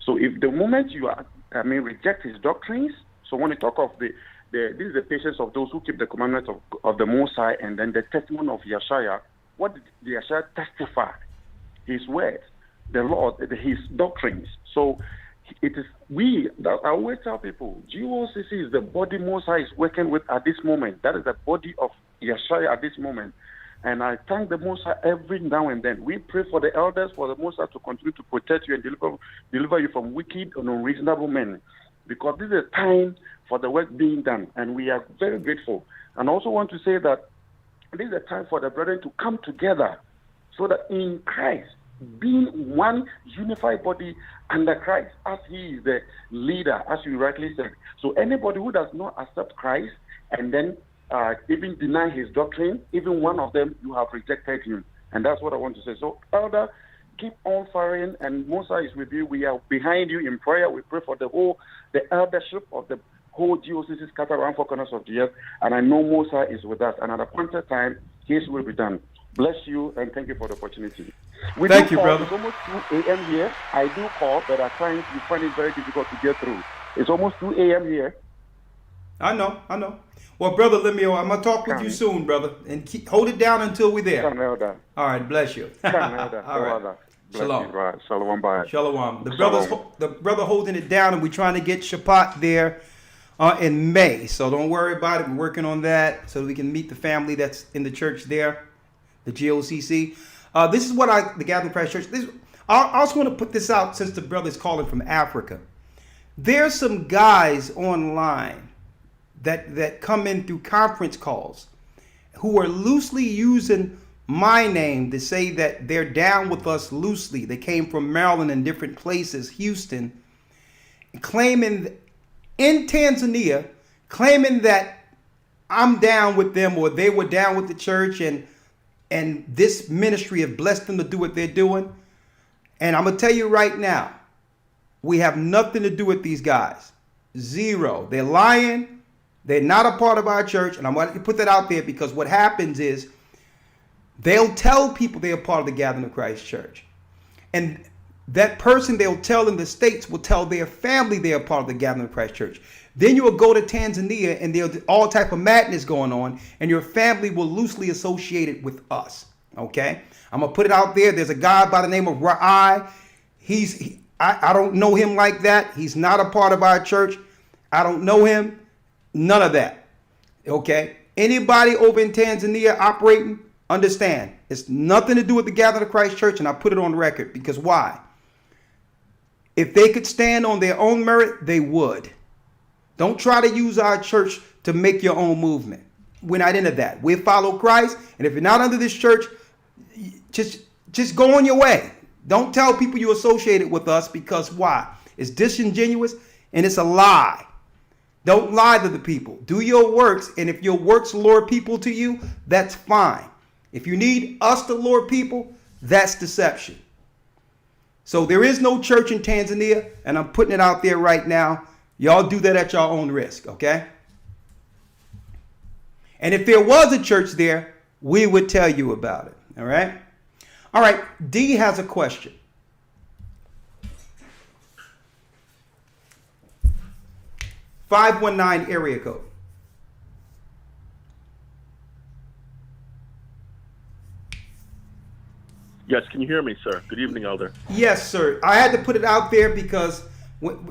So if the moment you reject his doctrines, so when you talk of this is the patience of those who keep the commandments of the Most High, and then the testimony of Yeshua, what did Yeshua testify? His words. the Lord, his doctrines. So it is I always tell people, GOCC is the body Mosai is working with at this moment. That is the body of Yeshua at this moment. And I thank the Mosai every now and then. We pray for the elders, for the Mosai to continue to protect you and deliver you from wicked and unreasonable men. Because this is a time for the work being done, and we are very grateful. And I also want to say that this is a time for the brethren to come together so that in Christ, being one unified body under Christ, as he is the leader, as you rightly said. So anybody who does not accept Christ and then even deny his doctrine, even one of them, you have rejected him. And that's what I want to say. So, Elder, keep on firing, and Musa is with you. We are behind you in prayer. We pray for the eldership of the whole GOCC scattered around 4 corners of the earth. And I know Musa is with us. And at a appointed time, his will be done. Bless you, and thank you for the opportunity. Thank you, brother. It's almost 2 a.m. here. I do call, but at times you find it very difficult to get through. It's almost 2 a.m. here. I know. Well, Brother Lemuel, I'm going to talk with you soon, brother. And hold it down until we're there. All right, bless you. All right. Shalom. Shalom. Bye. Shalom. The brother holding it down, and we're trying to get Shabbat there in May. So don't worry about it. We're working on that so we can meet the family that's in the church there, the GOCC. This is what the Gathering Christ Church. I also want to put this out since the brother is calling from Africa. There's some guys online that come in through conference calls who are loosely using my name to say that they're down with us loosely. They came from Maryland and different places, Houston, claiming in Tanzania, claiming that I'm down with them or they were down with the church and this ministry have blessed them to do what they're doing. And I'm going to tell you right now, we have nothing to do with these guys. Zero. They're lying. They're not a part of our church. And I'm going to put that out there because what happens is they'll tell people they're a part of the Gathering of Christ Church. And that person they'll tell in the States will tell their family they're a part of the Gathering of Christ Church. Then you will go to Tanzania and there's all type of madness going on, and your family will loosely associate it with us. Okay? I'm going to put it out there. There's a guy by the name of Ra'ai. I don't know him like that. He's not a part of our church. I don't know him. None of that. Okay? Anybody over in Tanzania operating, understand, it's nothing to do with the Gathering of Christ Church, and I put it on record because why? If they could stand on their own merit, they would. Don't try to use our church to make your own movement. We're not into that. We follow Christ, and if you're not under this church, just go on your way. Don't tell people you associated with us because why? It's disingenuous and it's a lie. Don't lie to the people. Do your works, and if your works lure people to you, that's fine. If you need us to lure people, that's deception. So there is no church in Tanzania, and I'm putting it out there right now. Y'all do that at your own risk, okay? And if there was a church there, we would tell you about it, all right? All right, D has a question. .519 area code. Yes, can you hear me, sir? Good evening, Elder. Yes, sir. I had to put it out there because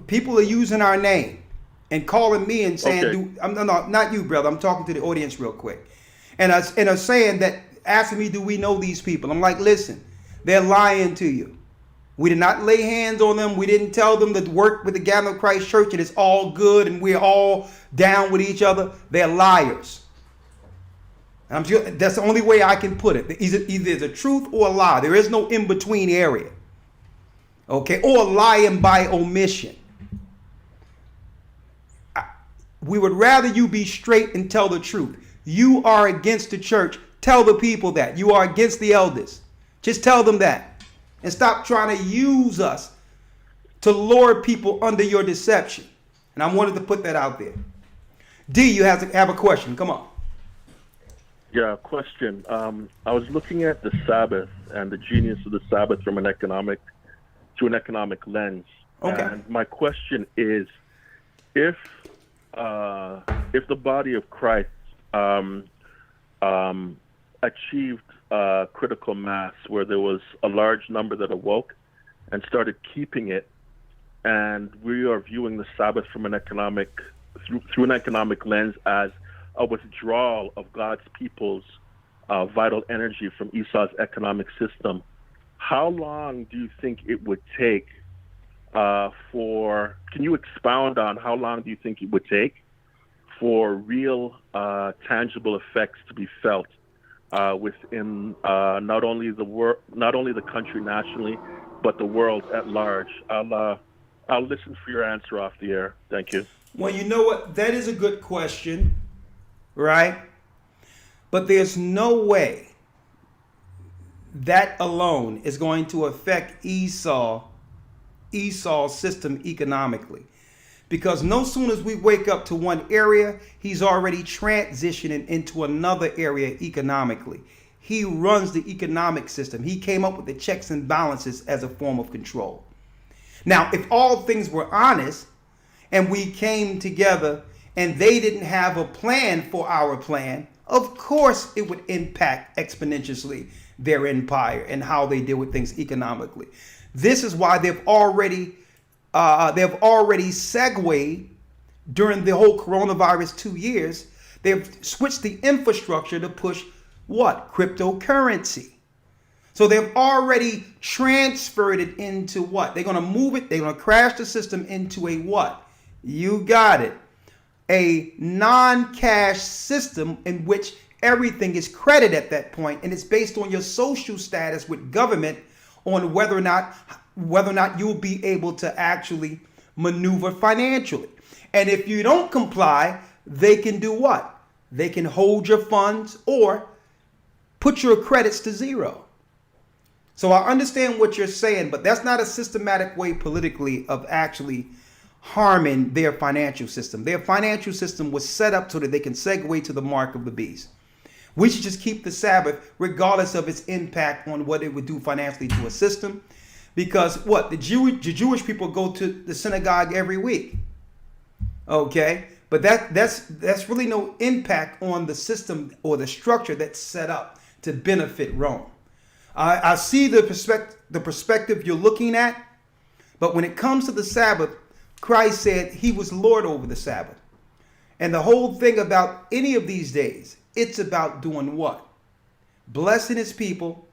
people are using our name and calling me and saying, okay. No, not you, brother. I'm talking to the audience real quick. And are saying that, asking me, do we know these people? I'm like, listen, they're lying to you. We did not lay hands on them. We didn't tell them to work with the Gathering of Christ Church and it's all good and we're all down with each other. They're liars. And I'm sure that's the only way I can put it. Either the truth or a lie. There is no in-between area. Okay? Or lying by omission. We would rather you be straight and tell the truth. You are against the church. Tell the people that. You are against the elders. Just tell them that. And stop trying to use us to lure people under your deception. And I wanted to put that out there. D, you have a question. Come on. Yeah, question. I was looking at the Sabbath and the genius of the Sabbath from an economic lens. Okay. And my question is, if the body of Christ achieved critical mass where there was a large number that awoke and started keeping it, and we are viewing the Sabbath from an through an economic lens as a withdrawal of God's people's vital energy from Esau's economic system. How long do you think it would take can you expound on how long do you think it would take for real tangible effects to be felt within not only the country nationally, but the world at large? I'll listen for your answer off the air. Thank you. Well, you know what? That is a good question, right? But there's no way that alone is going to affect Esau's system economically. Because no sooner as we wake up to one area, he's already transitioning into another area economically. He runs the economic system. He came up with the checks and balances as a form of control. Now, if all things were honest and we came together and they didn't have a plan for our plan, of course it would impact exponentially their empire and how they deal with things economically. This is why they've already segued during the whole coronavirus 2 years. They've switched the infrastructure to push what? Cryptocurrency. So they've already transferred it into what? They're going to move it. They're going to crash the system into a what? You got it. A non-cash system in which everything is credit at that point, and it's based on your social status with government on whether or not you'll be able to actually maneuver financially. And if you don't comply, they can do what? They can hold your funds or put your credits to zero. So I understand what you're saying, but that's not a systematic way politically of actually harming their financial system. Their financial system was set up so that they can segue to the mark of the beast. We should just keep the Sabbath regardless of its impact on what it would do financially to a system. Because what? The Jewish people go to the synagogue every week. Okay? But that's really no impact on the system or the structure that's set up to benefit Rome. I see the perspective you're looking at, but when it comes to the Sabbath, Christ said he was Lord over the Sabbath. And the whole thing about any of these days, it's about doing what? Blessing his people,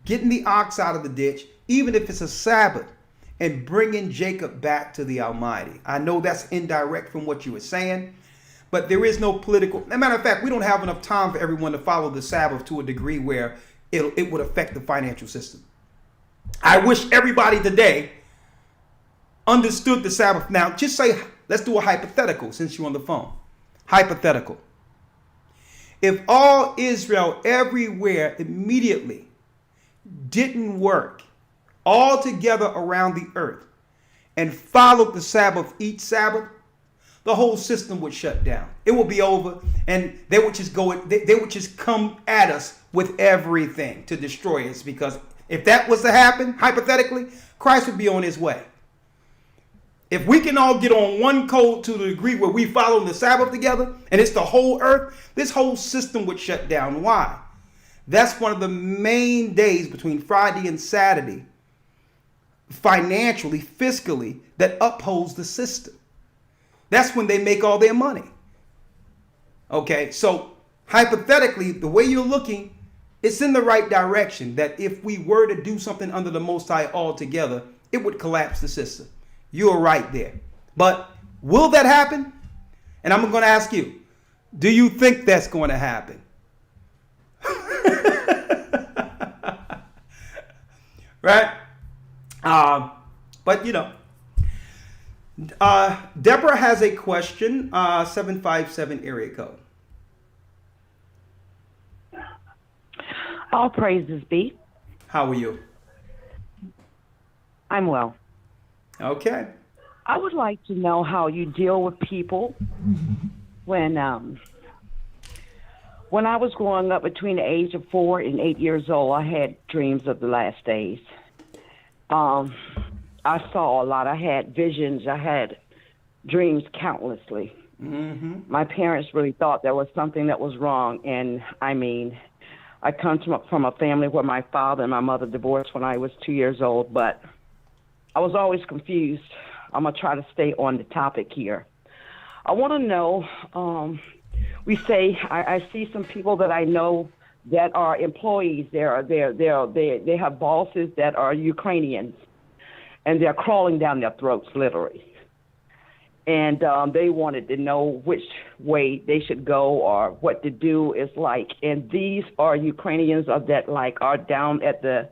getting the ox out of the ditch, even if it's a Sabbath, and bringing Jacob back to the Almighty. I know that's indirect from what you were saying, but there is no political. As a matter of fact, we don't have enough time for everyone to follow the Sabbath to a degree where it would affect the financial system. I wish everybody today understood the Sabbath. Now, just say, let's do a hypothetical since you're on the phone. Hypothetical. If all Israel everywhere immediately didn't work all together around the earth and followed the Sabbath each Sabbath, the whole system would shut down. It would be over, and they would just come at us with everything to destroy us, because if that was to happen, hypothetically, Christ would be on his way. If we can all get on one code to the degree where we follow the Sabbath together, and it's the whole earth, this whole system would shut down. Why? That's one of the main days between Friday and Saturday, financially, fiscally, that upholds the system. That's when they make all their money. Okay, so hypothetically, the way you're looking, it's in the right direction, that if we were to do something under the Most High altogether, it would collapse the system. You're right there. But will that happen? And I'm going to ask you, do you think that's going to happen? Right? But, you know, Deborah has a question, 757 area code. All praises be. How are you? I'm well. Okay. I would like to know how you deal with people when I was growing up between the age of 4 and 8 years old, I had dreams of the last days. I saw a lot. I had visions. I had dreams countlessly. Mm-hmm. My parents really thought there was something that was wrong. And I mean, I come from a family where my father and my mother divorced when I was 2 years old, but I was always confused. I'm going to try to stay on the topic here. I want to know, we say, I see some people that I know that are employees. They have bosses that are Ukrainians, and they're crawling down their throats, literally. And they wanted to know which way they should go or what to do is like. And these are Ukrainians that like are down at the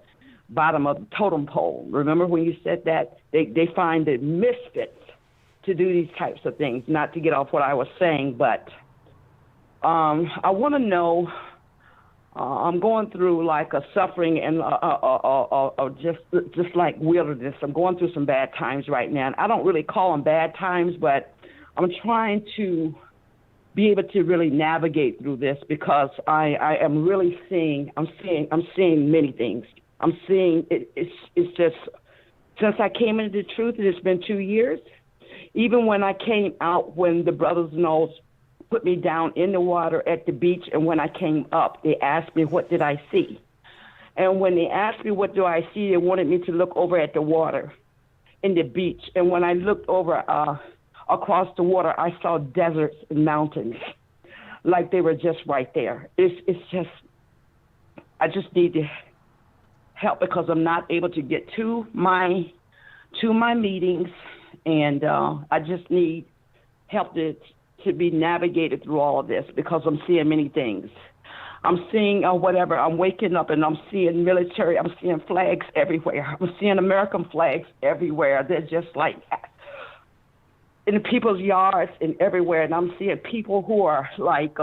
bottom of the totem pole. Remember when you said that? They find it misfits to do these types of things. Not to get off what I was saying, but I want to know, I'm going through like a suffering and just like wilderness. I'm going through some bad times right now. And I don't really call them bad times, but I'm trying to be able to really navigate through this because I am really I'm seeing many things. I'm seeing it's just, since I came into the truth, it's been 2 years. Even when I came out, when the brothers and all put me down in the water at the beach, and when I came up, they asked me, what did I see? And when they asked me, what do I see, they wanted me to look over at the water in the beach. And when I looked over across the water, I saw deserts and mountains, like they were just right there. It's just, I just need to help because I'm not able to get to my meetings, and I just need help to be navigated through all of this because I'm seeing many things. I'm seeing whatever. I'm waking up and I'm seeing military. I'm seeing flags everywhere. I'm seeing American flags everywhere. They're just like in people's yards and everywhere. And I'm seeing people who are like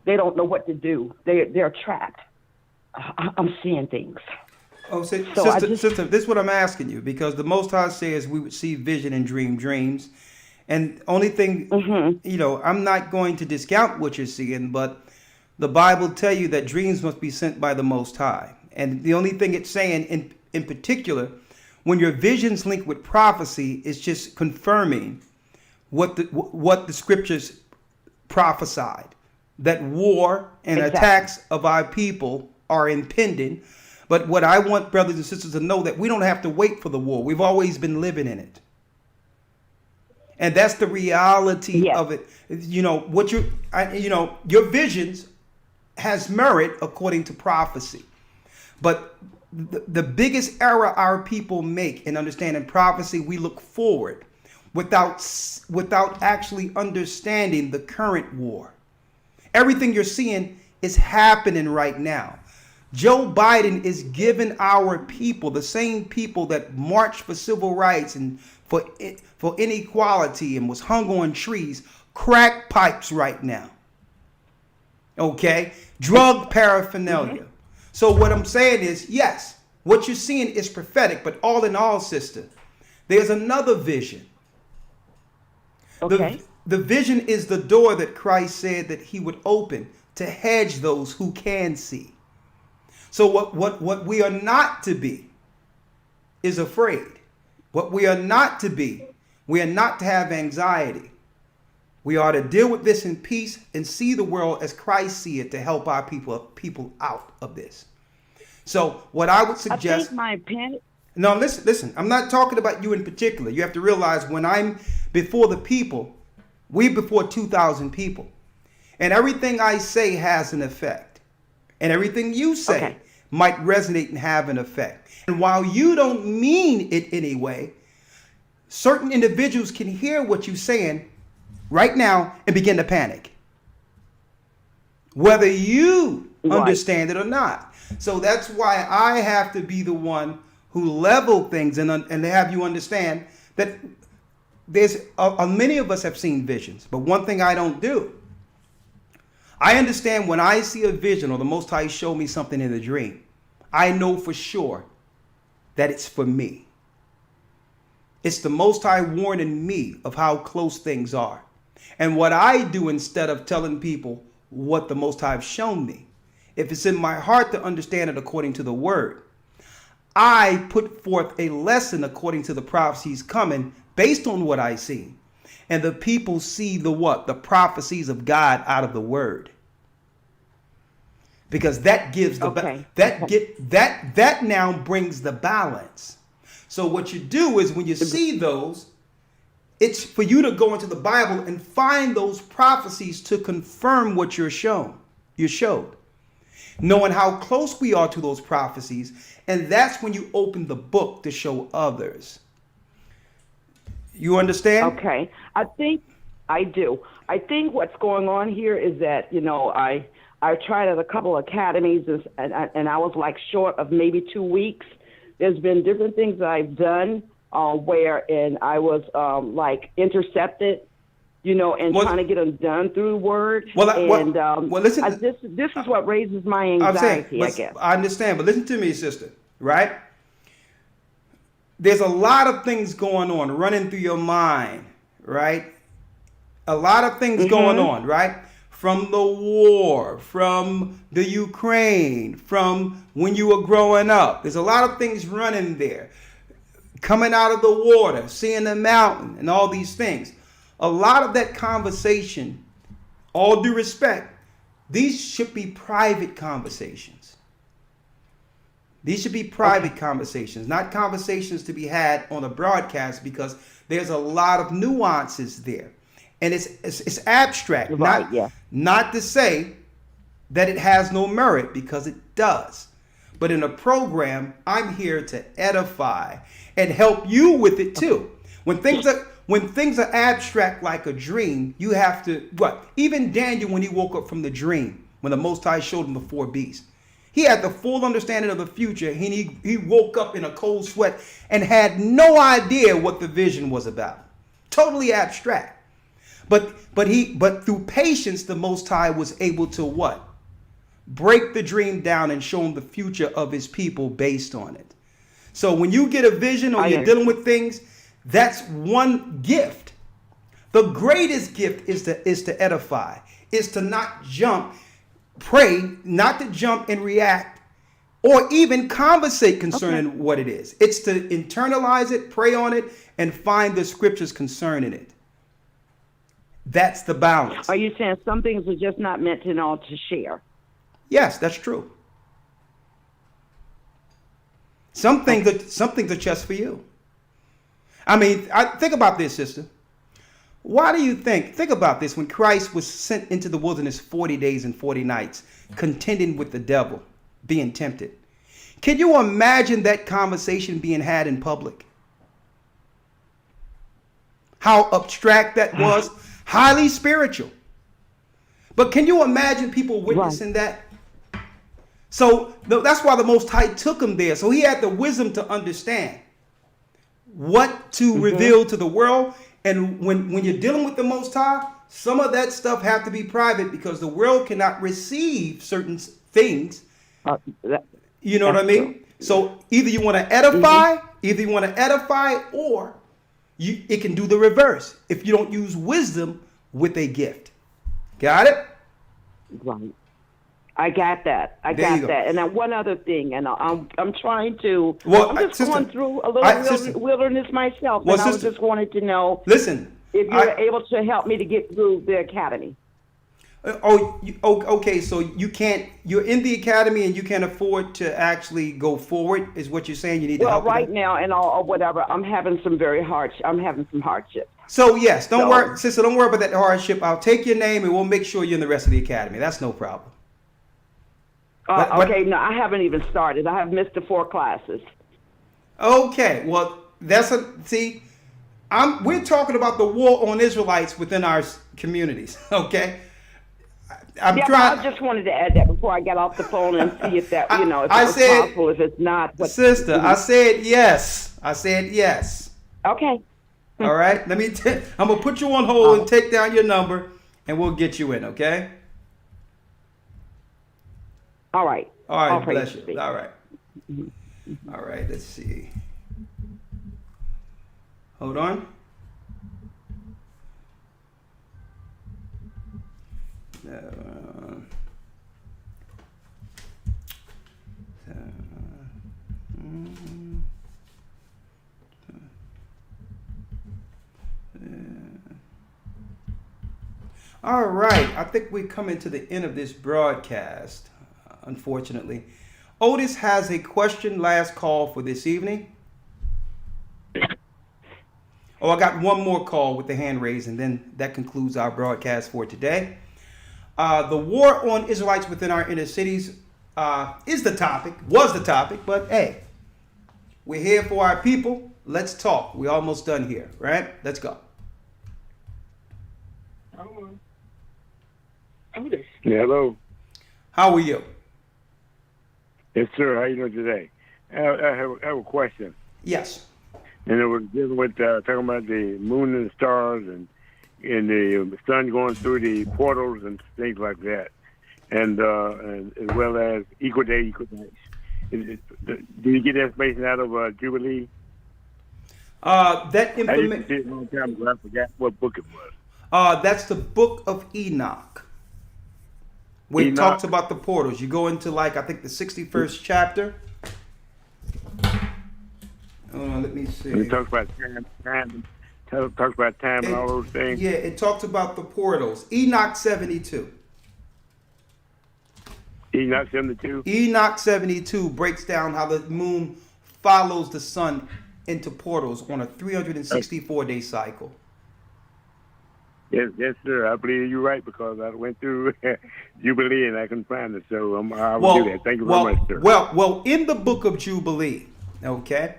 they don't know what to do. They're trapped. I'm seeing things. Oh, sister, this is what I'm asking you, because the Most High says we would see vision and dream dreams. And only thing, I'm not going to discount what you're seeing, but the Bible tell you that dreams must be sent by the Most High. And the only thing it's saying in particular, when your visions link with prophecy, it's just confirming what the scriptures prophesied, that war and attacks of our people are impending. But what I want brothers and sisters to know, that we don't have to wait for the war. We've always been living in it. And that's the reality of it. Your visions has merit according to prophecy. But the biggest error our people make in understanding prophecy, we look forward without actually understanding the current war. Everything you're seeing is happening right now. Joe Biden is giving our people, the same people that marched for civil rights and for inequality and was hung on trees, crack pipes right now. Okay? Drug paraphernalia. So what I'm saying is, yes, what you're seeing is prophetic, but all in all, sister, there's another vision. Okay. The vision is the door that Christ said that he would open to hedge those who can see. So what we are not to be is afraid. What we are not to be, we are not to have anxiety. We are to deal with this in peace and see the world as Christ see it, to help our people out of this. So what I would suggest... I think my opinion... No, listen. I'm not talking about you in particular. You have to realize when I'm before the people, we before 2,000 people. And everything I say has an effect. And everything you say might resonate and have an effect. And while you don't mean it anyway, certain individuals can hear what you're saying right now and begin to panic, whether you understand it or not. So that's why I have to be the one who level things and have you understand that there's many of us have seen visions, but one thing I don't do, I understand when I see a vision or the Most High show me something in a dream, I know for sure that it's for me. It's the Most High warning me of how close things are. And what I do, instead of telling people what the Most High have shown me, if it's in my heart to understand it according to the word, I put forth a lesson according to the prophecies coming based on what I see. And the people see the what? The prophecies of God out of the word. Because that gives the that now brings the balance. So what you do is when you see those, it's for you to go into the Bible and find those prophecies to confirm what you showed. Knowing how close we are to those prophecies, and that's when you open the book to show others. You understand? Okay. I think I do. I think what's going on here is that, I tried at a couple of academies and I was like short of maybe 2 weeks. There's been different things that I've done wherein I was like intercepted, and trying to get them done through the word. Listen. This is what raises my anxiety, I guess. I understand, but listen to me, sister, right? There's a lot of things going on, running through your mind, right? A lot of things going on, right? From the war, from the Ukraine, from when you were growing up. There's a lot of things running there. Coming out of the water, seeing the mountain, and all these things. A lot of that conversation, all due respect, these should be private conversations. These should be private conversations, not conversations to be had on a broadcast, because there's a lot of nuances there. And it's abstract, not to say that it has no merit, because it does. But in a program, I'm here to edify and help you with it too. When things are abstract like a dream, you have to, even Daniel, when he woke up from the dream, when the Most High showed him the 4 beasts, he had the full understanding of the future. He woke up in a cold sweat and had no idea what the vision was about. Totally abstract. But through patience, the Most High was able to what? Break the dream down and show him the future of his people based on it. So when you get a vision or you're dealing with things, that's one gift. The greatest gift is to edify, is to not jump, pray, not to jump and react, or even conversate concerning what it is. It's to internalize it, pray on it, and find the scriptures concerning it. That's the balance. Are you saying some things are just not meant to share? Yes, that's true. Some things are just for you. I mean, think about this, sister. Why do you think about this, when Christ was sent into the wilderness 40 days and 40 nights, contending with the devil, being tempted? Can you imagine that conversation being had in public? How abstract that was? Highly spiritual. But can you imagine people witnessing that? So that's why the Most High took him there. So he had the wisdom to understand what to reveal to the world. And when you're dealing with the Most High, some of that stuff have to be private, because the world cannot receive certain things. You know what I mean? True. So either you want to edify, or it can do the reverse if you don't use wisdom with a gift. Got it? Right. I got that. And then one other thing, and I'm trying to. I'm just going through a little wilderness myself, and I just wanted to know. Listen, if you're able to help me to get through the academy. Okay. So you can't. You're in the academy, and you can't afford to actually go forward. Is what you're saying? You need to help. Well, right now, and or whatever, I'm having some hardship. So yes, don't worry, sister. Don't worry about that hardship. I'll take your name, and we'll make sure you're in the rest of the academy. That's no problem. Okay, no, I haven't even started. I have missed the 4 classes. Okay, well, we're talking about the war on Israelites within our communities, okay? I just wanted to add that before I got off the phone and see if that, if it was possible, if it's not. Sister, I said yes. Okay. All right, I'm going to put you on hold and take down your number, and we'll get you in, okay? All right. Bless you. All right. All right, let's see. Hold on. All right, I think we're coming to the end of this broadcast, unfortunately. Otis has a question, last call for this evening. Oh, I got one more call with the hand raised, and then that concludes our broadcast for today. The war on Israelites within our inner cities was the topic, but hey, we're here for our people. Let's talk. We're almost done here, right? Let's go. Yeah, hello. How are you? Yes, sir. How you doing today? I have a question. Yes. And it was dealing with talking about the moon and the stars and the sun going through the portals and things like that, and as well as equal day, equal nights. Do you get that information out of Jubilee? That I used to information. see it a long time ago. I forgot what book it was. That's the book of Enoch. Where it talks about the portals. You go into I think the 61st chapter. Let me see. And it talks about time. Talks about time and all those things. Yeah, it talks about the portals. Enoch 72. Enoch 72. Enoch 72 breaks down how the moon follows the sun into portals on a 364-day cycle. Yes, sir. I believe you're right because I went through Jubilee and I couldn't find it, so I will do that. Thank you very much, sir. Well, in the book of Jubilee, okay,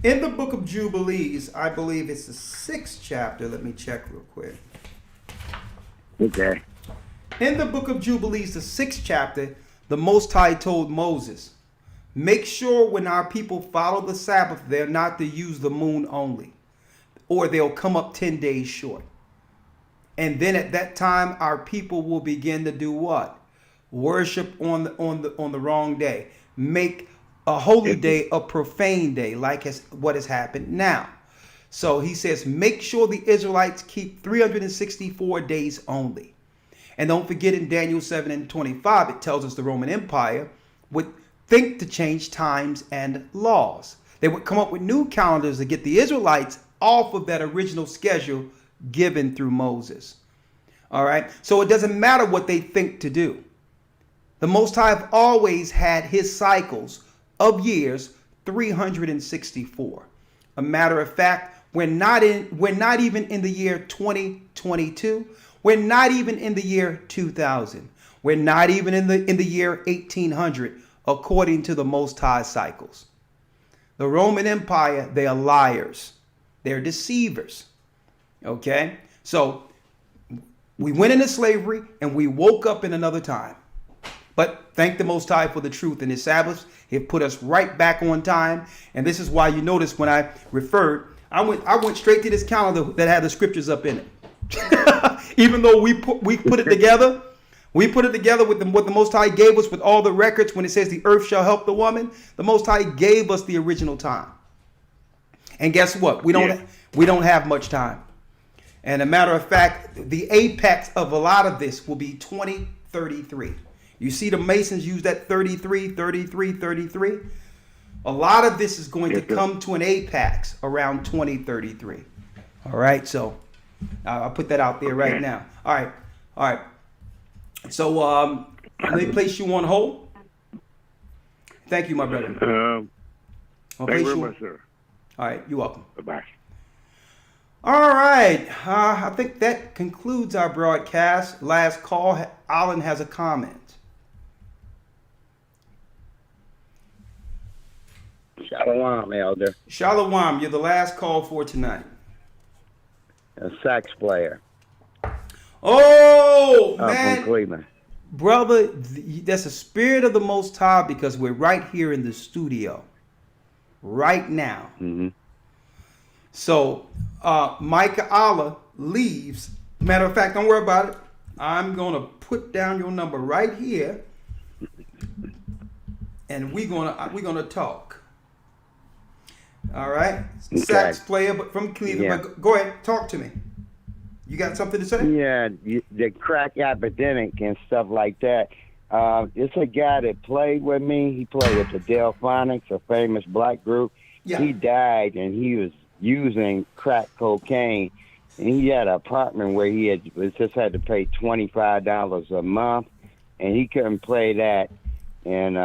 in the book of Jubilees, I believe it's the 6th chapter. Let me check real quick. Okay. In the book of Jubilees, the 6th chapter, the Most High told Moses, make sure when our people follow the Sabbath, they're not to use the moon only, or they'll come up 10 days short. And then at that time, our people will begin to do what? Worship on the wrong day. Make a holy day a profane day, like what has happened now. So he says, make sure the Israelites keep 364 days only. And don't forget in Daniel 7:25, it tells us the Roman Empire would think to change times and laws. They would come up with new calendars to get the Israelites off of that original schedule given through Moses. All right. So it doesn't matter what they think to do. The Most High have always had his cycles of years 364. A matter of fact, we're not even in the year 2022. We're not even in the year 2000. We're not even in the year 1800 according to the Most High cycles. The Roman Empire, they are liars. They're deceivers. Okay? So we went into slavery and we woke up in another time. But thank the Most High for the truth in his Sabbaths. He put us right back on time. And this is why you notice when I referred, I went straight to this calendar that had the scriptures up in it. Even though we put it together, we put it together with what the Most High gave us with all the records. When it says the earth shall help the woman, the Most High gave us the original time. And guess what? We don't have much time. And a matter of fact, the apex of a lot of this will be 2033. You see the Masons use that 33. A lot of this is going to come to an apex around 2033. All right, so I'll put that out there right now. All right. So let me place you on hold. Thank you, my brother. Thank you very much, sir. All right, you're welcome. Bye-bye. All right, I think that concludes our broadcast. Last call, Alan has a comment. Shalom, Elder. Shalom, you're the last call for tonight. A sax player. Oh, man. From Cleveland. Brother, that's the spirit of the Most High because we're right here in the studio. Right now. Mm-hmm. So, Micah Allah leaves. Matter of fact, don't worry about it. I'm going to put down your number right here. And we're gonna talk. All right? Okay. Sax player, but from Cleveland. Yeah. But go ahead, talk to me. You got something to say? Yeah, the crack epidemic and stuff like that. It's a guy that played with me. He played with the Delphonics, a famous black group. Yeah. He died, and he was using crack cocaine. And he had an apartment where he just had to pay $25 a month, and he couldn't play that. And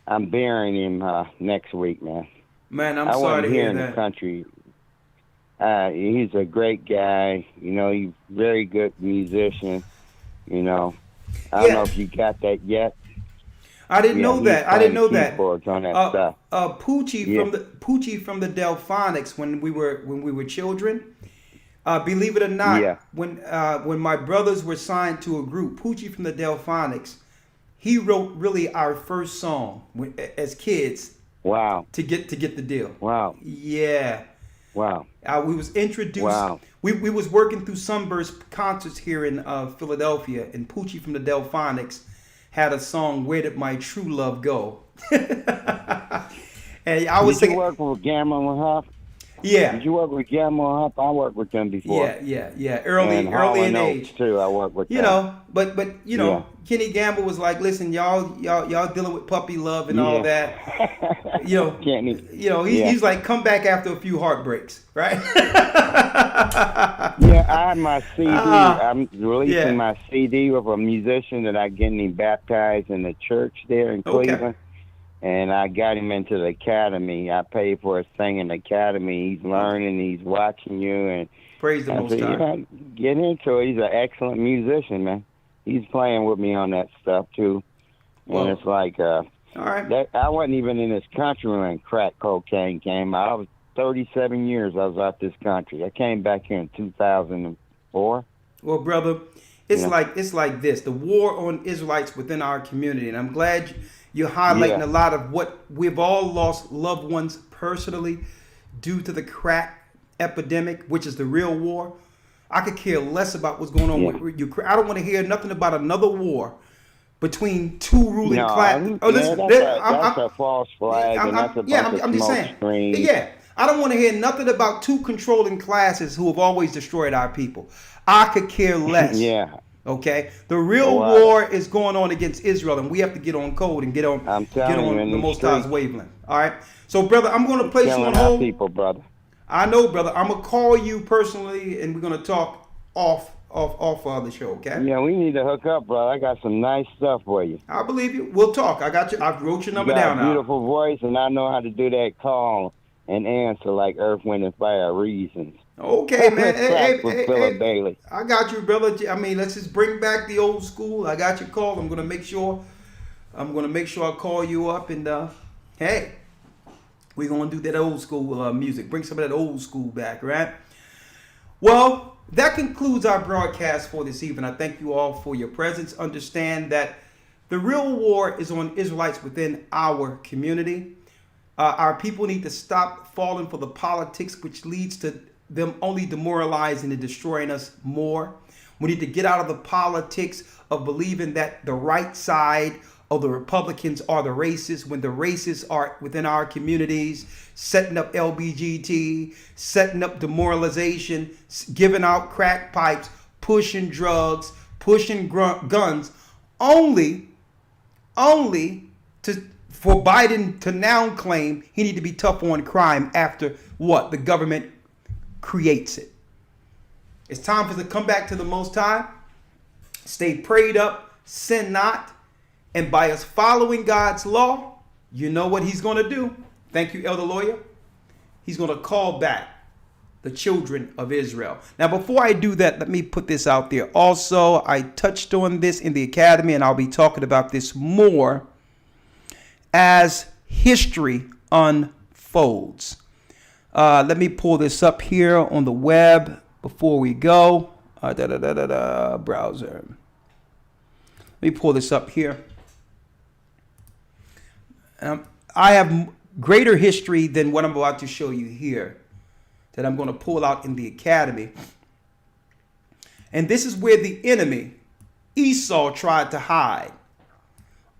I'm burying him next week, man. Man, I'm sorry to hear that. I wasn't here in the country. He's a great guy. You know, he's a very good musician. You know, I don't know if you got that yet. I didn't know that. I didn't know that. Keyboards on that stuff. Poochie from the Delphonics when we were children. Believe it or not, when my brothers were signed to a group, Poochie from the Delphonics, he wrote really our first song as kids. Wow. To get the deal. Wow. Yeah. Wow. We was introduced. Wow. We was working through Sunburst concerts here in Philadelphia, and Poochie from the Delphonics had a song, "Where Did My True Love Go?" And I was Did you work with Gamma and Huff? Yeah. Did you work with Gamma and Huff? I worked with them before. Yeah. Early in age too. I worked with them. You know, but you know, Kenny Gamble was like, "Listen, y'all dealing with puppy love and all that." You know, Kenny. You know, he's like, "Come back after a few heartbreaks," right? Yeah, I have my CD. I'm releasing my CD with a musician that I getting him baptized in the church there in Cleveland. And I got him into the academy. I paid for his singing academy. He's learning. He's watching you. And praise the Most High. You know, get into it. He's an excellent musician, man. He's playing with me on that stuff too. And it's like, all right. I wasn't even in this country when crack cocaine came out. I was 37 years. I was out this country. I came back here in 2004. Well, brother, it's like this: the war on Israelites within our community, and I'm glad you're highlighting a lot of what we've all lost loved ones personally due to the crack epidemic, which is the real war. I could care less about what's going on with Ukraine. I don't want to hear nothing about another war between two ruling classes. That's a false flag, and that's a bunch of smoke screens. Yeah, I don't want to hear nothing about two controlling classes who have always destroyed our people. I could care less. Okay, the real war is going on against Israel, and we have to get on code and get on the Most High's wavelength. All right, so brother, I'm going to place you on hold. People, brother. I know, brother. I'm gonna call you personally, and we're gonna talk off the show. Okay? Yeah, we need to hook up, brother. I got some nice stuff for you. I believe you. We'll talk. I got you. I wrote your number down. You got a beautiful voice, and I know how to do that call and answer like Earth, Wind, and Fire reasons. Okay, man. Hey, Bailey. I got you, brother. I mean, let's just bring back the old school. I got your call. I'm gonna make sure I call you up, and hey, we're gonna do that old school music. Bring some of that old school back, right? Well, that concludes our broadcast for this evening. I thank you all for your presence. Understand that the real war is on Israelites within our community. Our people need to stop falling for the politics, which leads to them only demoralizing and destroying us more. We need to get out of the politics of believing that the right side of the Republicans are the racists when the racists are within our communities, setting up LBGT, setting up demoralization, giving out crack pipes, pushing drugs, pushing guns, only for Biden to now claim he need to be tough on crime after what? The government creates it. It's time for us to come back to the Most High, stay prayed up, sin not, and by us following God's law, you know what he's going to do. Thank you, Elder Lawyer. He's going to call back the children of Israel. Now, before I do that, let me put this out there. Also, I touched on this in the academy, and I'll be talking about this more as history unfolds. Let me pull this up here on the web before we go. Browser. Let me pull this up here. I have greater history than what I'm about to show you here that I'm going to pull out in the academy. And this is where the enemy, Esau, tried to hide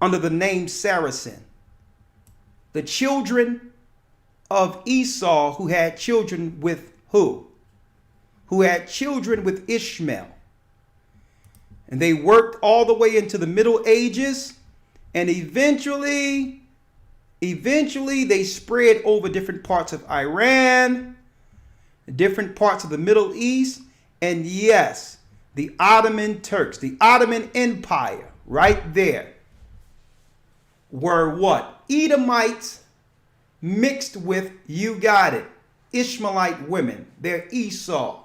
under the name Saracen. The children of Esau who had children with who? Who had children with Ishmael. And they worked all the way into the Middle Ages, and eventually they spread over different parts of Iran, different parts of the Middle East, and yes, the Ottoman Turks, the Ottoman Empire, right there, were what? Edomites mixed with, you got it, Ishmaelite women. They're Esau.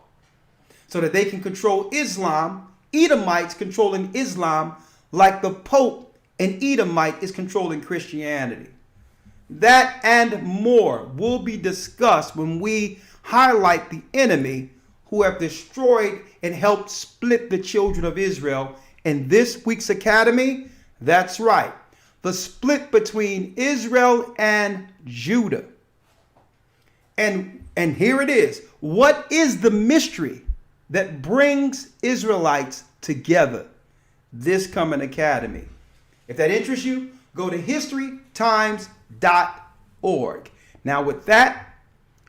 So that they can control Islam. Edomites controlling Islam like the Pope and Edomite is controlling Christianity. That and more will be discussed when we highlight the enemy who have destroyed and helped split the children of Israel. In this week's Academy, that's right, the split between Israel and Judah. And here it is. What is the mystery that brings Israelites together? This coming Academy. If that interests you, go to historytimes.org. Now with that,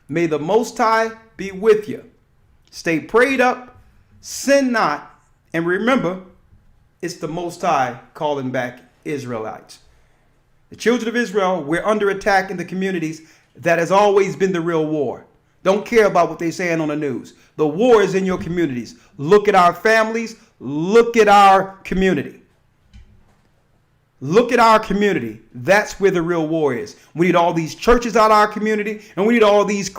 may the Most High be with you. Stay prayed up, sin not, and remember, it's the Most High calling back Israelites. The children of Israel, we're under attack in the communities. That has always been the real war. Don't care about what they're saying on the news. The war is in your communities. Look at our families. Look at our community. Look at our community. That's where the real war is. We need all these churches out of our community, and we need all these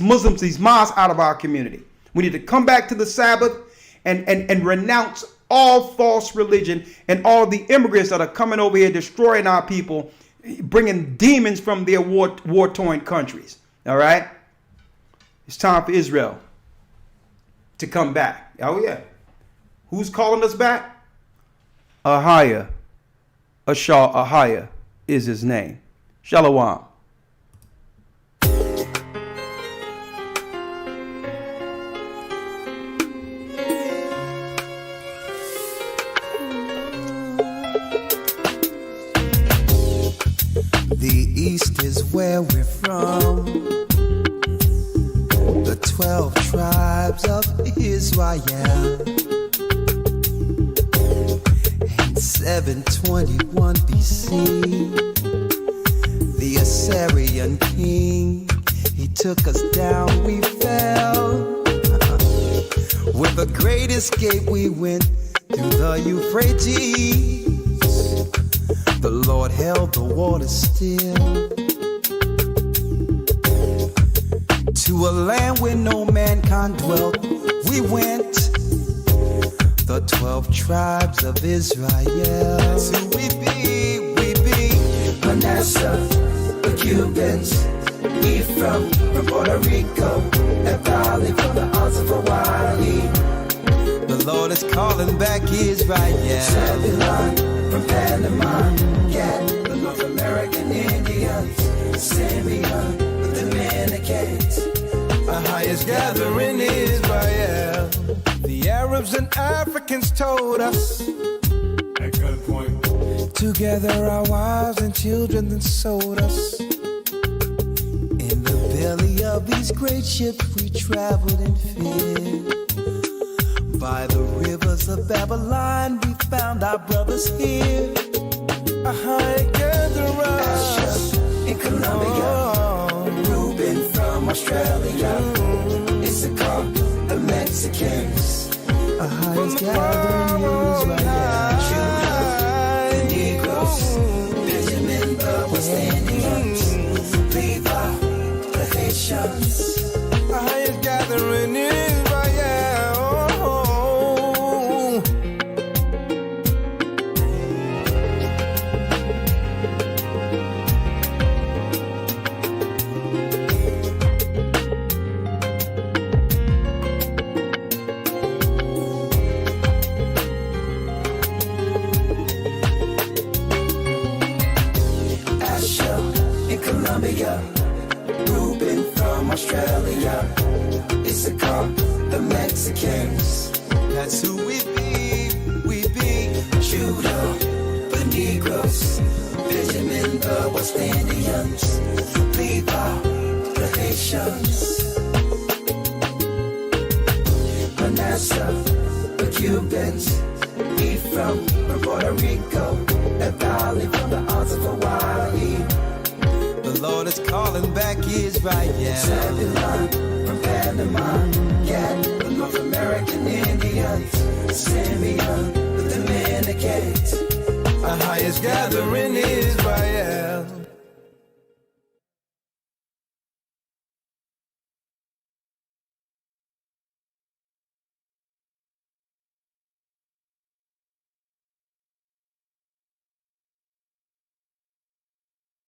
Muslims, these mosques out of our community. We need to come back to the Sabbath and renounce all false religion and all the immigrants that are coming over here destroying our people, bringing demons from their war-torn countries. All right? It's time for Israel to come back. Oh, yeah. Who's calling us back? Ahia. Ahia is his name. Shalom. The East is where we're from. The 12 tribes of Israel. In 721 BC, the Assyrian king, he took us down, we fell. With a great escape we went through the Euphrates. The Lord held the water still. To a land where no mankind dwelt, we went. The 12 tribes of Israel. That's who we be, Manasseh, the Cubans, Ephraim from Puerto Rico, and Valley from the Isles of Hawaii. The Lord is calling back Israel. Zebulon from Panama, yeah, the North American Indians, Simeon, the Dominicans. Our highest gathering Israel. The Arabs and Africans told us at gunpoint. Together our wives and children then sold us. In the belly of these great ships we traveled in fear. By the rivers of Babylon we found our brothers here. A high gatherer in Colombia, Reuben from Australia, Issachar, the Mexicans. A highest gathering Israel. Judah, the Negroes, Benjamin, the West Indians, Levi, the Haitians. A highest gathering Israel. Reuben from Australia, Issachar, the Mexicans. That's who we be. Judah, the Negroes, Benjamin, the West Indians, Levi, the Haitians, Manasseh, the Cubans, Ephraim from Puerto Rico, and Valley from the Isles of Hawaii. The Lord is calling back Israel. Zebulon from Panama, yeah, the North American Indians, Simeon, the Dominicans. Our highest gathering is